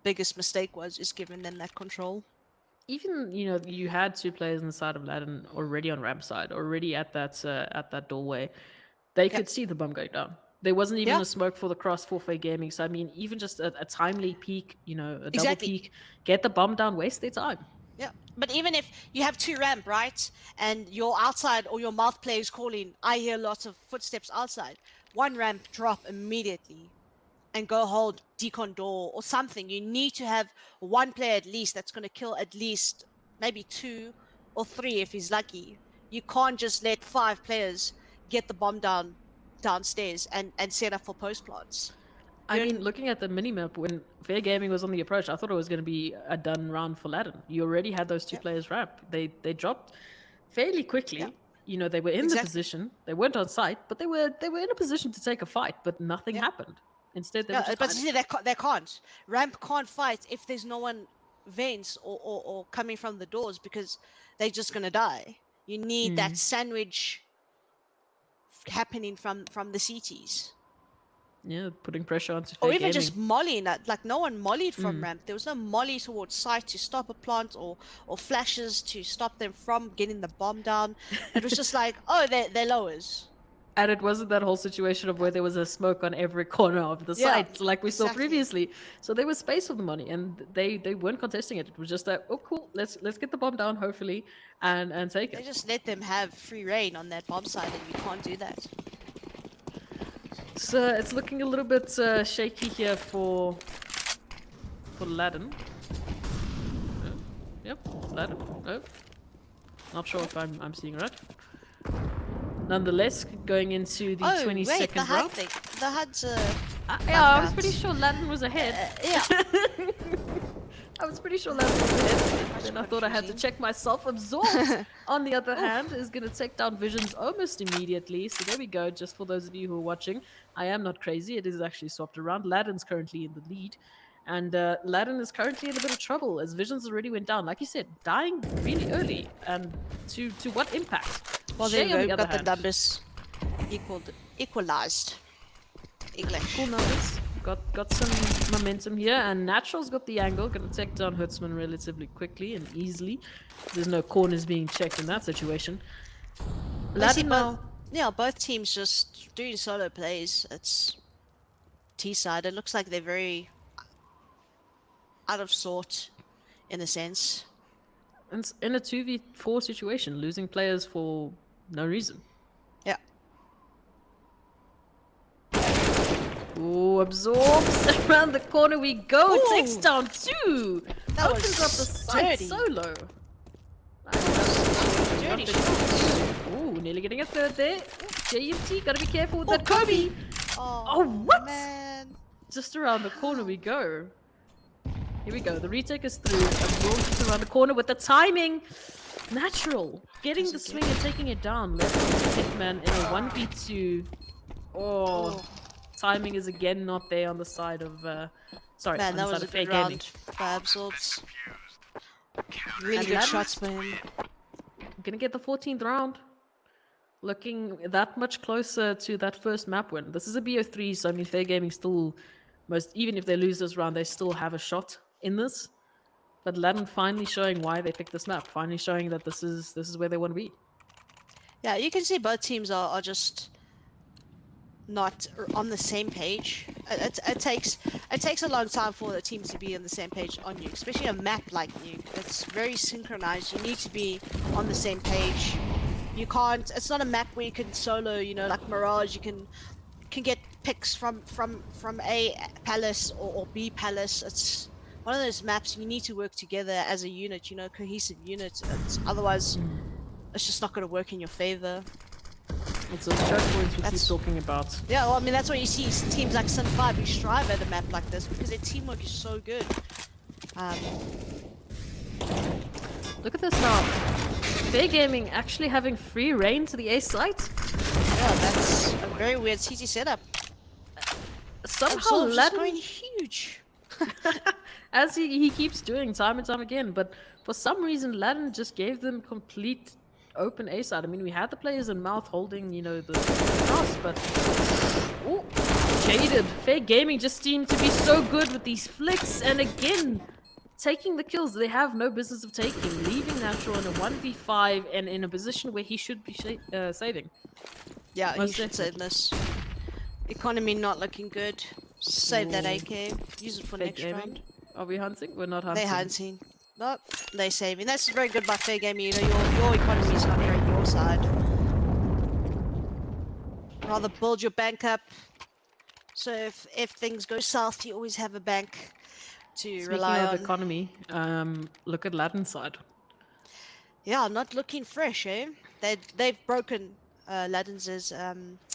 biggest mistake was, is giving them that control. Even you had 2 players on the side of Ladin already on ramp side, already at that doorway. They could see the bomb going down. There wasn't even Yeah. a smoke for the cross for Fair Gaming. So I mean, even just a timely peek, a double Exactly. peek, get the bomb down, waste their time. Yeah, but even if you have 2 ramp, right, and you're outside or your mouth player is calling, I hear lots of footsteps outside. 1 ramp, drop immediately and go hold decon door or something. You need to have 1 player at least that's going to kill at least maybe 2 or 3 if he's lucky. You can't just let 5 players get the bomb downstairs and set up for post plants. I mean, looking at the minimap, when Fair Gaming was on the approach, I thought it was going to be a done round for Ladin. You already had those 2 players ramp. They dropped fairly quickly. Yeah. They were in the position. They weren't on site, but they were in a position to take a fight, but nothing happened. Instead, they were just but see, they can't. Ramp can't fight if there's no one vents or coming from the doors because they're just gonna die. You need that sandwich happening from the CTs. Yeah, putting pressure onto Or Fair even Gaming. just mollying that. Like no one mollied from ramp. There was no molly towards site to stop a plant or flashes to stop them from getting the bomb down. It was just like, oh, they're lowers. And it wasn't that whole situation of where there was a smoke on every corner of the site, like we saw previously. So there was space for the money, and they weren't contesting it. It was just like, oh, cool, let's get the bomb down, hopefully, and take it. They just let them have free reign on that bomb side, and you can't do that. So it's looking a little bit shaky here for Ladin. Yep, Ladin. No, not sure if I'm seeing right. Nonetheless, going into the 22nd round. The HUD's I was pretty sure Ladin was ahead. yeah. I was pretty sure Ladin was ahead. Then I thought I had to check myself. Absorbed, on the other hand, is going to take down Visions almost immediately. So there we go. Just for those of you who are watching, I am not crazy. It is actually swapped around. Ladin's currently in the lead. And Ladin is currently in a bit of trouble as Visions already went down. Like you said, dying really early. And to what impact? Well, Shay, there on you the go. other Got the hand, numbers equalized. English. cool numbers. Got some momentum here, and Natural's got the angle. Gonna take down Hertzman relatively quickly and easily. There's no corners being checked in that situation. I see Ladin now. Yeah, both teams just doing solo plays. It's T side. It looks like they're very out of sort in a sense. And in a 2v4 situation, losing players for no reason. Yeah. Ooh, absorbs. Around the corner we go. Takes Ooh, down two. that Opens up the was side dirty. solo. Dirty shots. Ooh, nearly getting a third there. JMT, gotta be careful with Oh, that Kobe. Oh, Oh, what? man. Just around the corner How? we go. Here we go. The retake is through. Absorbs just around the corner with the timing. Natural. Getting the Doesn't swing and taking it down. Left Hitman in a 1v2. Oh, Oh, timing is again not there on the side of sorry, man, on the that side was a of Fair good Gaming. round by Absorbs. Really And good Ladder shots by him. gonna get the 14th round. Looking that much closer to that first map win. This is a BO3, so I mean Fair Gaming still even if they lose this round, they still have a shot in this. But Ladden finally showing why they picked this map, finally showing that this is where they want to be. Yeah, you can see both teams are just not on the same page. It takes a long time for the teams to be on the same page on Nuke, especially a map like Nuke. It's very synchronized. You need to be on the same page. You can't. It's not a map where you can solo. You know, like Mirage. You can get picks from A palace or B palace. It's one of those maps you need to work together as a unit. You know, cohesive unit. Otherwise, it's just not going to work in your favor. It's those choke points we keep That's talking about. Yeah, well, I mean, that's what you see teams like Sun 5 who strive at a map like this because their teamwork is so good. Look at this now. Fair Gaming actually having free reign to the A site. Yeah, that's a very weird CT setup. Somehow Absol's just Ladden, going huge. as he keeps doing time and time again, but for some reason Ladden just gave them complete open A side. I mean, we had the players in mouth holding, you know, the cross, but ooh, jaded. Fair Gaming just seemed to be so good with these flicks, and again, taking the kills they have no business of taking, leaving Natural in a 1v5 and in a position where he should be saving. Yeah, he Most should save this. Economy not looking good. Save that Ooh. AK. Use it for Fair next Gaming. round. Are we hunting? We're not hunting. They hunting. Nope, they saving. That's very good by Fair Gaming. You know, your economy is not great your side. Rather build your bank up. So if things go south, you always have a bank to Speaking rely of on. economy, look at Ladden's side. Yeah, not looking fresh, eh? They've broken Ladden's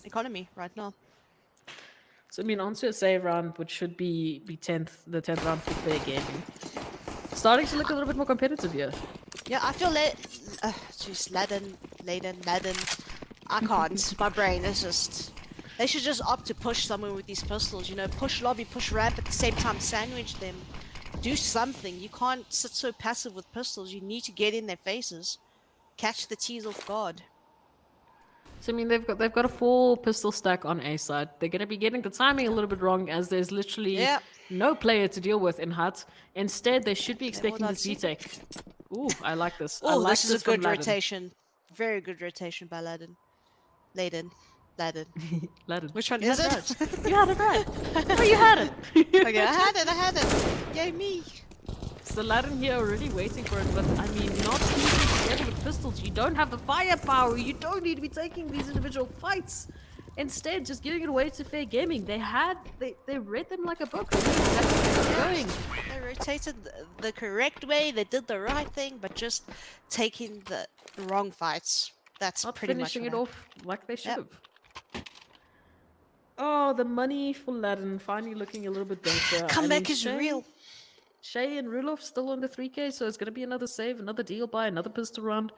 economy right now. So I mean, onto a save round, which should be 10th, the 10th round for Fair Gaming. Starting to look a little bit more competitive here. Yeah, I feel jeez, Ladden. I can't. My brain is just. They should just opt to push someone with these pistols. You know, push lobby, push ramp at the same time, sandwich them. Do something. You can't sit so passive with pistols. You need to get in their faces, catch the T's off guard. So I mean, they've got a full pistol stack on A side. They're going to be getting the timing a little bit wrong, as there's literally Yeah. no player to deal with in Hut. Instead, they should be Okay, well, expecting this that's it. retake. Ooh, I like this. I Oh, like this is a from good Ladden. rotation. Very good rotation by Ladden. Ladden. Ladden. Which one You is had it? right. You had it right. Oh, you had it. Okay, I had it. Yay, me. So Ladden here already waiting for it, but I mean, not even together with pistols. You don't have the firepower. You don't need to be taking these individual fights. Instead, just giving it away to Fair Gaming. They read them like a book. They knew exactly where they were going. They rotated the correct way. They did the right thing, but just taking the wrong fights. That's Not pretty much finishing what it happened. off like they should Yep. have. Oh, the money for Ladden finally looking a little bit better. Comeback is real. Shay and Rulof still on the 3K, so it's going to be another save, another deal buy, another pistol round.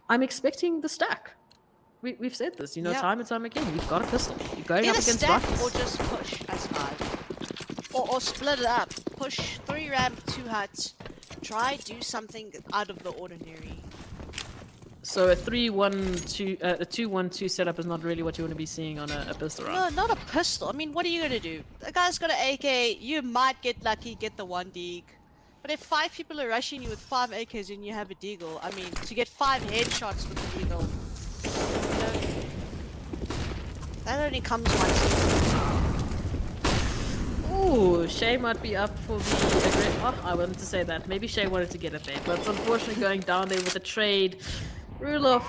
I'm expecting the stack. We've said this, you know, Yep. time and time again. You've got a pistol. You're going up Either against stack rifles. or just push as 5. Or split it up. Push 3 ramp, 2 huts. Try do something out of the ordinary. So a 3-1-2, a 2-1-2 setup is not really what you want to be seeing on a pistol round. No, not a pistol. I mean, what are you gonna do? The guy's got an AK. You might get lucky, get the 1 deagle. But if 5 people are rushing you with 5 AKs and you have a deagle, I mean, to get 5 headshots with a deagle, you know, only comes once. Ooh, Shay might be up for the... Oh, I wanted to say that. Maybe Shay wanted to get it there, but it's unfortunately going down there with a trade. Rulof,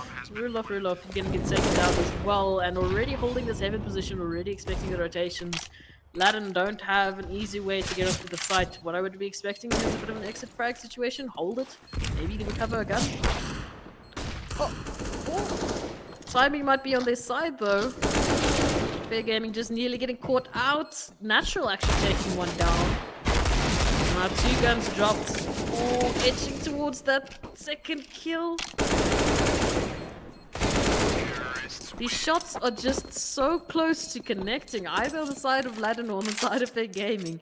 gonna get taken down as well, and already holding this heaven position, already expecting the rotations. Ladin don't have an easy way to get up to the site. What I would be expecting is a bit of an exit frag situation. Hold it. Maybe recover a gun. Oh. Timing might be on their side though. Fair Gaming just nearly getting caught out. Natural actually taking one down. Now 2 guns dropped. Oh, edging towards that second kill. These shots are just so close to connecting, either on the side of Ladin or on the side of Fair Gaming.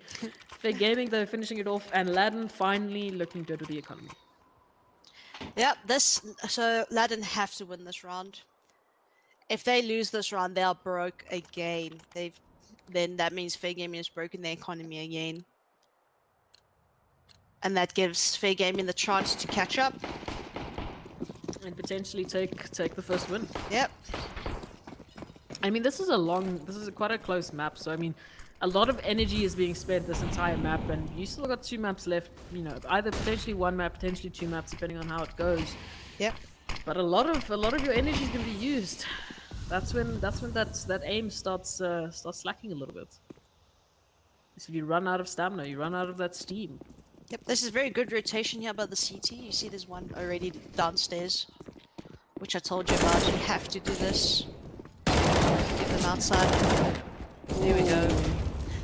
Fair Gaming, though, finishing it off, and Ladin finally looking good with the economy. Yep, so Ladin have to win this round. If they lose this round, they are broke again. Then that means Fair Gaming has broken their economy again. And that gives Fair Gaming the chance to catch up. And potentially take the first win. Yep. I mean, this is quite a close map, so I mean, a lot of energy is being spent this entire map, and you still got 2 maps left, you know, either potentially 1 map, potentially 2 maps, depending on how it goes. Yep. But a lot of your energy is going to be used. That's when that aim starts slacking a little bit. So if you run out of stamina, you run out of that steam. Yep, this is very good rotation here by the CT. You see there's one already downstairs, which I told you about. You have to do this. Get them outside. There we go.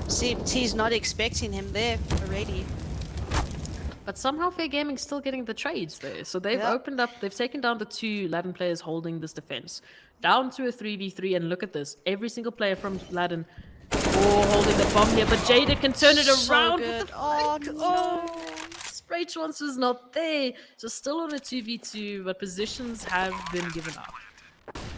CT's not expecting him there already. But somehow Fair Gaming's still getting the trades there. So they've opened up, they've taken down the 2 Ladin players holding this defense. Down to a 3v3, and look at this. Every single player from Ladin holding the bomb here, but Jada can turn it around with the flank. Oh, Spray Chance was not there. So still on a 2v2, but positions have been given up.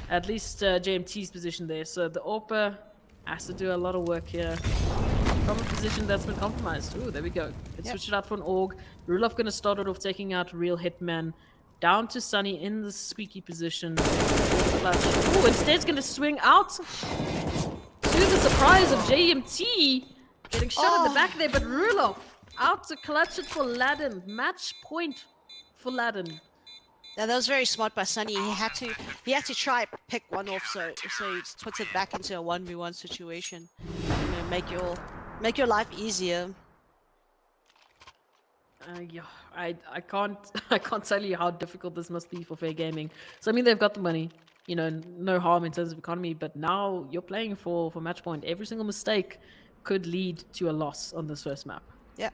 At least JMT's position there. So the AWPer has to do a lot of work here from a position that's been compromised. Ooh, there we go. Let's switch it out for an AUG. Rulof gonna start it off taking out Real Hitman. Down to Sunny in the squeaky position. Ooh, instead's gonna swing out. To the surprise of JMT. Getting shot in the back there, but Rulof out to clutch it for Ladin. Match point for Ladin. Yeah, that was very smart by Sunny. He had to try pick one off, so he puts it back into a 1v1 situation. You know, make your life easier. Yeah, I can't tell you how difficult this must be for Fair Gaming. So I mean, they've got the money, you know, no harm in terms of economy, but now you're playing for match point. Every single mistake could lead to a loss on this first map. Yep.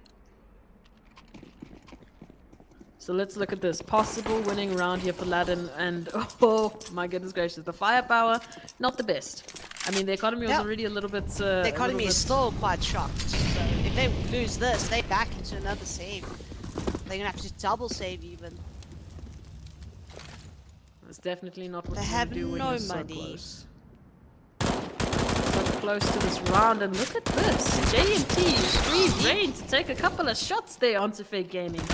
So let's look at this possible winning round here for Ladin, and oh my goodness gracious, the firepower not the best. I mean, the economy was already a little bit. The economy is still quite shocked. So if they lose this, they back into another save. They're gonna have to double save even. That's definitely not what they you have do when no you're so money. close. So close to this round, and look at this. JMT free reign to take a couple of shots there onto Fair Gaming.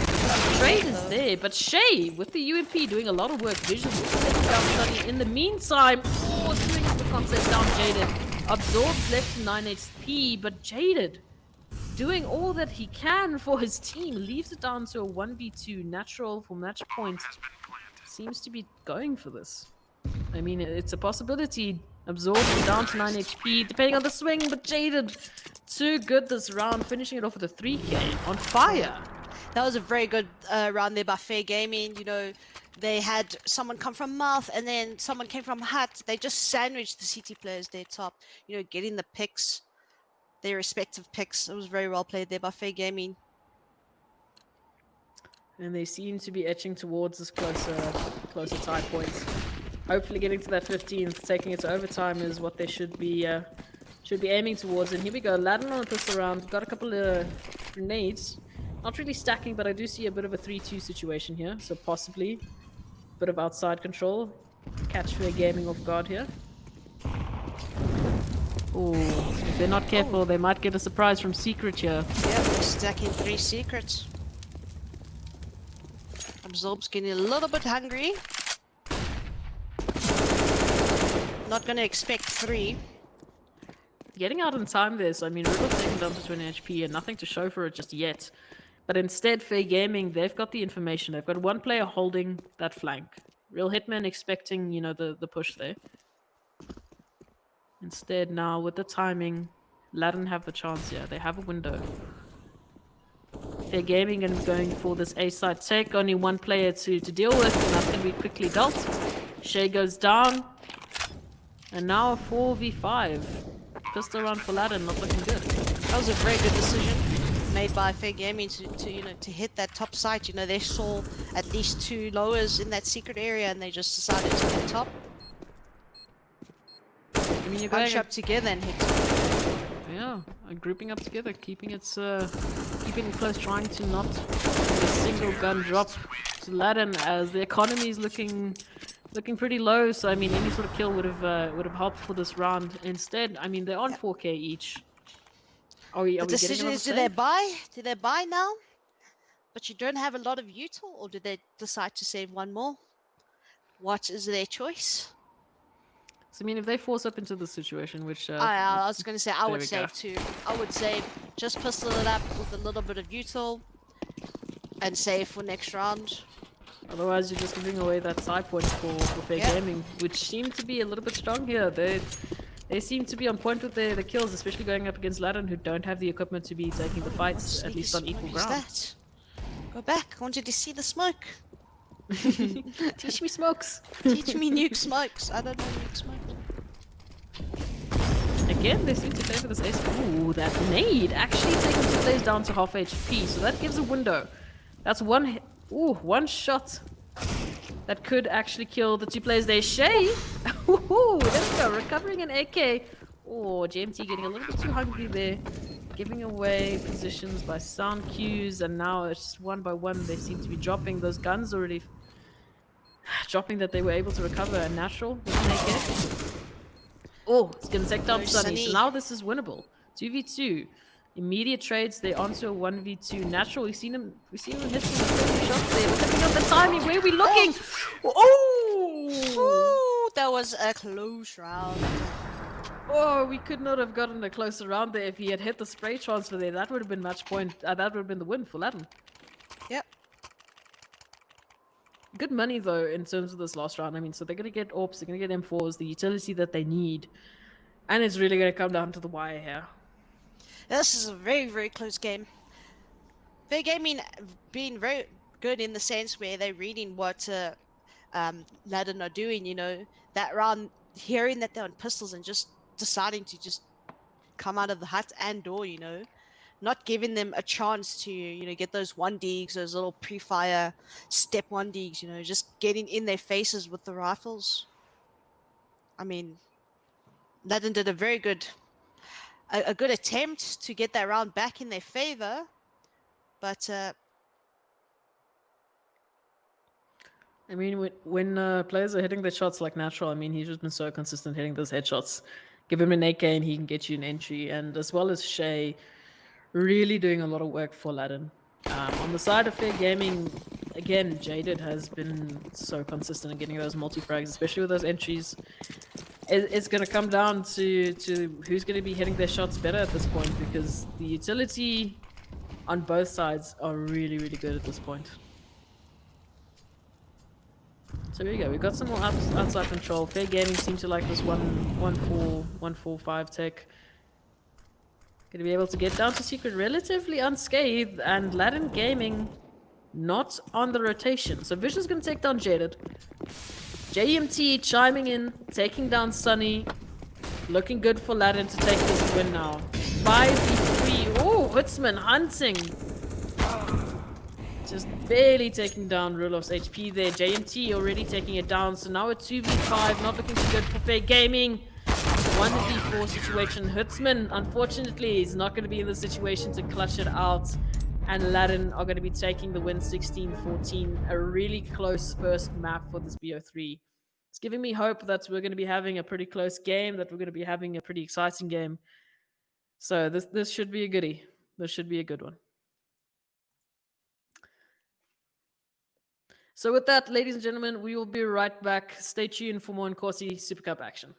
Trade is there, but Shay with the UMP doing a lot of work visually. In the meantime, swings the concept down Jaded. Absorbs left to 9 HP, but Jaded doing all that he can for his team. Leaves it down to a 1v2 natural for match point. Seems to be going for this. I mean, it's a possibility. Absorbed down to 9 HP, depending on the swing, but Jaded too good this round, finishing it off with a 3k on fire. That was a very good round there by Fair Gaming. You know, they had someone come from Mouth and then someone came from Hut. They just sandwiched the CT players there top, you know, getting the picks, their respective picks. It was very well played there by Fair Gaming. And they seem to be etching towards this closer tie points. Hopefully getting to that 15th, taking it to overtime is what they should be aiming towards. And here we go, Ladin on a pistol round. Got a couple of grenades. Not really stacking, but I do see a bit of a 3-2 situation here. So possibly a bit of outside control. Catch Fair Gaming off guard here. Oh, if they're not careful, they might get a surprise from Secret here. Yeah, we're stacking 3 secrets. Absorb's getting a little bit hungry. Not gonna expect 3. getting out in time there. So I mean, Riddle's taken down to 20 HP and nothing to show for it just yet. But instead, Fair Gaming, they've got the information. They've got one player holding that flank. Real Hitman expecting, the push there. Instead, now with the timing, Ladin have the chance here. They have a window. Fair Gaming and going for this A side take. Only one player to deal with, and that's going to be quickly dealt. Shay goes down. And now a 4v5. Pistol round for Ladin, not looking good. That was a very good decision made by Fair Gaming to hit that top site. They saw at least 2 lowers in that secret area, and they just decided to hit top. I mean, you're Bunch going up together and hit top. Yeah, grouping up together, keeping it close, trying to not a single gun drop to Ladin as the economy is looking pretty low. So I mean, any sort of kill would have helped for this round. Instead, I mean, they're on 4k each. Are we The getting decision another is, do save? they buy? Do they buy now? But you don't have a lot of util, or do they decide to save one more? What is their choice? So I mean, if they force up into this situation, which I was going to say I there would we save go. too. I would save, just pistol it up with a little bit of util and save for next round. Otherwise, you're just giving away that side point for Fair Gaming, which seem to be a little bit strong here. They seem to be on point with the kills, especially going up against Ladin, who don't have the equipment to be taking the fights, at least on equal ground. That? Go back. I wanted to see the smoke. Teach me smokes. Teach me nuke smokes. I don't know nuke smokes. Again, they seem to favor this ace. Ooh, that nade actually taking 2 players down to half HP, so that gives a window. That's one hit. Ooh, one shot that could actually kill the 2 players there. Shay! Ooh, there we go, recovering an AK. Oh, JMT getting a little bit too hungry there. Giving away positions by sound cues, and now it's one by one they seem to be dropping. Those guns already dropping that they were able to recover a natural with an AK. Oh, it's going to take down Sunny. So now this is winnable. 2v2. Immediate trades. They're onto a 1v2. Natural. We've seen him hit some shots there. Looking at the timing. Where are we looking? Oh! Ooh, that was a close round. Oh, we could not have gotten a closer round there if he had hit the spray transfer there. That would have been match point. That would have been the win for Ladin. Yep. Good money though in terms of this last round. I mean, so they're gonna get AWPs, they're gonna get M4s, the utility that they need, and it's really gonna come down to the wire here. This is a very, very close game. Fair Gaming being very good in the sense where they're reading what Ladin are doing. That round, hearing that they're on pistols and just deciding to just come out of the hut and door. Not giving them a chance to, get those 1Ds, those little pre-fire step 1Ds, just getting in their faces with the rifles. I mean, Ladin did a very good, a good attempt to get that round back in their favor, but I mean, when players are hitting their shots like Natural, I mean, he's just been so consistent hitting those headshots. Give him an AK and he can get you an entry, and as well as Shay, really doing a lot of work for Ladin. On the side of Fair Gaming, again, Jaded has been so consistent in getting those multi-frags, especially with those entries. It's going to come down to who's going to be hitting their shots better at this point, because the utility on both sides are really, really good at this point. So here we go. We've got some more outside control. Fair Gaming seem to like this 1-4-5 tech. Gonna be able to get down to secret relatively unscathed, and Ladin Gaming not on the rotation. So Vision's gonna take down Jaded. JMT chiming in, taking down Sunny. Looking good for Ladin to take this win now. 5v3. Oh, Hutzman hunting. Just barely taking down Rulof's HP there. JMT already taking it down. So now a 2v5. Not looking too good for Fair Gaming. 1v4 situation. Hutzman, unfortunately, is not going to be in the situation to clutch it out. And Ladin are going to be taking the win 16-14. A really close first map for this BO3. It's giving me hope that we're going to be having a pretty close game, that we're going to be having a pretty exciting game. So this should be a goodie. This should be a good one. So with that, ladies and gentlemen, we will be right back. Stay tuned for more Inkosi Super Cup action.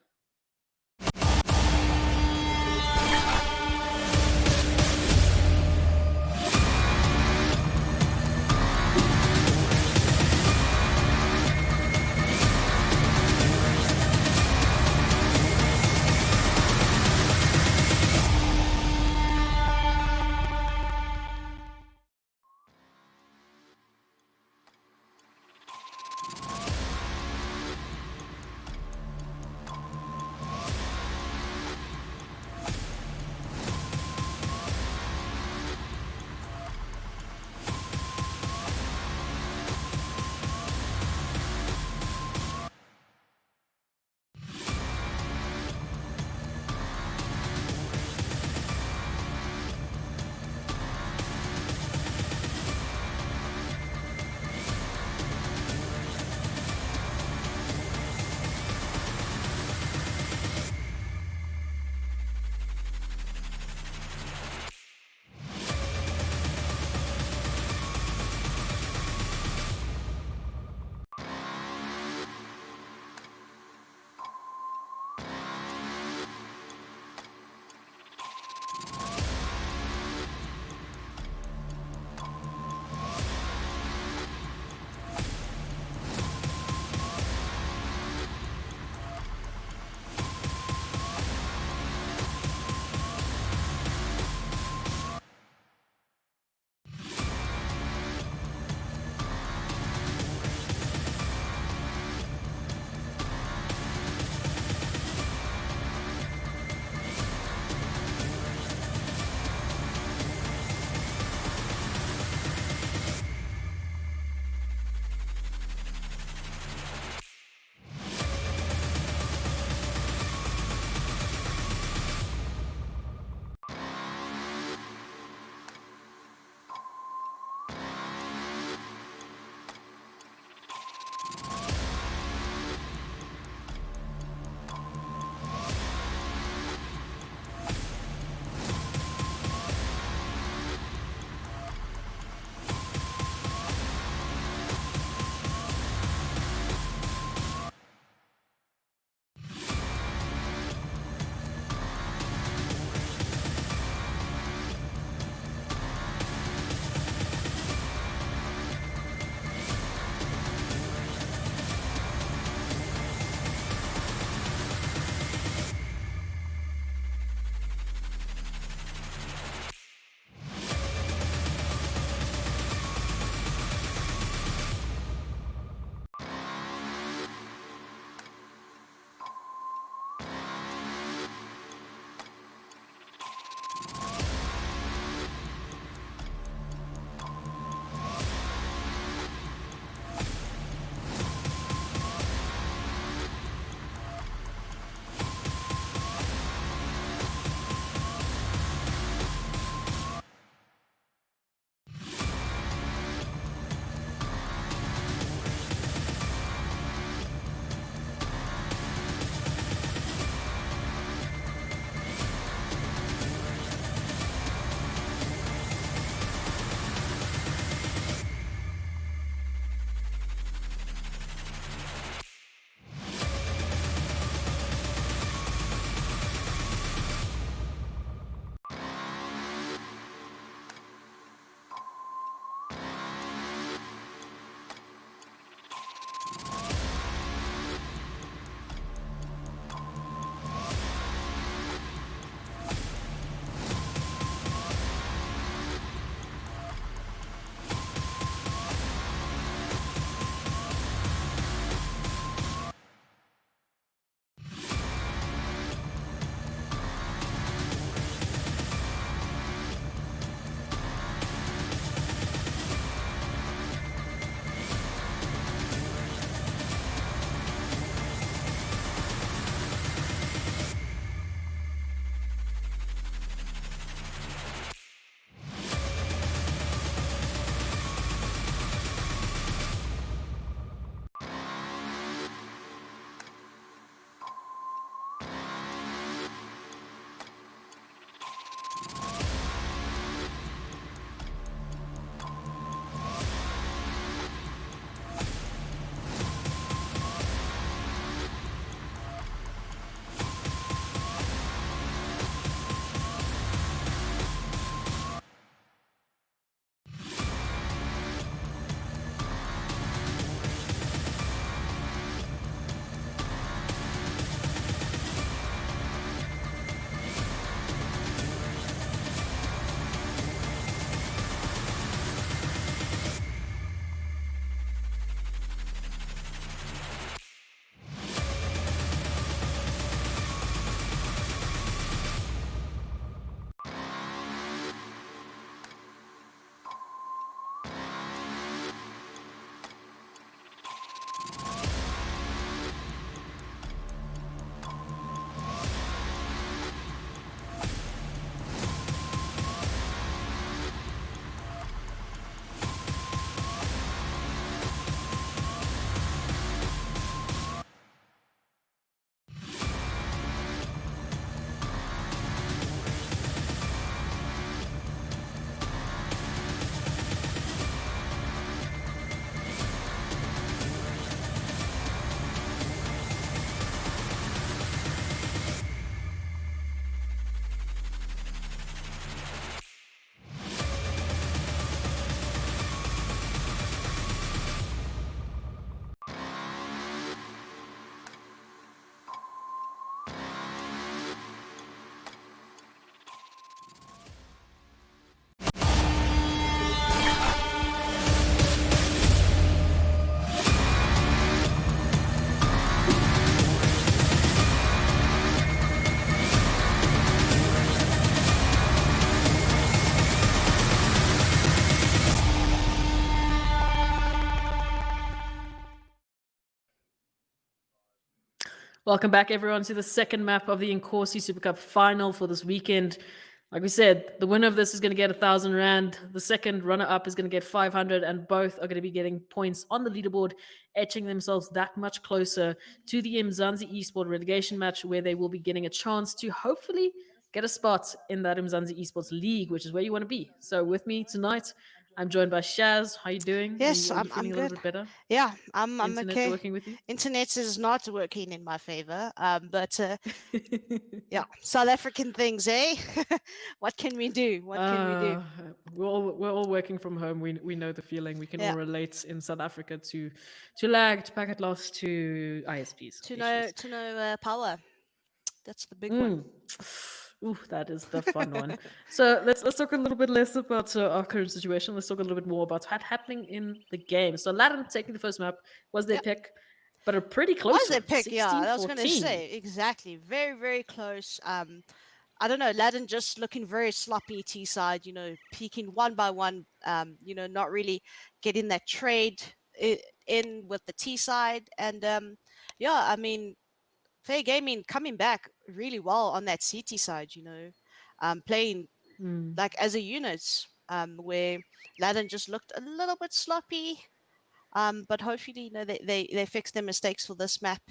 Welcome back, everyone, to the second map of the Inkosi Super Cup final for this weekend. Like we said, the winner of this is going to get 1,000 Rand. The second runner-up is going to get 500, and both are going to be getting points on the leaderboard, etching themselves that much closer to the Mzansi Esports relegation match, where they will be getting a chance to hopefully get a spot in that Mzansi Esports League, which is where you want to be. So with me tonight, I'm joined by Shaz. How you doing? Are Yes, you, are you I'm feeling a little good. bit better? Yeah, I'm Internet okay. working with you? Internet is not working in my favor. But yeah, South African things, eh? What can we do? What can we do? Uh, we're all working from home. We know the feeling. We can all Yeah, relate in South Africa to lag, to packet loss, to ISPs issues. to know power. That's the big one. Mm. Ooh, that is the fun one. So let's talk a little bit less about our current situation. Let's talk a little bit more about what's happening in the game. So Latin taking the first map was their Yeah, pick, but a pretty was close their one, pick? Yeah, I was gonna 16-14. say exactly. Very very close. I don't know, Ladin just looking very sloppy T side, peeking one by one, not really getting that trade in with the T side. And yeah, I mean, Fair Gaming coming back really well on that CT side, playing Mm. like as a unit, where Ladin just looked a little bit sloppy. But hopefully, they fix their mistakes for this map.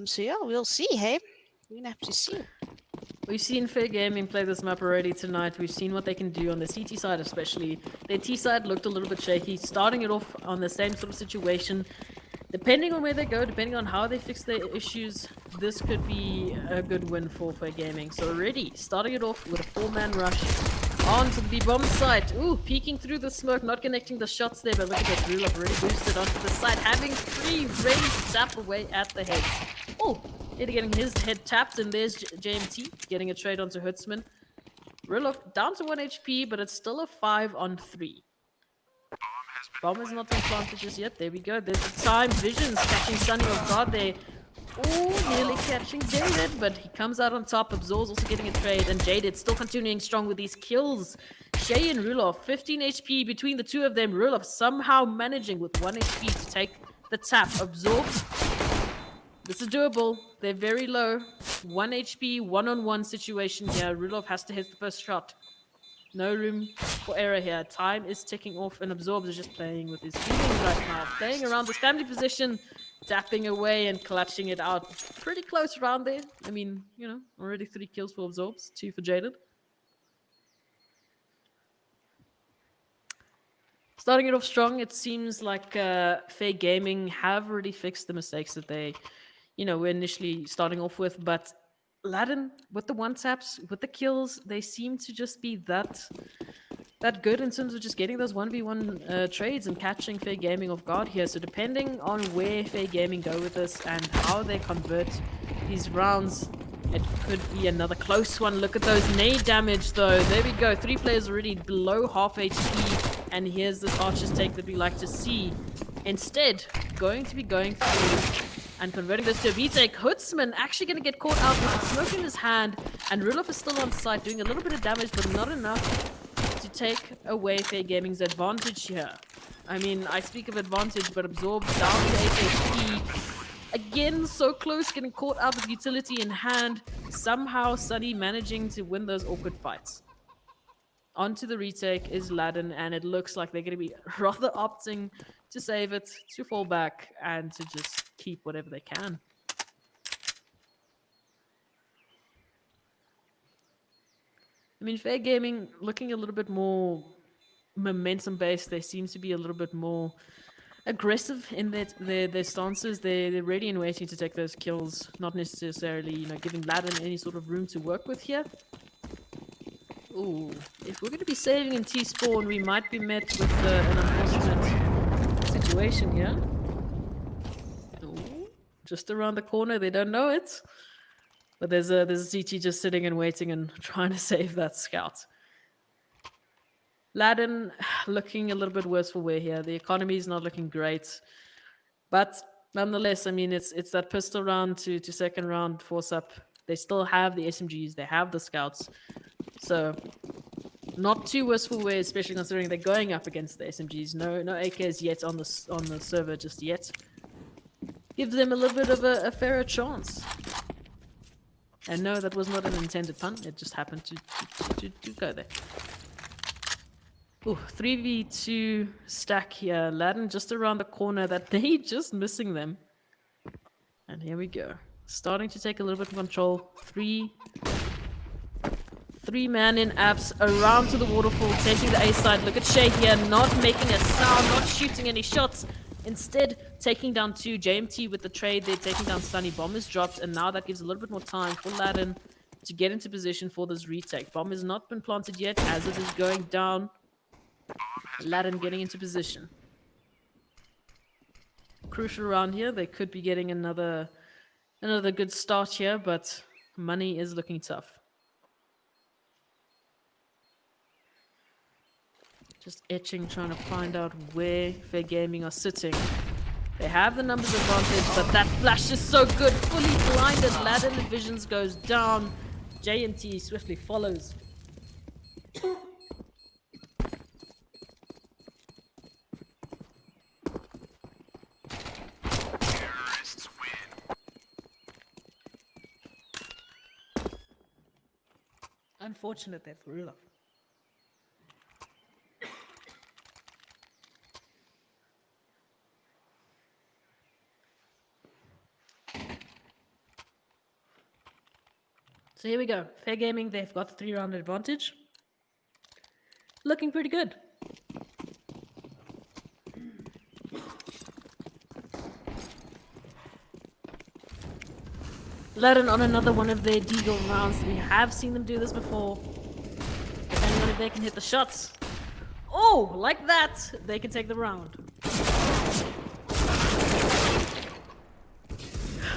So yeah, we'll see, hey? We're gonna have to see. We've seen Fair Gaming play this map already tonight. We've seen what they can do on the CT side, especially. Their T side looked a little bit shaky, starting it off on the same sort of situation. Depending on where they go, depending on how they fix their issues, this could be a good win for Fair Gaming. So already, starting it off with a 4-man rush onto the B-bomb site. Ooh, peeking through the smoke, not connecting the shots there, but look at that, Rulov already boosted onto the side, having 3 ready to tap away at the heads. Oh, Eddie getting his head tapped, and there's JMT getting a trade onto Hertzman. Rulov down to 1 HP, but it's still a 5-on-3. Bomb has not been planted just yet. There we go. There's the time. Visions catching Sunny off guard there. Oh, nearly catching Jaded, but he comes out on top. Absor's also getting a trade, and Jaded still continuing strong with these kills. Shay and Rulov, 15 HP between the two of them. Rulov somehow managing with 1 HP to take the tap. Absorbs. This is doable. They're very low. 1 HP, one-on-one situation here. Rulov has to hit the first shot. No room for error here. Time is ticking off, and Absorbs is just playing with his feelings right now. Playing around this family position, tapping away and clutching it out. Pretty close around there. I mean, already 3 kills for Absorbs, 2 for Jaded. Starting it off strong, it seems like Fair Gaming have already fixed the mistakes that they, were initially starting off with, but Ladin, with the one-taps, with the kills, they seem to just be that good in terms of just getting those 1v1 trades and catching Fair Gaming off guard here. So depending on where Fair Gaming go with this and how they convert these rounds, it could be another close one. Look at those nade damage, though. There we go. 3 players already below half HP, and here's this Archer's take that we like to see. Instead, going to be going through and converting this to a retake. Hutzman actually going to get caught out with the smoke in his hand, and Rudolph is still on site, doing a little bit of damage, but not enough to take away Fair Gaming's advantage here. I mean, I speak of advantage, but Absorbed down to 8 HP. Again, so close, getting caught out with utility in hand. Somehow, Sunny managing to win those awkward fights. Onto the retake is Ladin, and it looks like they're going to be rather opting to save it, to fall back, and to just keep whatever they can. I mean, Fair Gaming looking a little bit more momentum based. They seem to be a little bit more aggressive in their stances. They're ready and waiting to take those kills, not necessarily giving Ladin any sort of room to work with here. Ooh, if we're going to be saving in T-Spawn, we might be met with an unfortunate situation here. Ooh, just around the corner, they don't know it. But there's a CT just sitting and waiting and trying to save that scout. Ladin looking a little bit worse for wear here. The economy is not looking great. But nonetheless, I mean, it's that pistol round to second round force up. They still have the SMGs. They have the scouts. So not too worse for wear, especially considering they're going up against the SMGs. No AKs yet on the server just yet. Gives them a little bit of a fairer chance. And no, that was not an intended pun. It just happened to go there. Ooh, 3v2 stack here. Aladdin just around the corner that they just missing them. And here we go. Starting to take a little bit of control. Three man in apps around to the waterfall, taking the A side. Look at Shay here, not making a sound, not shooting any shots. Instead, taking down 2. JMT with the trade there, taking down Sunny. Bomb is dropped, and now that gives a little bit more time for Aladdin to get into position for this retake. Bomb has not been planted yet as it is going down. Aladdin getting into position. Crucial round here. They could be getting another good start here, but money is looking tough. Just etching, trying to find out where Fair Gaming are sitting. They have the numbers advantage, but that flash is so good. Fully blinded. Aladdin visions goes down. JMT swiftly follows. Unfortunate there for real. So here we go. Fair Gaming, they've got the 3-round advantage. Looking pretty good. Aladdin on another one of their deagle rounds. We have seen them do this before. Depending on if they can hit the shots. Oh, like that, they can take the round.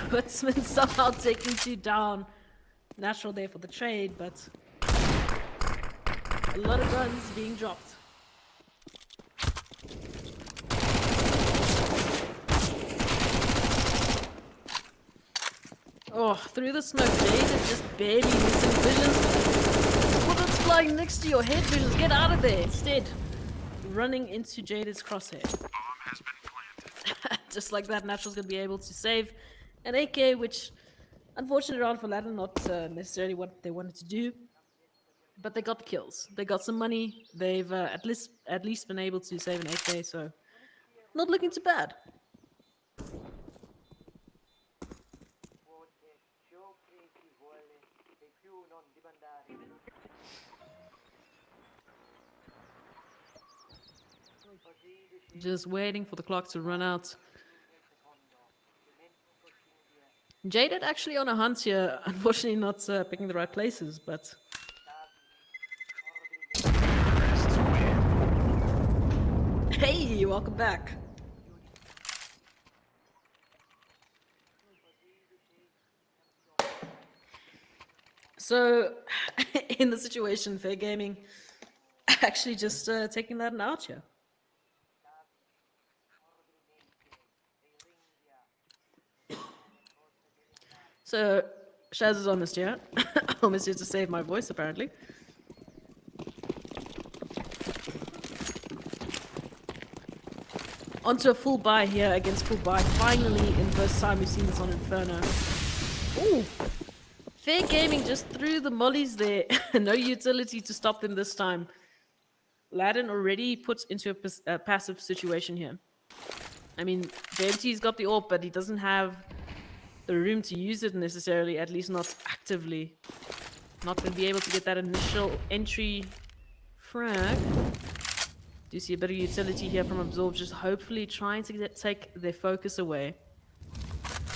Woodsman somehow taking 2 down. Natural there for the trade, but a lot of guns being dropped. Oh, through the smoke, Jade is just barely missing visions. Bullets flying next to your head, visions. Get out of there. Instead, running into Jade's crosshair. Bomb has been planted. Just like that, Natural's going to be able to save an AK, which, unfortunately, round for Aladdin, not necessarily what they wanted to do. But they got the kills. They got some money. They've at least been able to save an AK, so not looking too bad. Just waiting for the clock to run out. Jaded actually on a hunt here. Unfortunately not picking the right places, but... Hey, welcome back. So, in the situation, Fair Gaming actually just taking that out here. So, Shaz is almost here. Almost here to save my voice, apparently. Onto a full buy here against full buy. Finally, in the first time we've seen this on Inferno. Ooh! Fair Gaming just threw the mollies there. No utility to stop them this time. Aladdin already puts into a passive situation here. I mean, JMT's got the AWP, but he doesn't have the room to use it necessarily, at least not actively. Not going to be able to get that initial entry frag. Do see a bit of utility here from Absorb, just hopefully trying to take their focus away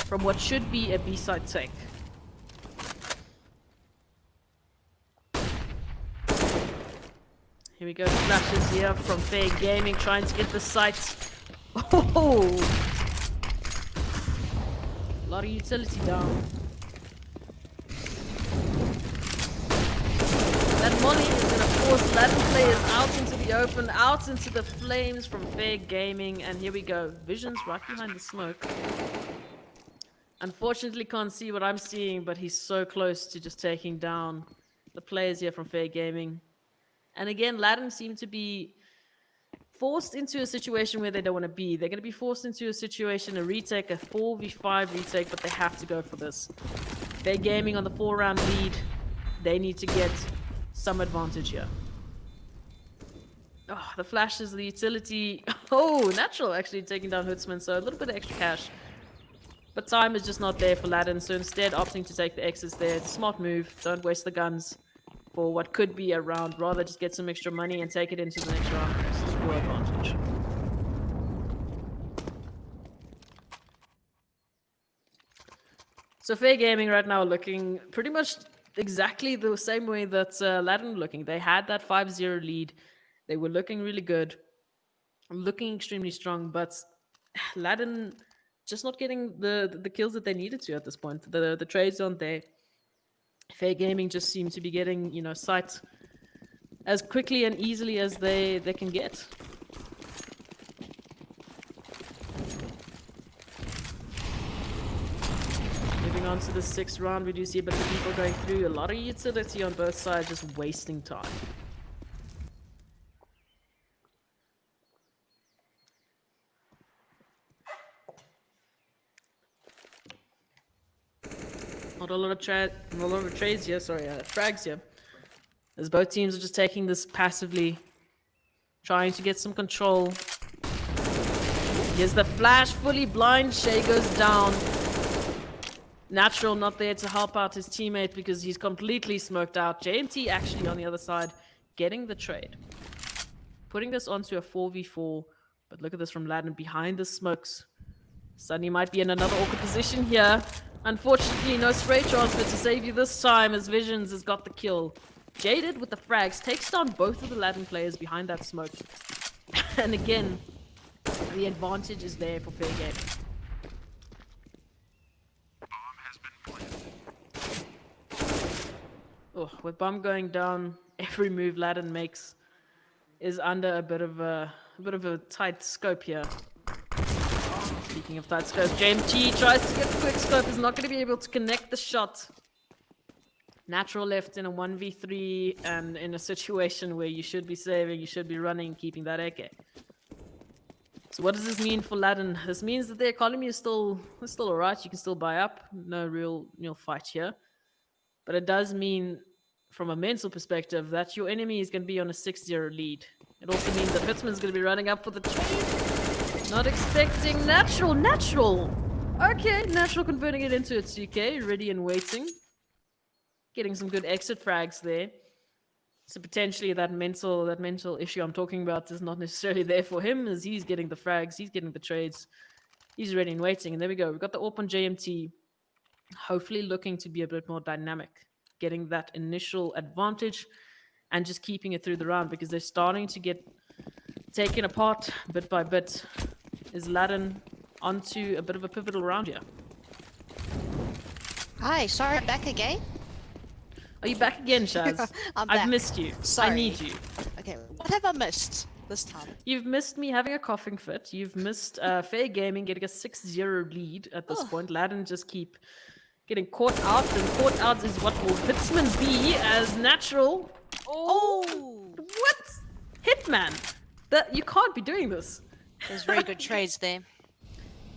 from what should be a B-side take. Here we go, flashes here from Fair Gaming, trying to get the site. Oh! A lot of utility down. That molly is going to force Latin players out into the open, out into the flames from Fair Gaming. And here we go. Vision's right behind the smoke. Unfortunately can't see what I'm seeing, but he's so close to just taking down the players here from Fair Gaming. And again, Latin seem to be forced into a situation where they don't want to be. They're going to be forced into a situation, a retake, a 4v5 retake, but they have to go for this. If they're gaming on the 4-round lead, they need to get some advantage here. Oh, the flash is the utility. Oh, natural actually taking down Hoodsman, so a little bit of extra cash. But time is just not there for Ladin, so instead opting to take the X's there. It's a smart move. Don't waste the guns for what could be a round. Rather just get some extra money and take it into the next round. Score advantage. So Fair Gaming right now looking pretty much exactly the same way that Ladin were looking. They had that 5-0 lead. They were looking really good. Looking extremely strong, but Ladin just not getting the kills that they needed to at this point. The trades aren't there. Fair Gaming just seem to be getting, sight as quickly and easily as they can get. Moving on to the 6th round, we do see a bit of people going through. A lot of utility on both sides, just wasting time. Not a lot of trades here, frags here. As both teams are just taking this passively, trying to get some control. Here's the flash, fully blind. Shay goes down. Natural not there to help out his teammate because he's completely smoked out. JMT actually on the other side, getting the trade. Putting this onto a 4v4, but look at this from Ladin behind the smokes. Sunny might be in another awkward position here. Unfortunately, no spray transfer to save you this time as Visions has got the kill. Jaded with the frags takes down both of the Ladin players behind that smoke. And again, the advantage is there for Fair Gaming. Bomb has been planted. Oh, with bomb going down, every move Ladin makes is under a bit of a tight scope here. Speaking of tight scope, JMT tries to get the quick scope, is not going to be able to connect the shot. Natural left in a 1v3 and in a situation where you should be saving, you should be running, keeping that AK. So what does this mean for Ladin? This means that the economy is still alright, you can still buy up, no real fight here. But it does mean, from a mental perspective, that your enemy is going to be on a 6-0 lead. It also means that Hitsman's going to be running up for the trade. Not expecting Natural! Okay, Natural converting it into a 2K, ready and waiting. Getting some good exit frags there. So potentially that mental issue I'm talking about is not necessarily there for him, as he's getting the frags, he's getting the trades. He's ready and waiting. And there we go. We've got the AWP on JMT. Hopefully looking to be a bit more dynamic. Getting that initial advantage and just keeping it through the round because they're starting to get taken apart bit by bit. Is Ladin onto a bit of a pivotal round here? Hi, sorry, I'm back again. Are you back again, Shaz? I'm I've back. missed you. Sorry. I need you. Okay, what have I missed this time? You've missed me having a coughing fit. You've missed Fair Gaming getting a 6-0 lead at this point. Ladin just keep getting caught out, and caught out is what will Hitsman be as Natural. Oh! What? Hitman! You can't be doing this. There's very good trades there.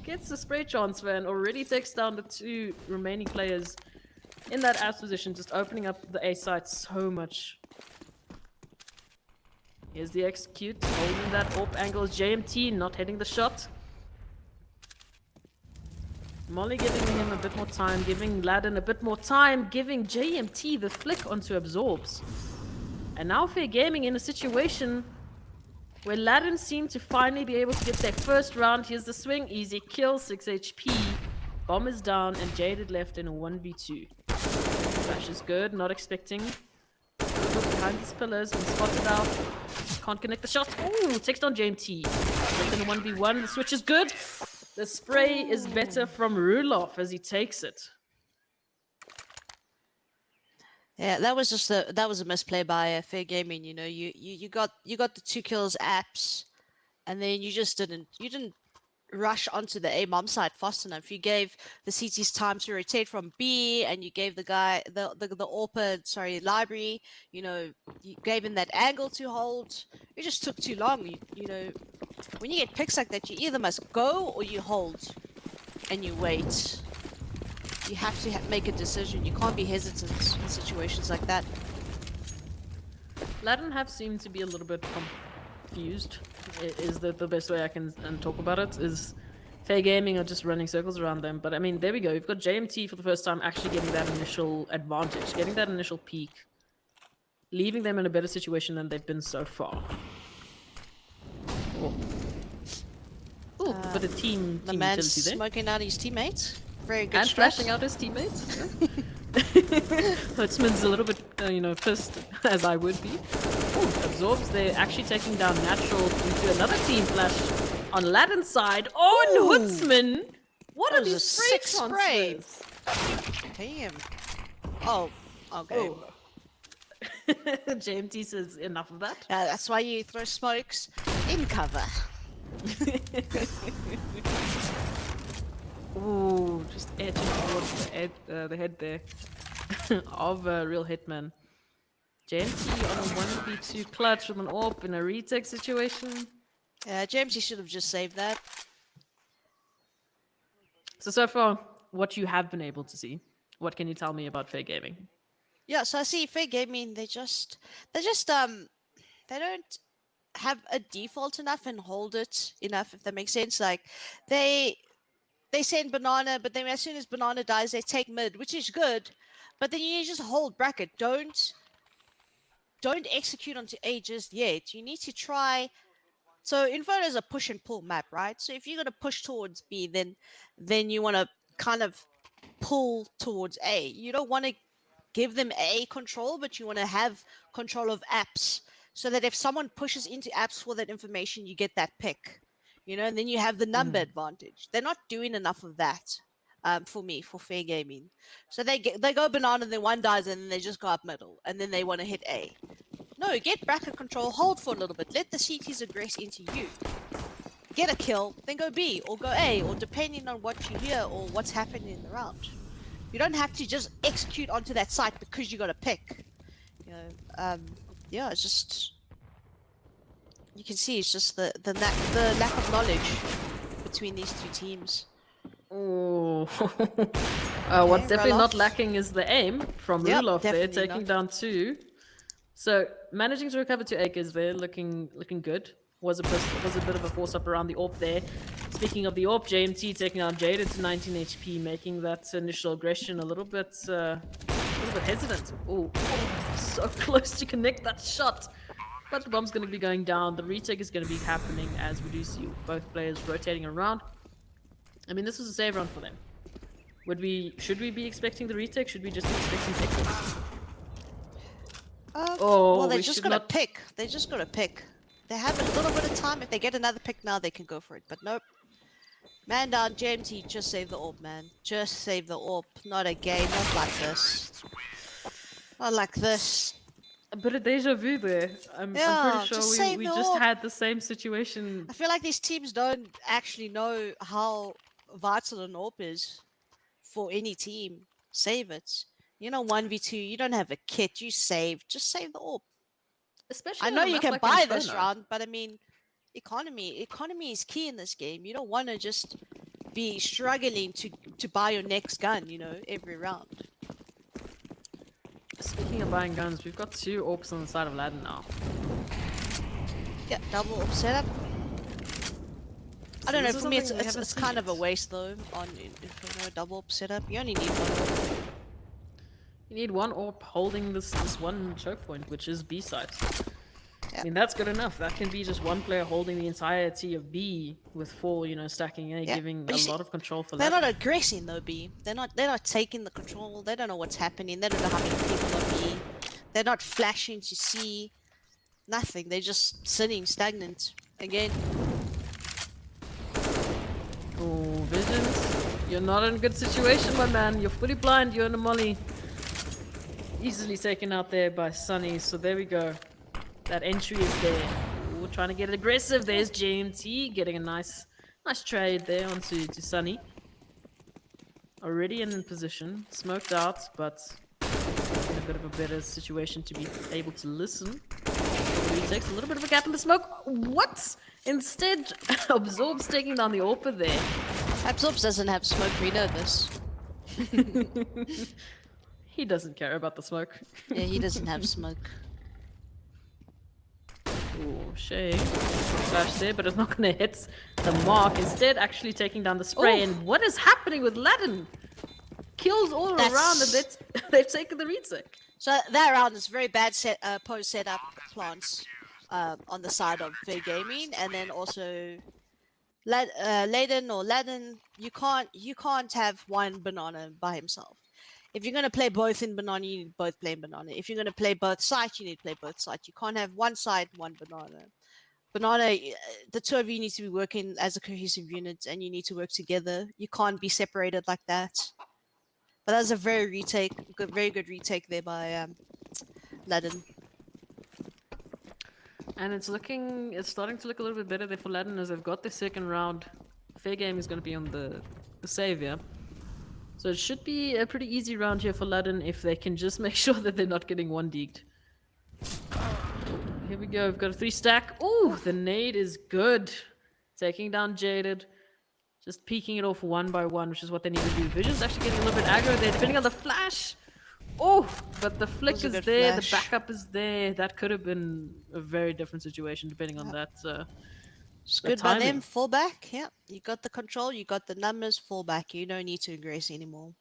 Gets the spray transfer and already takes down the 2 remaining players in that ass position, just opening up the A site so much. Here's the execute, holding that AWP angle is JMT, not hitting the shot. Molly giving him a bit more time, giving Ladin a bit more time, giving JMT the flick onto absorbs. And now Fair Gaming in a situation where Ladin seem to finally be able to get their first round. Here's the swing, easy kill, 6 HP. Bomb is down and Jaded left in a 1v2. Flash is good, not expecting. Behind these pillars, been spotted out. Can't connect the shot. Ooh, takes down JMT. Left in a 1v1, the switch is good. The spray is better from Ruloff as he takes it. Yeah, that was just a misplay by Fair Gaming. You know, you got the 2 kills apps, and then you didn't rush onto the A bomb site fast enough. You gave the CTs time to rotate from B, and you gave the guy the AWP, sorry, library. You know, you gave him that angle to hold. It just took too long. You know, when you get picks like that, you either must go or you hold, and you wait. You have to make a decision. You can't be hesitant in situations like that. Latin have seemed to be a little bit confused. Is the best way I can talk about it? Is Fair Gaming are just running circles around them. But I mean, there we go. You've got JMT for the first time actually getting that initial advantage, getting that initial peak, leaving them in a better situation than they've been so far. Oh. Ooh, but a team The man's utility there. smoking out his teammates. Very good. And flashing out his teammates. Hertzman's a little bit, pissed, as I would be. Ooh, absorbs. They're actually taking down Natural into another team flash on Latin's side. Oh, and Hertzman! What That are was a these spray sick spray. transfers? Damn. Oh, okay. Oh. JMT says enough of that. That's why you throw smokes in cover. Ooh, just edging towards the head there of a real hitman. JMT on a 1v2 clutch with an AWP in a retake situation. James, you should have just saved that. So far, what you have been able to see, what can you tell me about Fair Gaming? Yeah, so I see Fair Gaming, they don't have a default enough and hold it enough, if that makes sense. Like they send banana, but then as soon as banana dies, they take mid, which is good. But then you just hold bracket. Don't execute onto A just yet. You need to try. So Inferno is a push and pull map, right? So if you're gonna push towards B, then you want to kind of pull towards A. You don't want to give them A control, but you want to have control of apps, so that if someone pushes into apps for that information, you get that pick. You know, and then you have the number advantage. They're not doing enough of that. For me, for Fair Gaming, so they go banana, then one dies, and then they just go up middle, and then they want to hit A. No, get bracket control, hold for a little bit, let the CTs aggress into you, get a kill, then go B or go A, or depending on what you hear or what's happening in the round. You don't have to just execute onto that site because you got a pick. You know, yeah, it's just, you can see it's just the lack of knowledge between these two teams. Oh, Okay, what's definitely not Roloff. lacking is the aim from Yep, Ruloff there, definitely taking not. down 2. So managing to recover 2 acres there, looking good. Was a bit of a force up around the AWP there. Speaking of the AWP, JMT taking out Jaded to 19 HP, making that initial aggression a little bit hesitant. Oh, so close to connect that shot. But the bomb's going to be going down. The retake is going to be happening as we do see both players rotating around. I mean, this was a save round for them. Should we be expecting the retake? Should we just be expecting exits? Oh, well, they we just should got to not- pick. They just got to pick. They have a little bit of time. If they get another pick now, they can go for it. But nope. Man down, JMT, just save the AWP, man. Just save the AWP. Not again. Not like this. Not like this. A bit of deja vu there. I'm Yeah, pretty just sure save we the just AWP. had the same situation. I feel like these teams don't actually know how vital an AWP is for any team. Save it. You know, 1v2, you don't have a kit. You save. Just save the AWP. Especially I on know a you map can like buy this Inferno. round, but I mean, economy is key in this game. You don't want to just be struggling to buy your next gun, you know, every round. Speaking of buying guns, we've got 2 AWPs on the side of Latin now. Yeah, double AWP setup. I So don't know. this is For me, something we haven't it's seen kind of a yet. waste though. On Inferno double AWP setup, you only need one AWP. You need one AWP holding this one choke point, which is B side. Yeah. I mean, that's good enough. That can be just one player holding the entirety of B with 4, stacking A, Yeah, giving but a you see, lot of control for they're that. not aggressing though, B. They're not taking the control. They don't know what's happening. They don't know how many people are B. They're not flashing to see nothing. They're just sitting stagnant again. Oh, Visions, you're not in a good situation, my man. You're fully blind. You're in a molly. Easily taken out there by Sunny. So there we go. That entry is there. Ooh, trying to get aggressive. There's JMT getting a nice Nice trade there onto to Sunny. Already in position, smoked out, but in a bit of a better situation to be able to listen. He takes a little bit of a gap in the smoke. What? Instead, Absorb's taking down the AWPer there. Absorbs doesn't have smoke, we know this. He doesn't care about the smoke. Yeah, he doesn't have smoke. Ooh, Shay. Flash there, but it's not going to hit the mark. Instead, actually taking down the spray. Ooh. And what is happening with Ladin? Kills all around, and That's- they've taken the retake. So that round is very bad post setup plants on the side of Fair Gaming, and then also Ladin or Ladin, you can't have one banana by himself. If you're gonna play both in banana, you need both play in banana. If you're gonna play both sides, you need to play both sides. You can't have one side, one banana. Banana, the two of you need to be working as a cohesive unit, and you need to work together. You can't be separated like that. But that's a very good retake there by Ladin. And it's starting to look a little bit better there for Ladin as they've got the second round. Fair game is going to be on the savior. So it should be a pretty easy round here for Ladin if they can just make sure that they're not getting one deeked. Here we go, we've got a 3-stack. Ooh, the nade is good. Taking down Jaded. Just peeking it off one by one, which is what they need to do. Vision's actually getting a little bit aggro there, depending on the flash. Oh, but the flick is good there, flash. the backup is there. That could have been a very different situation depending on that. It's The good by them. timing. Fullback, yeah. You got the control, you got the numbers. Fullback, you don't need to aggress anymore.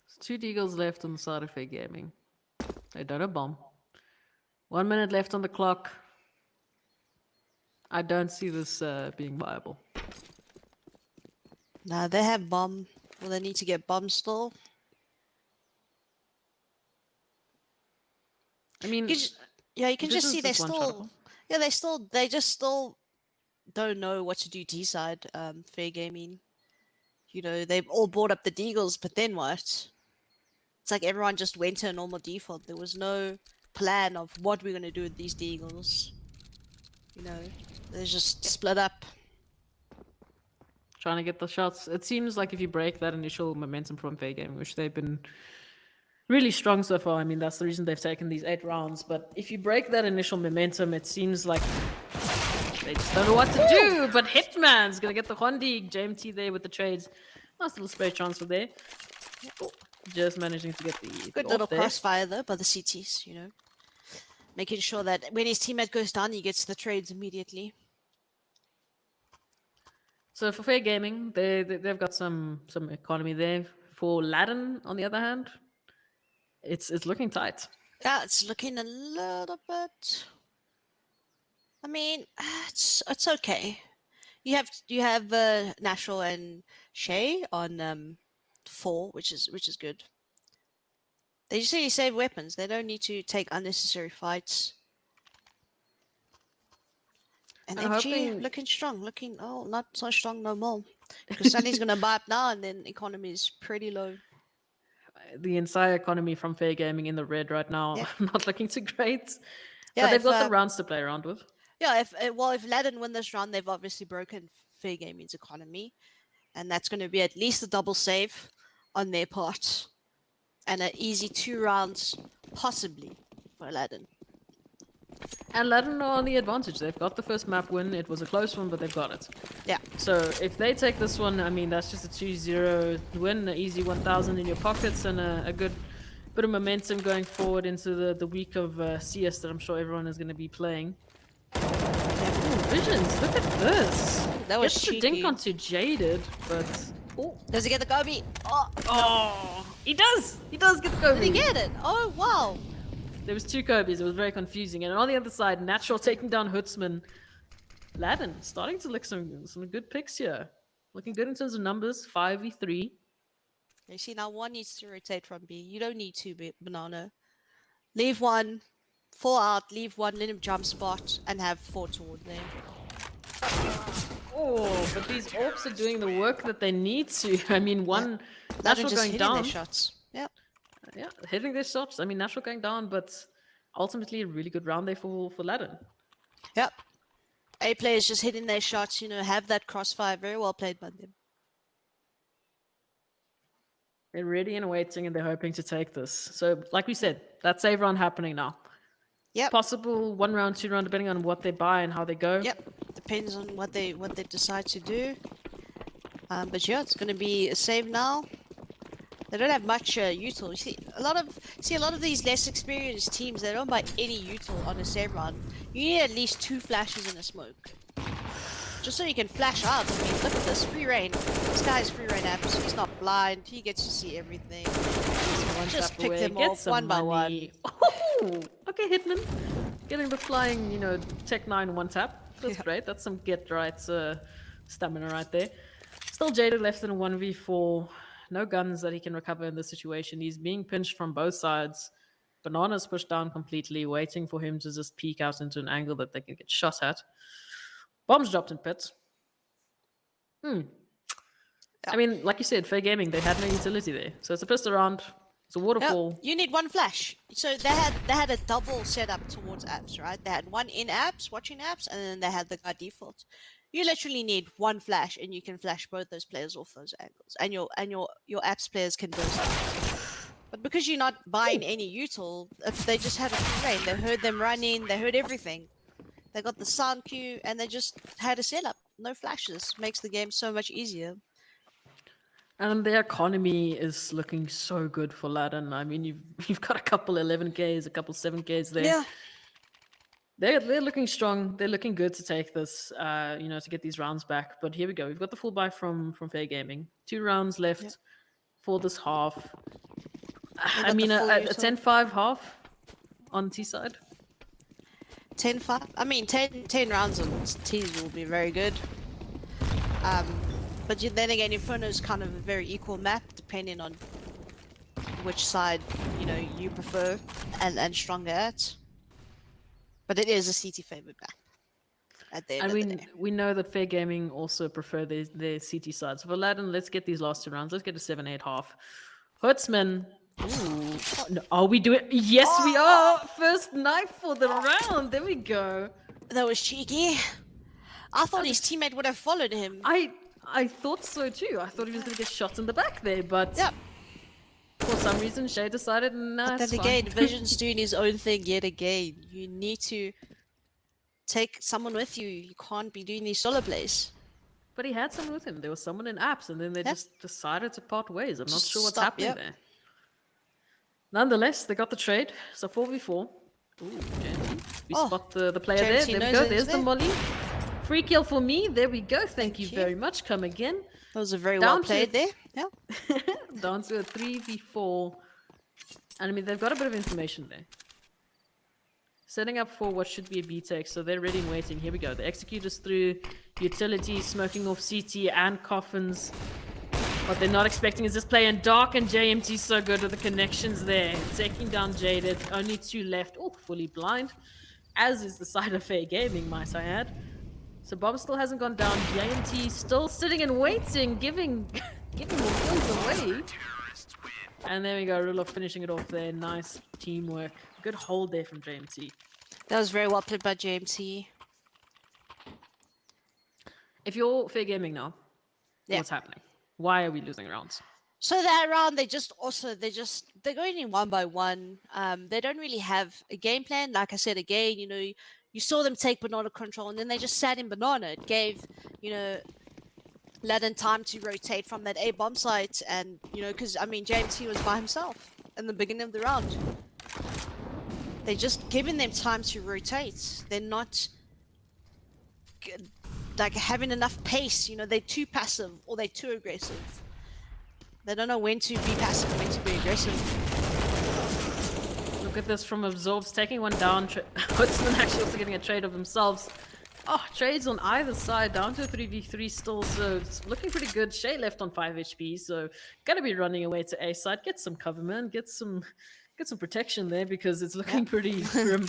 There's 2 deagles left on the side of Fair Gaming. They don't have bomb. 1 minute left on the clock. I don't see this being viable. Nah, they have bomb. Well, they need to get bomb still. I mean, You can just see Vision's they just one-shotable. still. Yeah, they just still don't know what to do D side. Fair Gaming. You know, they've all brought up the deagles, but then what? It's like everyone just went to a normal default. There was no plan of what we're gonna do with these deagles. You know, they just split up. Trying to get the shots. It seems like if you break that initial momentum from Fair Gaming, which they've been really strong so far, I mean, that's the reason they've taken these 8 rounds. But if you break that initial momentum, it seems like they just don't know what to do. But Hitman's going to get the Hondi. JMT there with the trades. Nice little spray transfer there. Just managing to get the Good off little there. crossfire though by the CTs, you know. Making sure that when his teammate goes down, he gets the trades immediately. So for Fair Gaming, they've got some economy there. For Ladin, on the other hand, it's looking tight. Yeah, it's looking a little bit. I mean, it's okay. You have Nashville and Shay on 4, which is good. They just need to save weapons. They don't need to take unnecessary fights. And I'm FG hoping- looking strong, not so strong no more. Because Sunny's gonna buy up now, and then economy is pretty low. The entire economy from Fair Gaming in the red right now, Yeah. not looking too great. Yeah, But they've if, got the rounds to play around with. Yeah, if Ladin win this round, they've obviously broken Fair Gaming's economy, and that's going to be at least a double save on their part, and an easy 2 rounds possibly for Ladin. And Ladin are on the advantage. They've got the first map win. It was a close one, but they've got it. Yeah. So if they take this one, I mean, that's just a 2-0 win, an easy 1,000 in your pockets, and a good bit of momentum going forward into the week of CS that I'm sure everyone is going to be playing. Ooh, Visions, look at this. That was Gets the dink cheeky. onto Jaded, but... Oh, Does he get the Gobi? Oh, he does! He does get the Kobe! did he get it? Oh, wow. There was 2 Kobe's. It was very confusing. And on the other side, Natural taking down Hutzman. Ladin starting to look some good picks here. Looking good in terms of numbers. 5v3. You see, now one needs to rotate from B. You don't need 2 banana. Leave one, 4 out, leave one, let him jump spot, and have 4 toward there. Oh, but these orcs are doing the work that they need to. I mean, one Ladin Natural just going hitting down. their shots. Yep. Yeah, hitting their shots. I mean, Natural going down, but ultimately a really good round there for Ladin. Yep. A players just hitting their shots, have that crossfire. Very well played by them. They're ready and waiting, and they're hoping to take this. So, like we said, that save round happening now. Yep. Possible 1 round, 2 round, depending on what they buy and how they go. Yep. Depends on what they decide to do. But yeah, it's gonna be a save now. They don't have much util. You see a lot of these less experienced teams. They don't buy any util on a save round. You need at least 2 flashes in a smoke, just so you can flash out. I mean, look at this free reign. This guy's free reign apps. He's not blind. He gets to see everything. Just pick them off one by one. Oh, okay, Hitman. Getting the flying, Tech 9 one tap. That's great. That's some get right stamina right there. Still jaded left in a 1v4. No guns that he can recover in this situation. He's being pinched from both sides. Banana's pushed down completely, waiting for him to just peek out into an angle that they can get shot at. Bombs dropped in pits. I mean, like you said, Fair Gaming, they had no utility there. So it's a pistol round. It's a waterfall. Yep. You need 1 flash. So they had a double setup towards apps, right? They had one in apps, watching apps, and then they had the guy default. You literally need 1 flash, and you can flash both those players off those angles, and your apps players can burst out. But because you're not buying any util, if they just had a free reign, they heard them running, they heard everything. They got the sound cue, and they just had a setup. No flashes. Makes the game so much easier. And their economy is looking so good for Latin. I mean, you've got a couple 11Ks, a couple 7Ks there. Yeah. They're looking strong. They're looking good to take this, to get these rounds back. But here we go. We've got the full buy from Fair Gaming. 2 rounds left for this half. I mean, a 10-5 half on T side. 10-5. I mean, 10 rounds on T's will be very good. But then again, Inferno is kind of a very equal map, depending on which side you prefer and stronger at. But it is a CT favored map. At the end of the day. We know that Fair Gaming also prefer their CT side. So for Aladdin, let's get these last 2 rounds. Let's get a 7-8 half. Hertzman. Ooh. Are we doing? Yes, we are. First knife for the round. There we go. That was cheeky. I thought his teammate would have followed him. I thought so too. I thought he was going to get shot in the back there, but for some reason, Shay decided, nah, But then again, Vision's doing his own thing yet again. You need to take someone with you. You can't be doing these solo plays. But he had someone with him. There was someone in apps, and then they just decided to part ways. I'm not Just sure what's stop, happening there. Nonetheless, they got the trade. So 4v4. Ooh, JMT. We spot the player there. JMT There we go. There's the molly. Free kill for me. There we go. Thank you very much. Come again. That was a very well played there. Yeah. Down to a 3v4. And I mean, they've got a bit of information there. Setting up for what should be a B-Tech, so they're ready and waiting. Here we go. The executors through, utility, smoking off CT and coffins. What they're not expecting is this play in dark, and JMT so good with the connections there. Taking down Jaded. Only 2 left. Oh, fully blind. As is the side of Fair Gaming, might I add. So Bob still hasn't gone down. JMT still sitting and waiting, giving more kills away. And there we go. Rulof finishing it off there. Nice teamwork. Good hold there from JMT. That was very well played by JMT. If you're Fair Gaming now, what's happening? Why are we losing rounds? So that round, they're going in 1 by 1. They don't really have a game plan. Like I said again, you saw them take banana control, and then they just sat in banana. It gave, Laden time to rotate from that A bomb site, and because JMT was by himself in the beginning of the round. They're just giving them time to rotate. They're not like having enough pace. They're too passive or they're too aggressive. They don't know when to be passive and when to be aggressive. Look at this from Absorbs, taking one down. Hutzman actually also getting a trade of themselves. Oh, trades on either side, down to 3v3 still, so it's looking pretty good. Shay left on 5 HP, so gonna be running away to A side. Get some cover, man. Get some protection there, because it's looking pretty grim.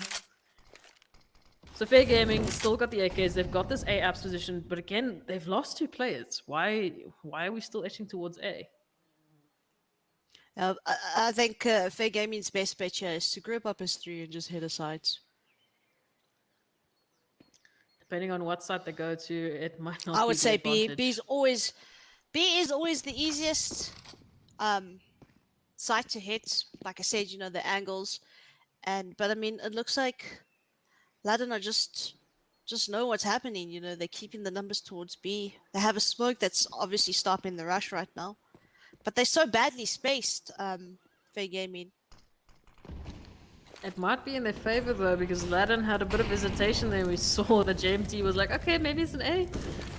So Fair Gaming still got the AKs. They've got this A apps position, but again, they've lost 2 players. Why are we still edging towards A? I think Fair Gaming's best bet here is to group up as 3 and just hit the sides. Depending on what side they go to, it might I not be would the say B. advantage. B is always the easiest um site to hit. Like I said, the angles, but I mean, it looks like Ladin are just know what's happening. They're keeping the numbers towards B. They have a smoke that's obviously stopping the rush right now, but they're so badly spaced. Fair gaming. It might be in their favor though, because Ladin had a bit of hesitation there. We saw that JMT was like, okay, maybe it's an A.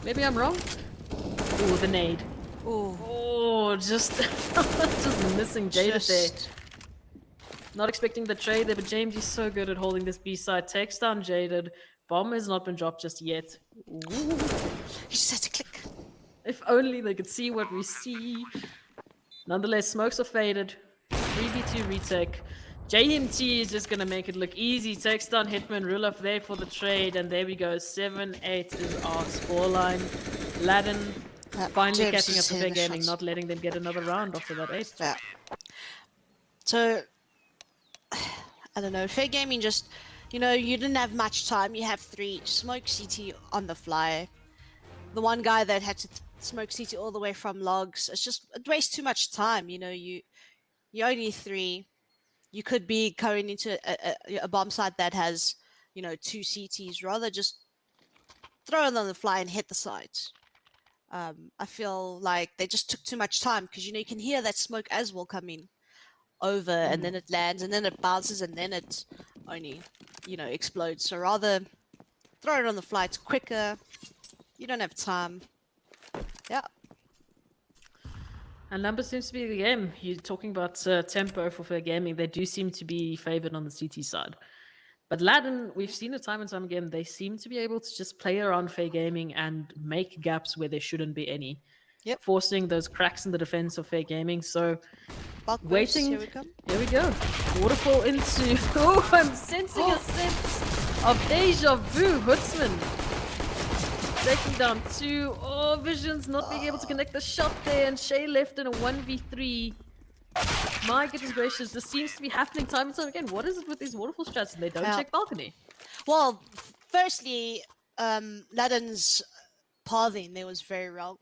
Maybe I'm wrong. Ooh, the nade. Oh, Oh, just just missing Jaded there. just Not expecting the trade there, but James is so good at holding this B side. Takes down Jaded. Bomb has not been dropped just yet. Ooh. you just had to click. If only they could see what we see. Nonetheless, smokes are faded. 3v2 retake. JMT is just gonna make it look easy. Takes down Hitman. Rulof there for the trade. And there we go. 7-8 is our scoreline. Ladin finally James catching up is to hitting Fair the Gaming, shots. not letting them get another round after that 8th. Yeah. So I don't know. Fair gaming just, you didn't have much time. You have three smoke CT on the fly. The one guy that had to smoke CT all the way from logs. It wastes too much time. You only three. You could be going into a bomb site that has, two CTs. Rather just throw it on the fly and hit the site. I feel like they just took too much time because you can hear that smoke as well coming over, and then it lands, and then it bounces, and then it only explodes. So rather throw it on the fly. It's quicker. You don't have time. Yeah. And number seems to be the game. You're talking about tempo for Fair Gaming. They do seem to be favored on the CT side. But Ladin, we've seen it time and time again. They seem to be able to just play around Fair Gaming and make gaps where there shouldn't be any, Yep. forcing those cracks in the defense of Fair Gaming. So Bulk burst. waiting. Here we come. Here we go. Waterfall into. Oh, I'm sensing a sense of deja vu. Hoodsman taking down 2. Oh, Visions not being able to connect the shot there, and Shay left in a 1v3. My goodness gracious, this seems to be happening time and time again. What is it with these waterfall strats? And they don't Yeah. check balcony. Well, firstly, Ladin's pathing there was very wrong.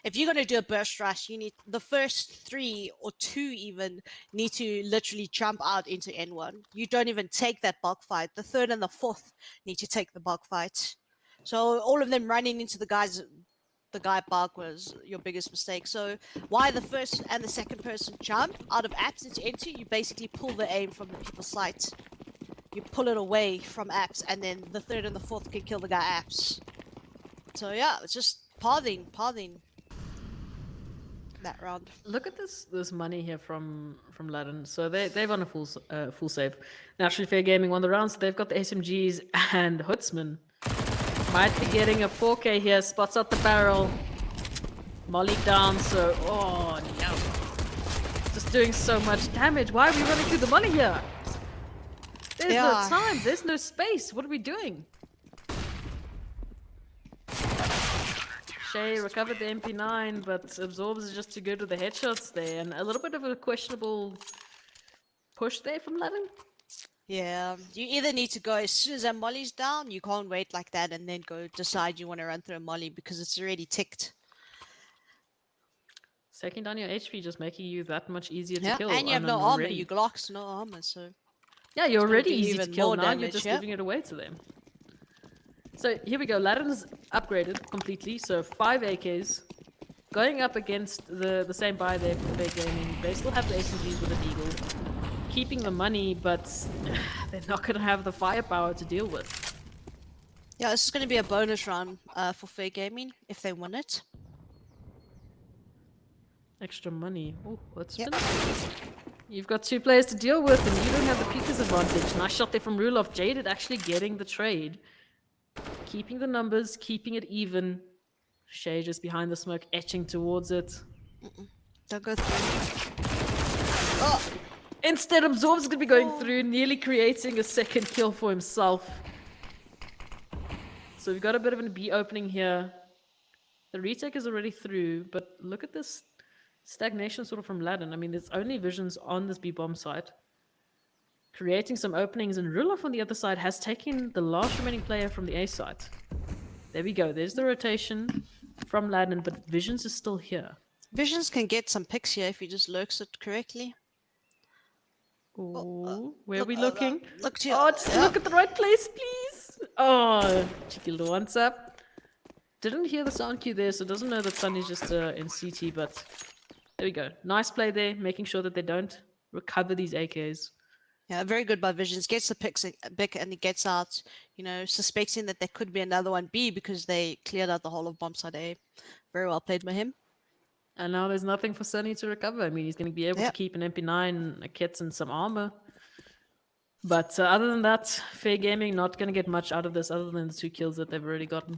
If you're going to do a burst rush, you need the first 3 or 2 even need to literally jump out into N1. You don't even take that bulk fight. The third and the fourth need to take the bulk fight. So all of them running into the guy bulk was your biggest mistake. So why the first and the second person jump out of apps into N2, you basically pull the aim from the people's sight. You pull it away from apps, and then the third and the fourth can kill the guy apps. So yeah, it's just pathing that round. Look at this money here from Ladin. So they've won a full save. Naturally, Fair Gaming won the round, so they've got the SMGs, and Hoodsman might be getting a 4K here. Spots out the barrel. Molly down. So no, just doing so much damage. Why are we running through the molly here? There's no time. There's no space. What are we doing? Shay recovered the MP9, but Absorbs is just too good with the headshots there, and a little bit of a questionable push there from Ladin. Yeah, you either need to go as soon as that molly's down. You can't wait like that and then go decide you want to run through a molly because it's already ticked. Taking down your HP just making you that much easier to Yeah, kill. and you have no armor. You Glocks, no armor, so yeah, you're gonna already do easy to even kill. more Now you're damage, just yeah. giving it away to them. So here we go. Ladin's upgraded completely. So 5 AKs. Going up against the same buy there for Fair Gaming. They still have the SMGs with an Eagle. Keeping the money, but they're not going to have the firepower to deal with. yeah, this is going to be a bonus run for Fair Gaming if they win it. Extra money. Oh, let's Yep. spin. You've got 2 players to deal with, and you don't have the Pika's advantage. Nice shot there from Rulof. Jaded actually getting the trade. Keeping the numbers, keeping it even. Shay just behind the smoke, etching towards it. Don't go through. Oh! Instead, Absorb's going to be going through, nearly creating a second kill for himself. So we've got a bit of an B opening here. The retake is already through, but look at this stagnation sort of from Ladin. I mean, there's only visions on this B bomb site. creating some openings, and Ruloff on the other side has taken the last remaining player from the A side. There we go. There's the rotation from Ladin, but Visions is still here. Visions can get some picks here if he just lurks it correctly. Ooh, where are Look, we looking? look to Oh, just look at the right place, please. Oh, cheeky little once up. Didn't hear the sound cue there, so doesn't know that Sunny's just in CT, but there we go. Nice play there, making sure that they don't recover these AKs. Yeah, very good by Visions. Gets the picks big and he gets out, suspecting that there could be another one B because they cleared out the whole of bomb side A. Very well played by him. And now there's nothing for Sunny to recover. I mean, he's going to be able to keep an MP9, a kit, and some armor. But other than that, Fair Gaming not going to get much out of this other than the 2 kills that they've already gotten.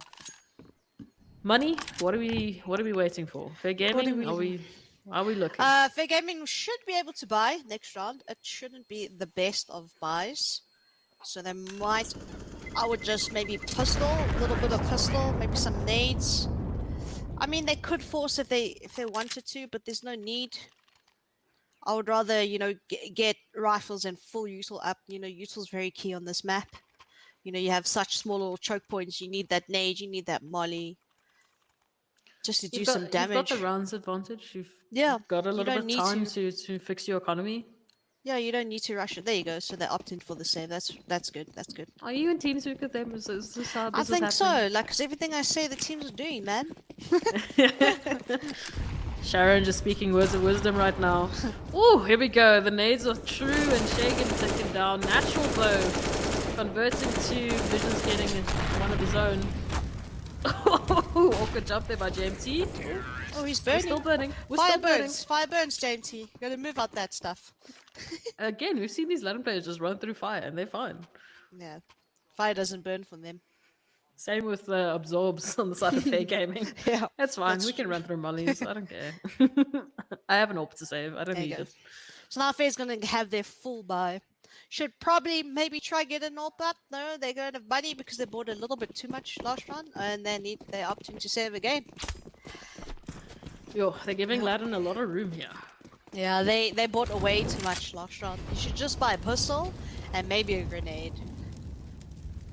Money, what are we waiting for? Fair Gaming, are we looking? Fair Gaming should be able to buy next round. It shouldn't be the best of buys. So they might, I would just maybe pistol, a little bit of pistol, maybe some nades. I mean, they could force if they wanted to, but there's no need. I would rather, get rifles and full util up. Util's very key on this map. You have such small little choke points. You need that nade, you need that molly. Just to do some damage. You've got the rounds advantage. You've got a little bit of time to fix your economy. Yeah, you don't need to rush it. There you go. So they're opting for the save. That's good. That's good. Are you in teams with them? Is this how this I think is so. Like, because everything I say, the teams are doing, man. Sharon just speaking words of wisdom right now. Oh, here we go. The nades are true and Shagan taken down. Natural though, converting to Visions getting one of his own. Awkward jump there by JMT. Oh, he's burning. We're still burning. Fire burns, JMT. You gotta move out that stuff. Again, we've seen these Latin players just run through fire and they're fine. Yeah. Fire doesn't burn for them. Same with absorbs on the side of Fair Gaming. Yeah. That's fine. We can run through mollies. I don't care. I have an AWP to save. I don't need it. So now Fair's gonna have their full buy. Should probably maybe try get an AWP up. No, they're going to have money because they bought a little bit too much last round and they're opting to save again. Yo, they're giving Ladin a lot of room here. Yeah, they bought way too much last round. You should just buy a pistol and maybe a grenade.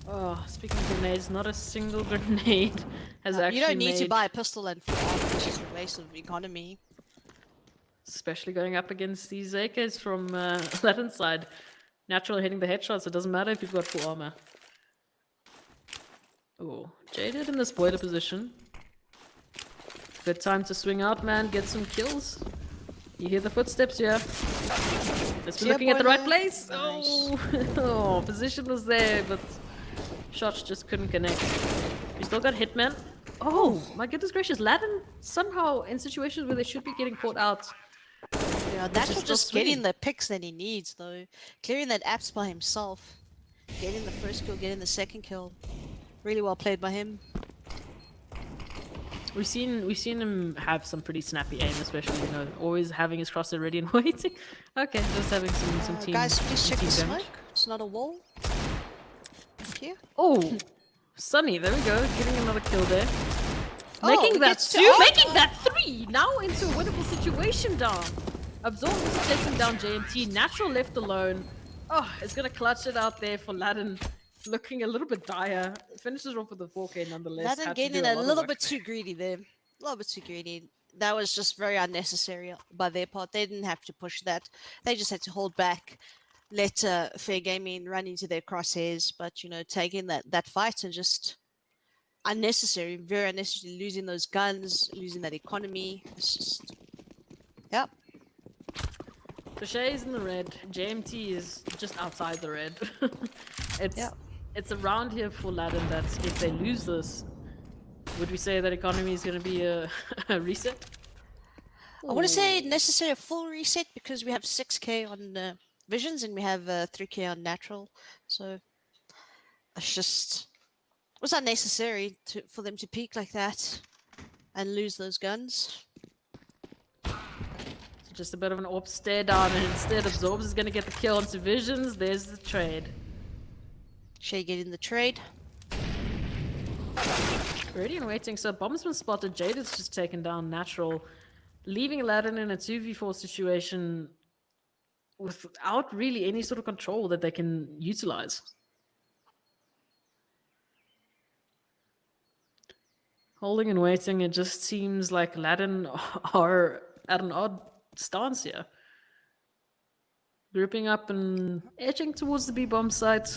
Oh, speaking of grenades, not a single grenade has actually You don't need made... to buy a pistol and full armor, it's just a waste of economy. Especially going up against these AKs from Ladin's side. Natural hitting the headshots, it doesn't matter if you've got full armor. Oh, Jaded in the spoiler position. Good time to swing out, man, get some kills. You hear the footsteps here. Let's be looking at the right place. Nice. Oh, position was there, but shots just couldn't connect. We still got Hitman. Oh, my goodness gracious. Ladin somehow in situations where they should be getting caught out. Yeah, Natural just getting the picks that he needs, though. Clearing that apps by himself. Getting the first kill, getting the second kill. Really well played by him. We've seen him have some pretty snappy aim, especially, always having his crosshair ready and waiting. Okay, just having some team. Guys, please check the smoke. It's not a wall. Here. Oh, Sunny, there we go, getting another kill there. Making that 2, making that 3, now into a winnable situation down. Absorb is taking down JMT, Natural left alone. Oh, it's gonna clutch it out there for Ladin. Looking a little bit dire. Finishes off with a 4K nonetheless. Ladin getting a little bit too greedy there. A little bit too greedy. That was just very unnecessary by their part. They didn't have to push that. They just had to hold back, let Fair Gaming run into their crosshairs. But, taking that fight and just unnecessary, very unnecessary, losing those guns, losing that economy. It's just, yep. Crochet's in the red. JMT is just outside the red. It's around here for Ladin that if they lose this, would we say that economy is going to be a reset? I wouldn't say necessarily a full reset because we have 6k on Visions and we have 3k on Natural. So it's just... It was unnecessary for them to peak like that and lose those guns. So just a bit of an AWP stare down, and instead Absorbs is going to get the kill onto Visions. There's the trade. Shay getting the trade. Ready and waiting. So Bomb's been spotted. Jaded's just taken down Natural, leaving Ladin in a 2v4 situation. without really any sort of control that they can utilize. Holding and waiting, it just seems like Aladdin are at an odd stance here. Grouping up and edging towards the B bomb site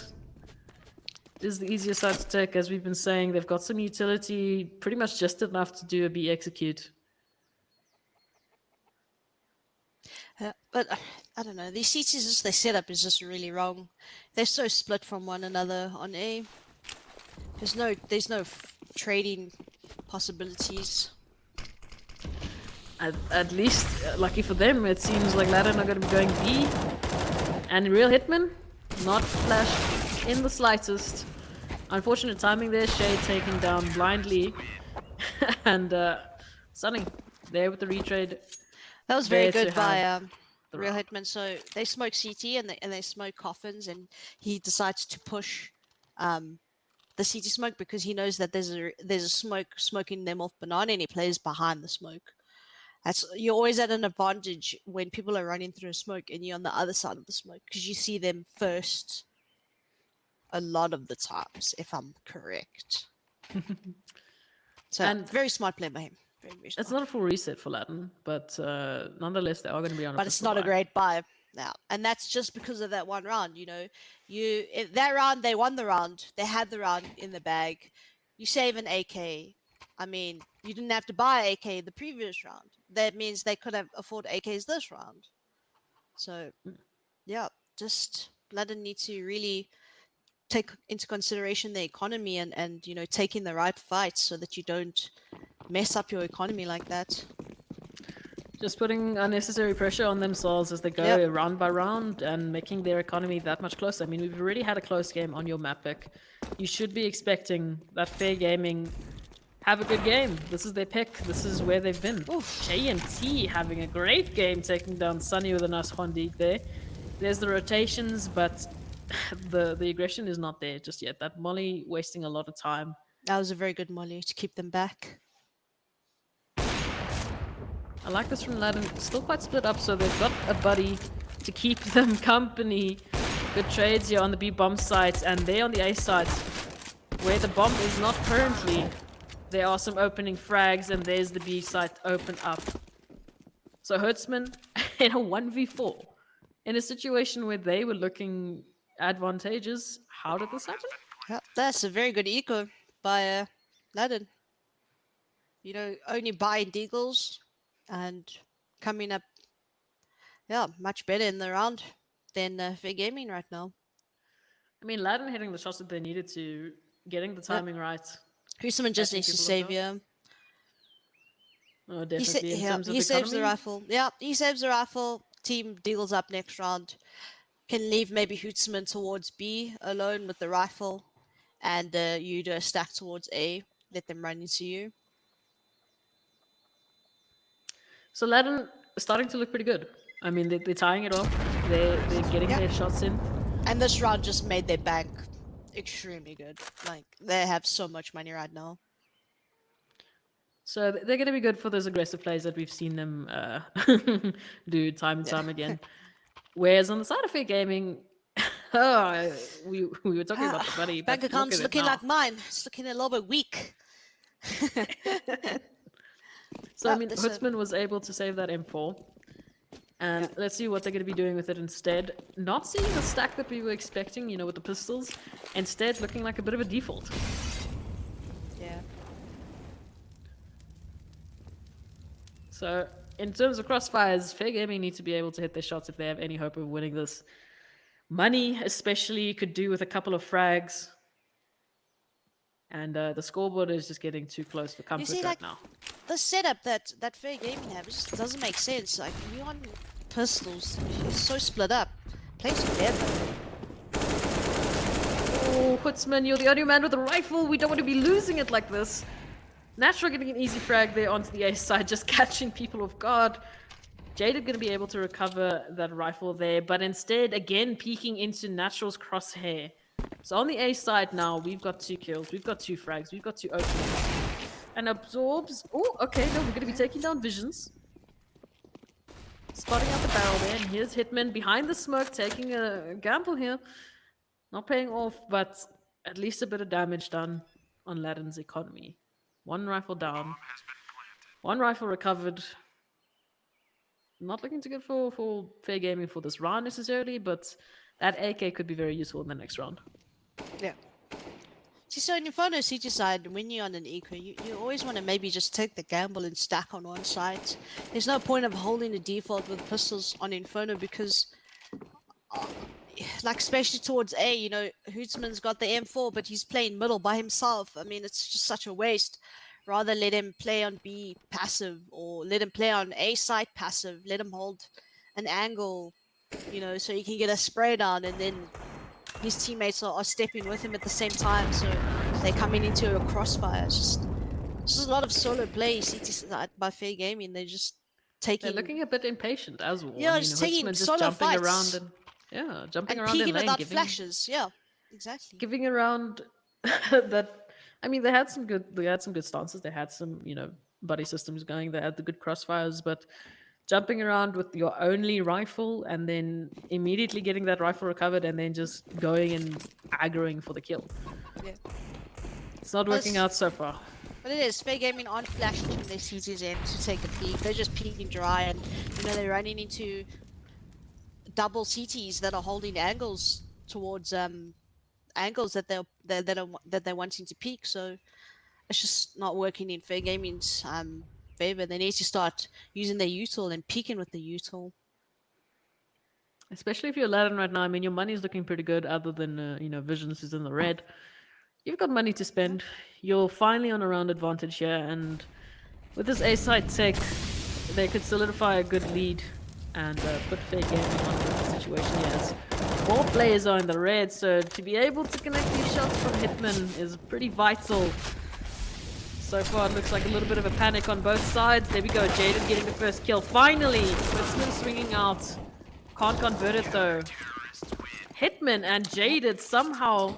is the easiest side to take, as we've been saying. They've got some utility, pretty much just enough to do a B execute. But I don't know. These CTs, just their setup is just really wrong. They're so split from one another on A. There's no trading possibilities. At least, lucky for them, it seems like Aladdin are going to be going B. And Real Hitman, not flashed in the slightest. Unfortunate timing there. Shade taken down blindly. And Sunny there with the retrade. That was very There to good by have the Real round. Hitman. So they smoke CT and they smoke coffins, and he decides to push the CT smoke because he knows that there's a smoke smoking them off banana, and he plays behind the smoke. You're always at an advantage when people are running through a smoke and you're on the other side of the smoke because you see them first a lot of the times, if I'm correct. So And- very smart play by him. Very, very smart. It's not a full reset for Latin, but nonetheless, they are going to be on a But it's pistol not a buy. great buy now, and that's just because of that one round. That round they won the round. They had the round in the bag. You save an AK. I mean, you didn't have to buy AK the previous round. That means they could have afford AKs this round. So, yeah, just London need to really take into consideration the economy and taking the right fights so that you don't mess up your economy like that. Just putting unnecessary pressure on themselves as they go Yep. round by round and making their economy that much closer. I mean, we've already had a close game on your map pick. You should be expecting that Fair Gaming have a good game. This is their pick. This is where they've been. Oof. J&T having a great game, taking down Sunny with a nice Hondeed there. There's the rotations, but the aggression is not there just yet. That Molly wasting a lot of time. That was a very good molly to keep them back. I like this from Aladdin. Still quite split up, so they've got a buddy to keep them company. Good trades here on the B bomb site, and there on the A site, where the bomb is not currently, there are some opening frags, and there's the B site open up. So Hertzman in a 1v4, in a situation where they were looking advantageous. How did this happen? Yeah, that's a very good eco by Laden. Only buying deagles and coming up, much better in the round than Fair Gaming right now. I mean, Aladdin hitting the shots that they needed to, getting the timing right. Huseman just Catching needs to people off save guard. you. Oh, definitely. In terms of He saves the economy, rifle. Yeah, he saves the rifle. Team deagles up next round. Can leave maybe Huseman towards B alone with the rifle, and you do a stack towards A. Let them run into you. So Aladdin is starting to look pretty good. I mean, they're tying it off. They're getting Yep. their shots in. And this round just made their bank extremely good. Like, they have so much money right now. So they're going to be good for those aggressive plays that we've seen them do time and time again. Whereas on the side of Fair Gaming, we were talking about the buddy. Bank but look account's at it looking now. like mine. It's looking a little bit weak. So I Oh, mean, this, Hutzman was able to save that M4. And let's see what they're going to be doing with it instead. Not seeing the stack that we were expecting, with the pistols. Instead, looking like a bit of a default. Yeah. So, in terms of crossfires, Fair Gaming need to be able to hit their shots if they have any hope of winning this. Money, especially, could do with a couple of frags. And the scoreboard is just getting too close for comfort see, right like, now. The setup that Fair Gaming have just doesn't make sense. Like, you on pistols, it's so split up. Play together. Oh, Hutzman, you're the only man with a rifle. We don't want to be losing it like this. Natural getting an easy frag there onto the A side, just catching people off guard. Jaded going to be able to recover that rifle there, but instead, again, peeking into Natural's crosshair. So on the A side now, we've got 2 kills, we've got 2 frags, we've got 2 openings. And absorbs. Oh, okay, no, we're going to be taking down Visions. Spotting out the barrel there, and here's Hitman behind the smoke, taking a gamble here. Not paying off, but at least a bit of damage done on Ladin's economy. One rifle down, one rifle recovered. Not looking too good for fair gaming for this round necessarily, but that AK could be very useful in the next round. Yeah. See, so in Inferno City side, when you're on an eco, you always want to maybe just take the gamble and stack on one side. There's no point of holding the default with pistols on Inferno because, uh, like, especially towards A, you know, Hootsman's got the M4, but he's playing middle by himself. I mean, it's just such a waste. Rather let him play on B passive or let him play on A side passive. Let him hold an angle, you know, so he can get a spray down and then his teammates are stepping with him at the same time, so they're coming into a crossfire. It's just a lot of solo play CT side by Fair Gaming. They're just taking, They're looking a bit impatient as well. yeah, I mean, just taking Hootsman just solo jumping fights around jumping and around in peeking lane, without flashes. Yeah, exactly. giving around that. I mean, they had some good stances. They had some, buddy systems going. They had the good crossfires, but jumping around with your only rifle and then immediately getting that rifle recovered and then just going and aggroing for the kill. Yeah. It's not working out so far. But it is. Fair Gaming aren't flashing their CTs in to take a peek. They're just peeking dry and, you know, they're running into double CTs that are holding angles towards angles that they're wanting to peak. So it's just not working in Fair Gaming's favor. They need to start using their util and peeking with the util. Especially if you're Aladdin right now. I mean, your money's looking pretty good other than, Visions is in the red. You've got money to spend. You're finally on a round advantage here, and with this A-side tech, they could solidify a good lead and put Fair Gaming on the situation he has. 4 players are in the red, so to be able to connect these shots from Hitman is pretty vital. So far, it looks like a little bit of a panic on both sides. There we go, Jaden getting the first kill. Finally, Hitman swinging out. Can't convert it though. Hitman and Jaded somehow,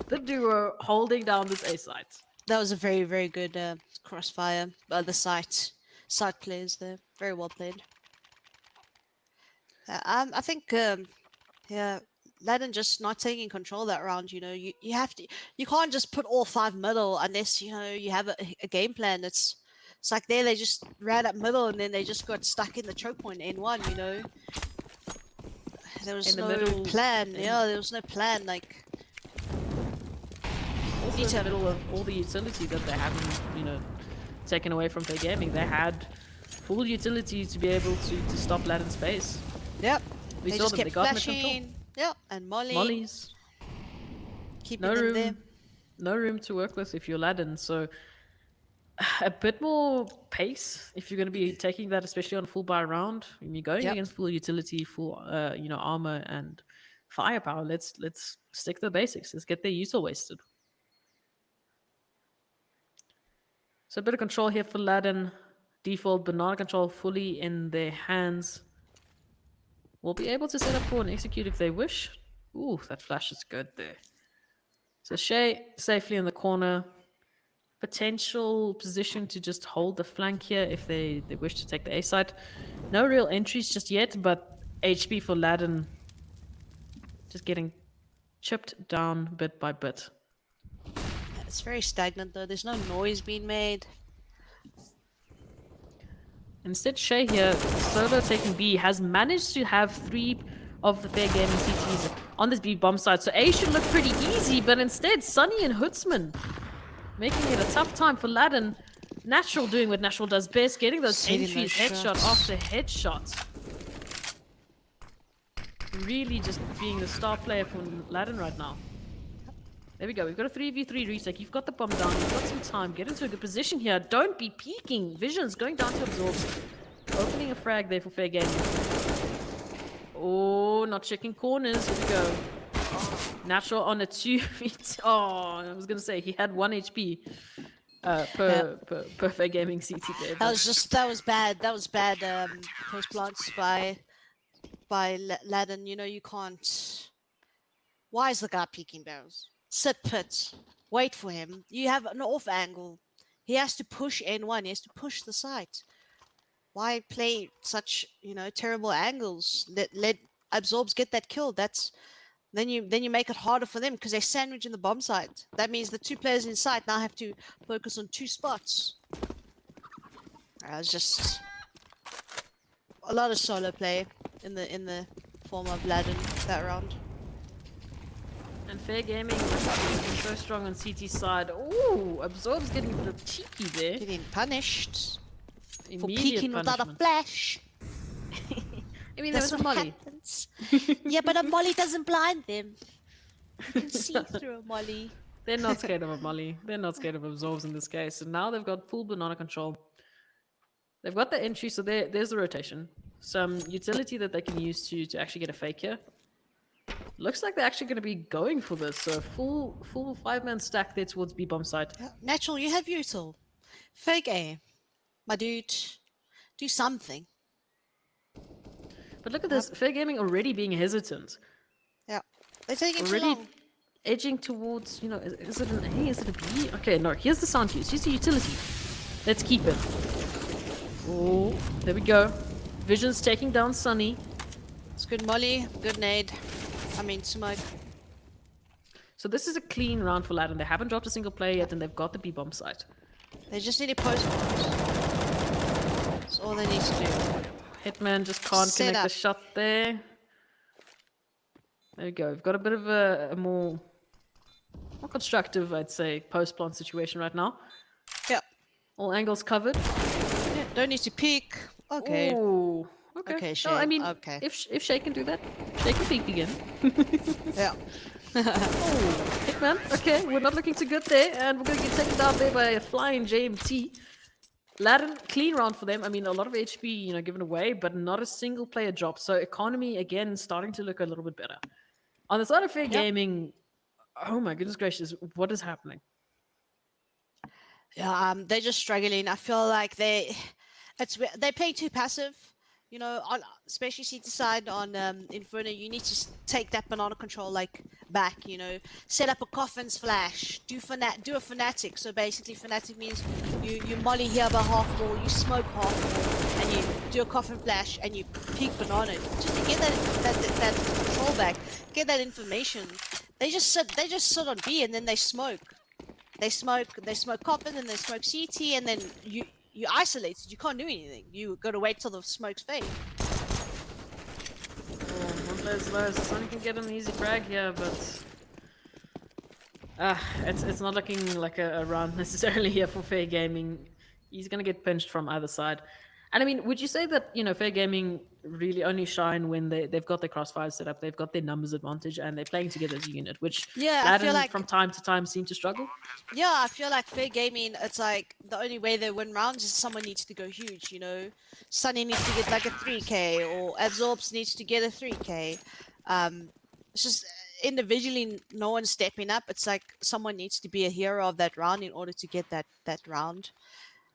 the duo holding down this A side. That was a very, very good crossfire by the side players there. Very well played. I think, yeah, Ladin just not taking control that round. You know, you have to, you can't just put all 5 middle unless you know you have a game plan. It's like there they just ran up middle and then they just got stuck in the choke point N1. You know, there was no plan. Yeah, there was no plan. Like Also in the middle of all the utility that they haven't, taken away from their gaming, they had full utility to be able to stop Ladin's space. Yep. We They saw just them, kept they got mid control. flashing. Yep, and Mollies. keeping No them there. room. No room to work with if you're Ladin, so a bit more pace if you're going to be taking that, especially on full buy round. When you're going Yep. against full utility, full armor and firepower, let's stick to the basics. Let's get their util wasted. So a bit of control here for Ladin. Default banana control fully in their hands. Will be able to set up for and execute if they wish. Ooh, that flash is good there. So Shay safely in the corner. Potential position to just hold the flank here if they wish to take the A side. No real entries just yet, but HP for Ladin just getting chipped down bit by bit. It's very stagnant though. There's no noise being made. Instead, Shay here, solo taking B, has managed to have 3 of the Fair Gaming CTs on this B bomb side. So A should look pretty easy, but instead, Sunny and Hootsman making it a tough time for Ladin. Natural doing what Natural does best, getting those Hitting entries, those headshot shots. after headshot. Really just being the star player for Ladin right now. There we go. We've got a 3v3 retake. You've got the bomb down. You've got some time. Get into a good position here. Don't be peeking. Vision's going down to absorb. Opening a frag there for Fair Gaming. Oh, not checking corners. Here we go. Natural on a 2v. Oh, I was going to say he had 1 HP per Fair Gaming CT there. That was bad. That was bad post plants by Ladin. You know, you can't. Why is the guy peeking barrels? Sit pit. Wait for him. You have an off angle. He has to push N1. He has to push the site. Why play such, terrible angles? Let absorbs get that kill. Then you make it harder for them because they sandwich in the bomb site. That means the two players inside now have to focus on two spots. It's just a lot of solo play in the form of Ladin that round. And Fair Gaming is so strong on CT's side. Ooh, Absorb's getting a bit of cheeky there. Getting punished for Immediate peeking without a punishment. flash. I mean, there That's was a what molly. happens. Yeah, but a molly doesn't blind them. You can see through a molly. They're not scared of a molly. They're not scared of Absorbs in this case. And now they've got full banana control. They've got the entry, so there's the rotation. Some utility that they can use to actually get a fake here. Looks like they're actually going to be going for this. So full 5-man stack there towards B bomb site. Yeah, Natural, you have util. Fake A. My dude, do something. But look at this, Fair Gaming already being hesitant. Yeah. They're taking too Already long. edging towards, is it an A? Is it a B? Okay, no, here's the sound cues. Here's the utility. Let's keep it. Oh, there we go. Vision's taking down Sunny. It's good molly, good nade. I mean smoke. So this is a clean round for Latin. They haven't dropped a single player yet, and they've got the B bomb site. They just need to post bombs. That's all they need to do. Hitman just can't Set connect up. the shot there. There we go. We've got a bit of a more constructive, I'd say, post-plant situation right now. Yeah. All angles covered. Yeah. Don't need to peek. Okay. Ooh. Okay. Okay, No, Shay. I mean, Okay. if Shay can do that, Shay can peek again. Yeah. Oh, Hitman. Okay, we're not looking too good there, and we're going to get taken down there by a flying JMT. Latin, clean round for them. I mean, a lot of HP, given away, but not a single player drop. So economy, again, starting to look a little bit better. On the side of Fair Gaming, oh my goodness gracious, what is happening? Yeah, they're just struggling. I feel like they play too passive. Especially CT side on Inferno, you need to take that banana control back. Set up a coffin's flash. Do a fanatic. So basically, fanatic means you molly here by half wall, you smoke half wall, and you do a coffin flash and you peek banana just to get that control back, get that information. They just sit on B and then they smoke. They smoke coffin and they smoke CT and then you isolated. You can't do anything. You got to wait till the smokes fade. Oh, one player's low, so Sonny can get an easy frag here, but it's not looking like a round necessarily here for Fair Gaming. He's going to get pinched from either side. And I mean, would you say that, Fair Gaming really only shine when they've got their crossfires set up, they've got their numbers advantage, and they're playing together as a unit, which I feel Latin like from time to time seem to struggle? Yeah, I feel like Fair Gaming, it's like the only way they win rounds is someone needs to go huge, Sunny needs to get like a 3k or Absorbs needs to get a 3k. It's just individually no one's stepping up. It's like someone needs to be a hero of that round in order to get that round.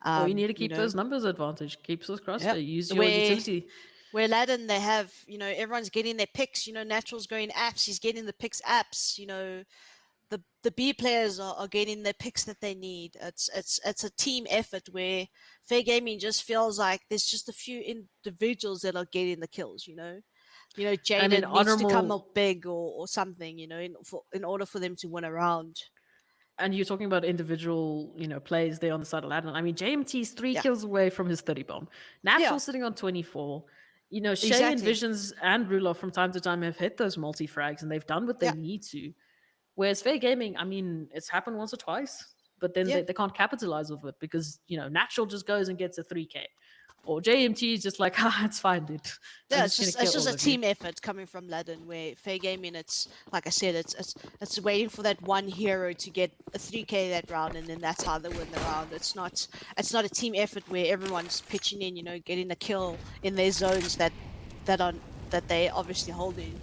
Or you need to keep those numbers advantage, keep those crossfire, use your Where- utility. Where Aladdin, they have, everyone's getting their picks, Natural's going apps, he's getting the picks apps, the B players are getting the picks that they need. It's a team effort where Fair Gaming just feels like there's just a few individuals that are getting the kills, Jaden needs to come up big or something, in order for them to win a round. And you're talking about individual, plays there on the side of Latin. I mean, JMT's 3 kills away from his 30 bomb. Natural sitting on 24. Shay and Exactly. Visions and Rulov from time to time have hit those multi-frags and they've done what they need to. Whereas Fair Gaming, I mean, it's happened once or twice, but then they can't capitalize off it because, Natural just goes and gets a 3K. Or JMT is just like, it's fine, dude. Yeah, it's just a team effort coming from Ladin where Fair Gaming, it's like I said, it's waiting for that one hero to get a 3k that round and then that's how they win the round. It's not a team effort where everyone's pitching in, getting a kill in their zones that they obviously holding.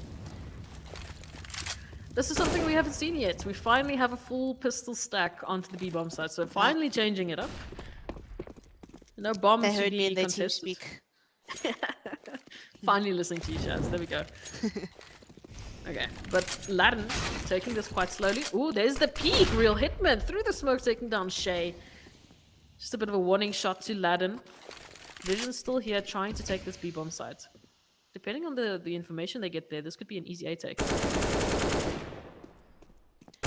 This is something we haven't seen yet. We finally have a full pistol stack onto the B-bomb side, so finally changing it up. No bombs. They heard me in their contested. TeamSpeak. Finally listening to you, Shaz. There we go. Okay, but Latin taking this quite slowly. Ooh, there's the peak. Real Hitman through the smoke taking down Shay. Just a bit of a warning shot to Latin. Vision's still here trying to take this B-bomb site. Depending on the information they get there, this could be an easy A take.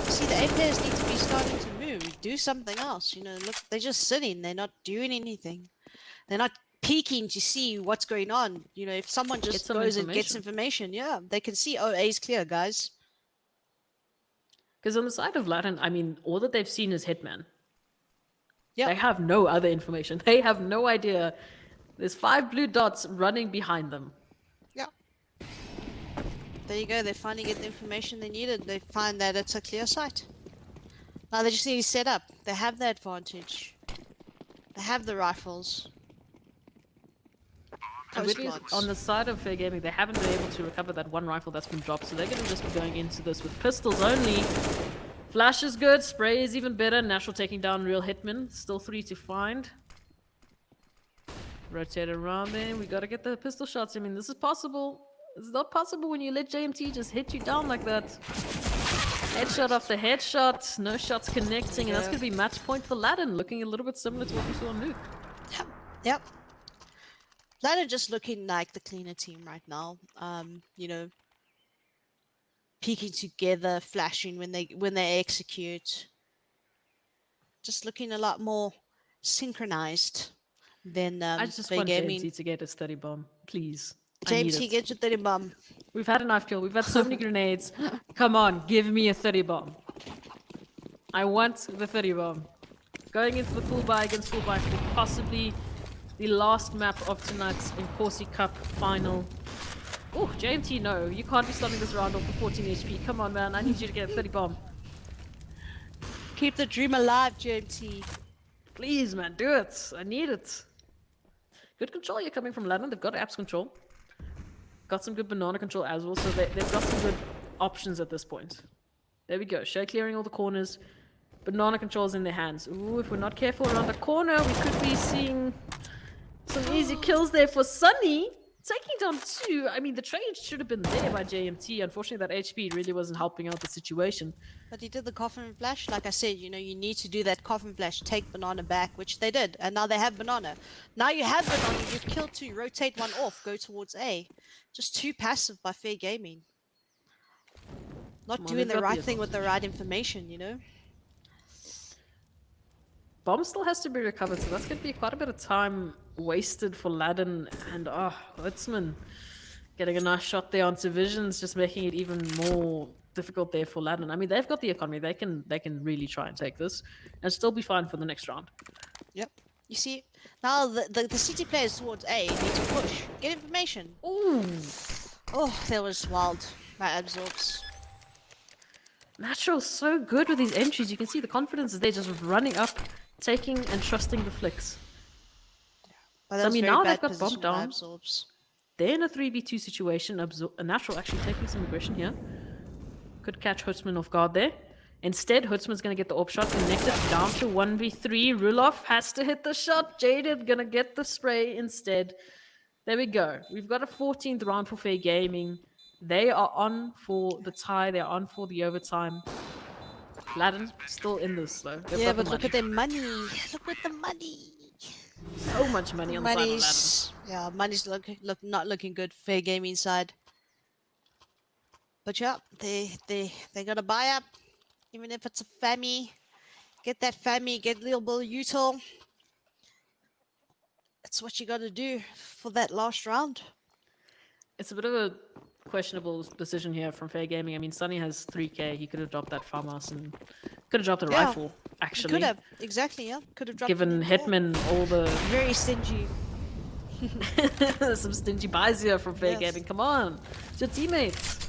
See, the A players need to be starting to move, do something else. You know, look, they're just sitting. They're not doing anything. They're not peeking to see what's going on. You know, if someone just some goes and gets information, yeah, they can see, oh, A's clear, guys. Because on the side of Latin, I mean, all that they've seen is Hitman. Yeah. They have no other information. They have no idea. There's 5 blue dots running behind them. Yeah. There you go. They finally get the information they needed. They find that it's a clear site. Now they just need to set up. They have the advantage. They have the rifles. And Post weirdly, blocks. on the side of Fair Gaming, they haven't been able to recover that one rifle that's been dropped, so they're going to just be going into this with pistols only. Flash is good, spray is even better, Natural taking down real hitmen. Still 3 to find. Rotate around there, we gotta get the pistol shots. I mean, this is possible. It's not possible when you let JMT just hit you down like that. Headshot after headshot, no shots connecting, and that's gonna be match point for Latin, looking a little bit similar to what we saw on Luke. Yep. They're just looking like the cleaner team right now. You know, peeking together, flashing when they execute. Just looking a lot more synchronized than I just Fair want Gaming. JMT to get his 30 bomb, please. I need JMT, it. get your 30 bomb. We've had a knife kill, we've had so many grenades. Come on, give me a 30 bomb. I want the 30 bomb. Going into the full buy against full buy for possibly the last map of tonight's Inkosi Cup final. Oh, JMT, no. You can't be starting this round off with 14 HP. Come on, man. I need you to get a 30 bomb. Keep the dream alive, JMT. Please, man. Do it. I need it. Good control here coming from Latin. They've got apps control. Got some good banana control as well. So they've got some good options at this point. There we go. Shay clearing all the corners. Banana controls in their hands. Ooh, if we're not careful around the corner, we could be seeing some easy kills there for Sunny. Taking down 2. I mean, the trade should have been there by JMT. Unfortunately, that HP really wasn't helping out the situation. But he did the coffin flash. Like I said, you know, you need to do that coffin flash, take banana back, which they did. And now they have banana. Now you have banana, you've killed 2, rotate 1 off, go towards A. Just too passive by Fair Gaming. Not Come on, doing they've the got right thing with the right information, you know? Bomb still has to be recovered, so that's going to be quite a bit of time wasted for Laden. And, Hutzman getting a nice shot there onto Visions, just making it even more difficult there for Laden. I mean, they've got the economy. They can really try and take this and still be fine for the next round. Yep. You see, now the city players towards A need to push. Get information. Ooh! Oh, that was wild. My absorbs. Natural so good with these entries. You can see the confidence is there, just running up, taking and trusting the flicks. But So, that I was mean, very now bad they've got position bomb by down. absorbs. They're in a 3v2 situation. A Natural actually taking some aggression here. Could catch Hutzman off guard there. Instead, Hutzman's going to get the AWP shot connected down to 1v3. Ruloff has to hit the shot. Jaded going to get the spray instead. There we go. We've got a 14th round for Fair Gaming. They are on for the tie. They're on for the overtime. Laden still in this though. They've Yeah, got the but look money. at their money. Look at the money. So much money on the side of Laden. Money's money's not looking good. Fair Gaming side. But yeah, they gotta buy up, even if it's a Fami. Get that Fami. Get little bit of util. That's what you gotta do for that last round. It's a bit of a questionable decision here from Fair Gaming. I mean, Sunny has 3k. He could have dropped that farmhouse and could have dropped a Yeah, rifle, actually. Could have exactly, yeah. Could have dropped. Given it in more. Hitman all the Very stingy. some stingy buys here from Fair Yes. Gaming. Come on, it's your teammates.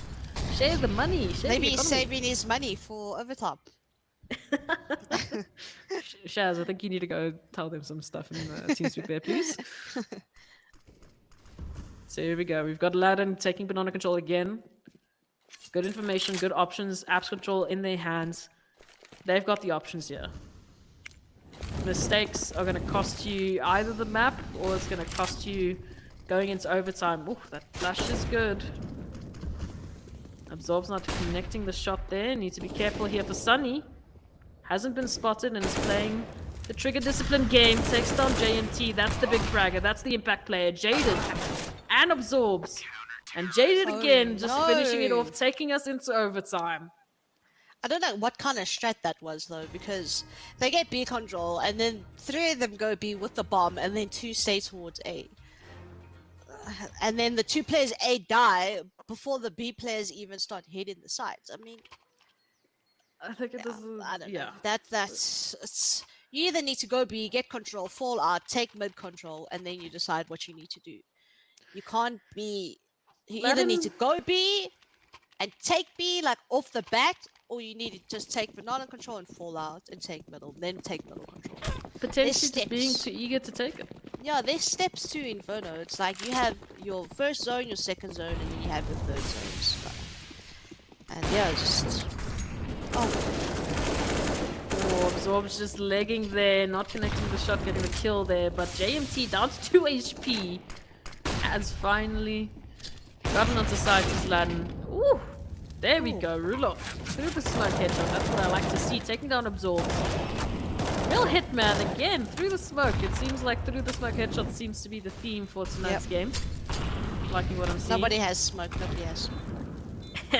Share the money. Share Maybe the he's economy. saving his money for overtime. Shaz, I think you need to go tell them some stuff in TeamSpeak there, please. So here we go. We've got Laden taking banana control again. Good information, good options, apps control in their hands. They've got the options here. Mistakes are going to cost you either the map or it's going to cost you going into overtime. Ooh, that flash is good. Absorb's not connecting the shot there. Need to be careful here for Sunny. Hasn't been spotted and is playing The trigger discipline game takes down JMT. That's the big fragger. That's the impact player. Jaded and absorbs. And Jaded Oh, again, just finishing it no. off, taking us into overtime. I don't know what kind of strat that was though, because they get B control and then 3 of them go B with the bomb and then 2 stay towards A. And then the 2 players A die before the B players even start hitting the sides. I mean, I think it doesn't. I don't know. Yeah. That's you either need to go B, get control, fall out, take mid control, and then you decide what you need to do. You can't be. You either need to go B and take B like off the bat, or you need to just take banana control and fall out and take middle, then take middle control. Potentially just steps. being too eager to take it. Yeah, there's steps to Inferno. It's like you have your first zone, your second zone, and then you have your third zone. And yeah, just Oh, Absorb's just legging there, not connecting the shot, getting the kill there. But JMT down to 2 HP has finally gotten onto Sights' Laden. Ooh, there we go, Rulof. Through the smoke headshot, that's what I like to see. Taking down Absorb. Real hitman again, through the smoke. It seems like through the smoke headshot seems to be the theme for tonight's game. Liking what I'm seeing. nobody has smoke. Nobody has smoke.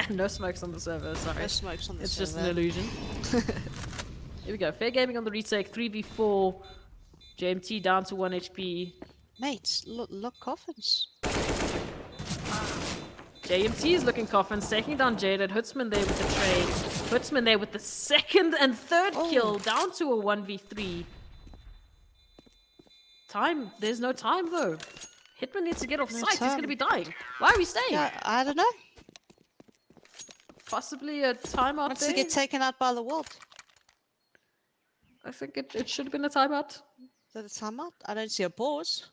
No smokes on the server, sorry. No smokes on the It's server. just an illusion. Here we go. Fair gaming on the retake. 3v4. JMT down to 1 HP. Mates, look coffins. JMT is looking coffins, taking down Jaded. Hutzman there with the trade. Hutzman there with the second and third kill. Down to a 1v3. Time. There's no time though. Hitman needs to get off site. He's going to be dying. Why are we staying? Yeah, I don't know. Possibly a timeout Wants there. to get taken out by the world. I think it should have been a timeout. Is that a timeout? I don't see a pause.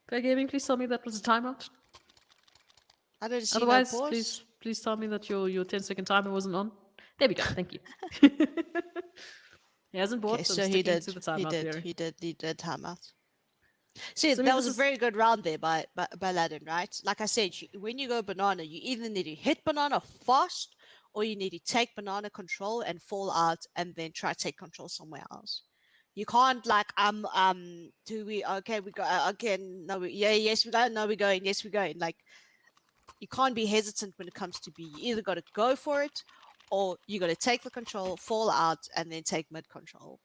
Fair gaming, please tell me that was a timeout. I don't see Otherwise, no pause. please tell me that your 10-second timer wasn't on. There we go. Thank you. He hasn't bought, Okay, so so I'm he sticking did. to the timeout theory. He did timeout. See, So, I mean, that was this a is- very good round there by Ladin, right? Like I said, when you go banana, you either need to hit banana fast, or you need to take banana control and fall out, and then try to take control somewhere else. You can't like do we okay we go again no we, yeah yes we go no we're going yes we're going like you can't be hesitant when it comes to B. You either got to go for it, or you got to take the control, fall out, and then take mid control.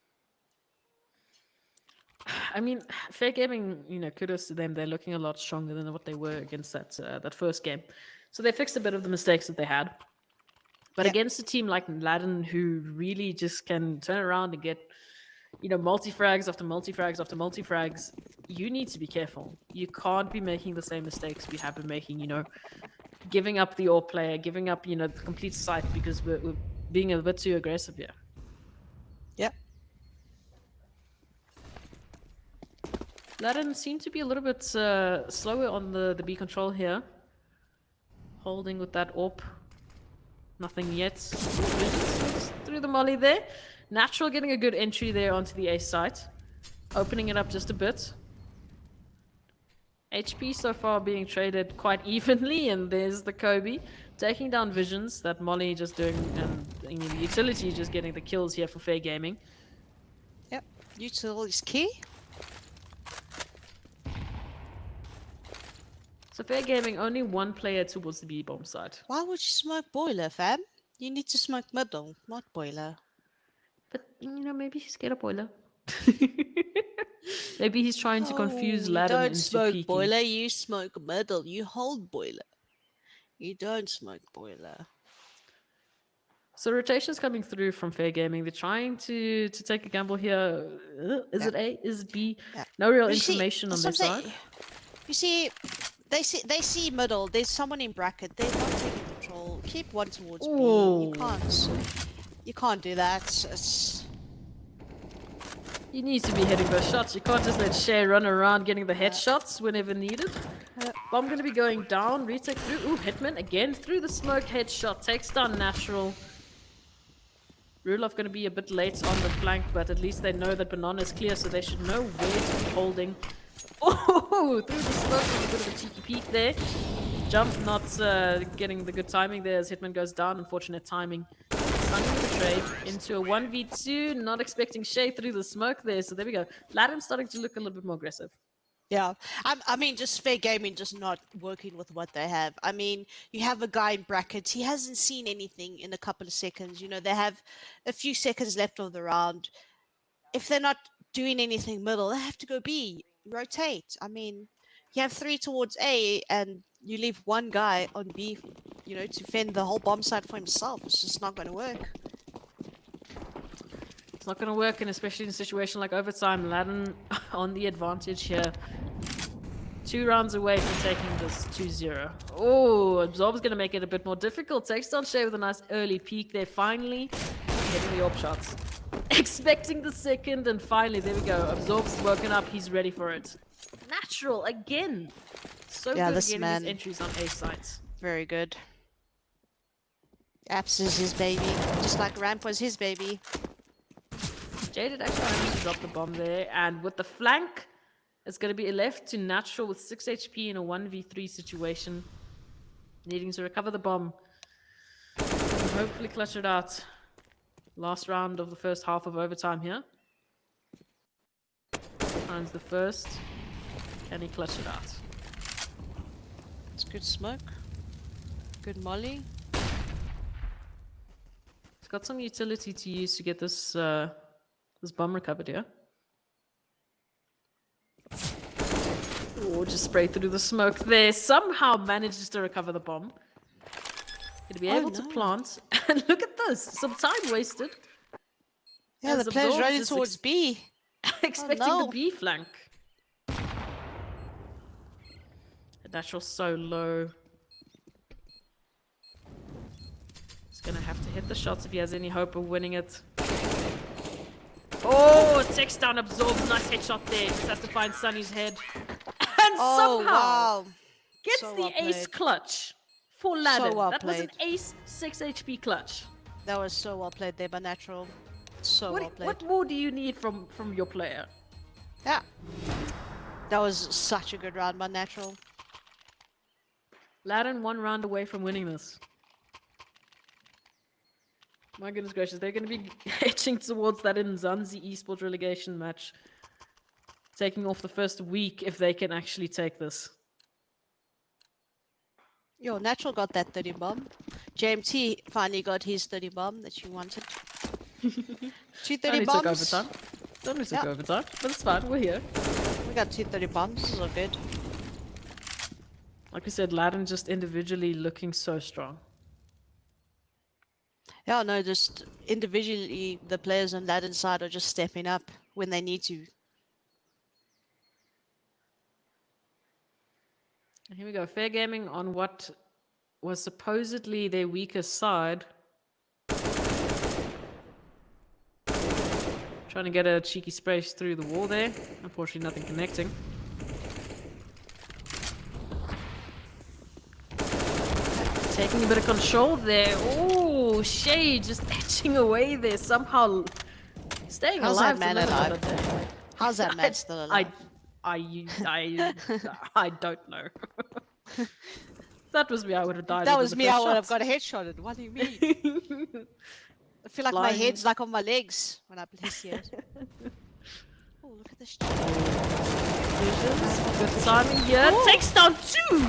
I mean, fair gaming, kudos to them. They're looking a lot stronger than what they were against that first game. So they fixed a bit of the mistakes that they had. But Yep. against a team like Laden, who really just can turn around and get, multi-frags after multi-frags after multi-frags, you need to be careful. You can't be making the same mistakes we have been making, giving up the AWP player, giving up, the complete site because we're being a bit too aggressive here. Yep. Laden seemed to be a little bit slower on the B control here. Holding with that AWP. Nothing yet. Through the molly there. Natural getting a good entry there onto the A site. Opening it up just a bit. HP so far being traded quite evenly, and there's the Kobe. Taking down Visions, that molly just doing, and the utility just getting the kills here for fair gaming. Yep. Util is key. So fair gaming, only one player towards the B bomb side. Why would you smoke boiler, fam? You need to smoke middle, not boiler. But, maybe he's scared of boiler. Maybe he's trying to confuse you Laden don't into smoke peeking. boiler, you smoke middle. You hold boiler. You don't smoke boiler. So rotations coming through from fair gaming. They're trying to take a gamble here. Is it A? Is it B? Yeah. No real You see, information on that's their what I'm side. saying. You see, they see middle. There's someone in bracket. They're not taking control. Keep one towards B. Ooh. You can't do that. It's, You need to be hitting those shots. You can't just let Shay run around getting the headshots whenever needed. Bomb going to be going down. Retake through. Ooh, Hitman again through the smoke. Headshot. Takes down Natural. Rulof going to be a bit late on the flank, but at least they know that Banana is clear, so they should know where to be holding. Oh, through the smoke. There's a bit of a cheeky peek there. Jump not getting the good timing there as Hitman goes down. Unfortunate timing. finding the trade into a 1v2, not expecting Shay through the smoke there. So there we go. Latin's starting to look a little bit more aggressive. Yeah, I mean, just fair gaming, just not working with what they have. I mean, you have a guy in brackets. He hasn't seen anything in a couple of seconds. You know, they have a few seconds left of the round. If they're not doing anything middle, they have to go B, rotate. I mean, you have 3 towards A, and you leave one guy on B, you know, to fend the whole bomb site for himself. It's just not going to work. It's not going to work, and especially in a situation like overtime, Latin on the advantage here. 2 rounds away from taking this 2-0. Oh, Absorb's going to make it a bit more difficult. Takes down Shay with a nice early peek there. Finally, getting the AWP shots. Expecting the second, and finally, there we go. Absorb's woken up. He's ready for it. Natural, again. So Yeah, good this getting man- these entries on A sites. Very good. Apps is his baby, just like Ramp was his baby. Jaded actually managed to drop the bomb there, and with the flank, it's going to be left to Natural with 6 HP in a 1v3 situation. Needing to recover the bomb. And hopefully clutch it out. Last round of the first half of overtime here. Finds the first. Can he clutch it out? It's good smoke. Good molly. He's got some utility to use to get this this bomb recovered here. Oh, just spray through the smoke there. Somehow manages to recover the bomb. Gonna be able to no. plant. And look at this. Some time wasted. Yeah, As the player's Absorbs running is towards B. expecting no. the B flank. The Natural so low. He's gonna have to hit the shots if he has any hope of winning it. Oh, takes down Absorbs. Nice headshot there. Just has to find Sunny's head. And Oh, somehow wow. gets So the well ace played. clutch for Ladin. well That was an played. ace 6 HP clutch. That was so well played there by Natural. So well played. What more do you need from your player? Yeah. That was such a good round by Natural. Ladin 1 round away from winning this. My goodness gracious, they're going to be edging towards that in Zanzi esports relegation match. Taking off the first week if they can actually take this. Yo, Natural got that 30 bomb. JMT finally got his 30 bomb that you wanted. 2 30 Only bombs. took overtime. Only took Yeah. overtime, but it's fine, we're here. We got 2 30 bombs. This is all good. Like I said, Ladin just individually looking so strong. Yeah, no, just individually, the players on that side are just stepping up when they need to. And here we go, fair gaming on what was supposedly their weakest side. Trying to get a cheeky spray through the wall there. Unfortunately, nothing connecting. Taking a bit of control there. Oh, Shay just etching away there. Somehow staying How's alive. that man to live alive? another day. How's that man still alive? I don't know. That was me. I would have died. That within was the me. first I would have shot. got a headshot. What do you mean? I feel like my Flying. head's like on my legs when I play CS. Oh, look at this. Visions. Good timing here. Oh. Takes down 2.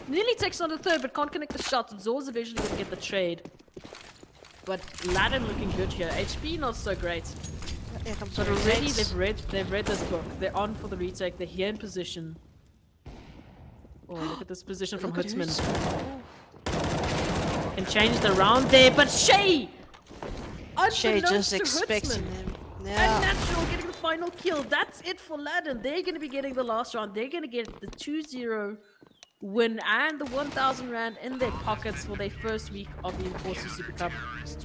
Nearly takes down the 3rd, but can't connect the shot. Zor's eventually going to get the trade. But Ladin looking good here. HP not so great. Here comes But the already retakes. they've read this book. They're on for the retake. They're here in position. Oh, look at this position from Look at Hutzman. who's- Can change the round there, but Shay! Shay Unbeknownst just to expecting Hutzman. him. And Yeah. Natural getting the final kill. That's it for Ladin. They're going to be getting the last round. They're going to get the 2-0 win and the 1,000 Rand in their pockets for their first week of the Inkosi Super Cup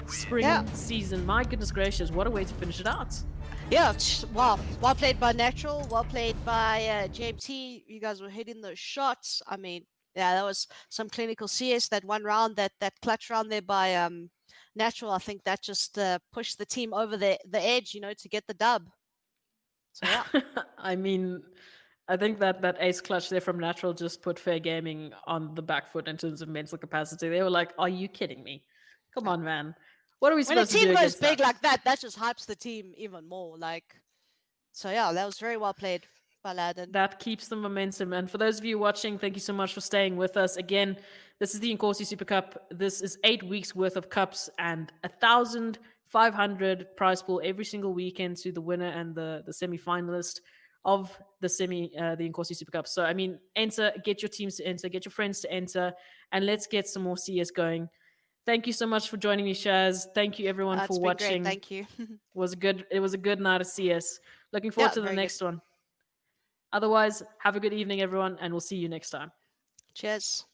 spring Yeah. season. My goodness gracious, what a way to finish it out. Yeah, wow. Well played by Natural. Well played by JMT. You guys were hitting those shots. I mean, yeah, that was some clinical CS. That one round, that clutch round there by Natural. I think that just pushed the team over the edge, you know, to get the dub. So yeah, I mean, I think that ace clutch there from Natural just put fair gaming on the back foot in terms of mental capacity. They were like, are you kidding me? Come on, man. what are we When a supposed to team do goes against big that? like that just hypes the team even more. Like, so yeah, that was very well played by Laden. That keeps the momentum. And for those of you watching, thank you so much for staying with us. Again, this is the Inkosi Super Cup. This is 8 weeks worth of cups and 1,500 prize pool every single weekend to the winner and the semi finalist of the Inkosi Super Cup. So I mean, enter, get your teams to enter, get your friends to enter, and let's get some more CS going. Thank you so much for joining me, Shaz. Thank you everyone for It's been great. watching. Thank you. It was a good night of CS. Looking forward Yeah, to the very good. next one. Otherwise, have a good evening, everyone, and we'll see you next time. Cheers.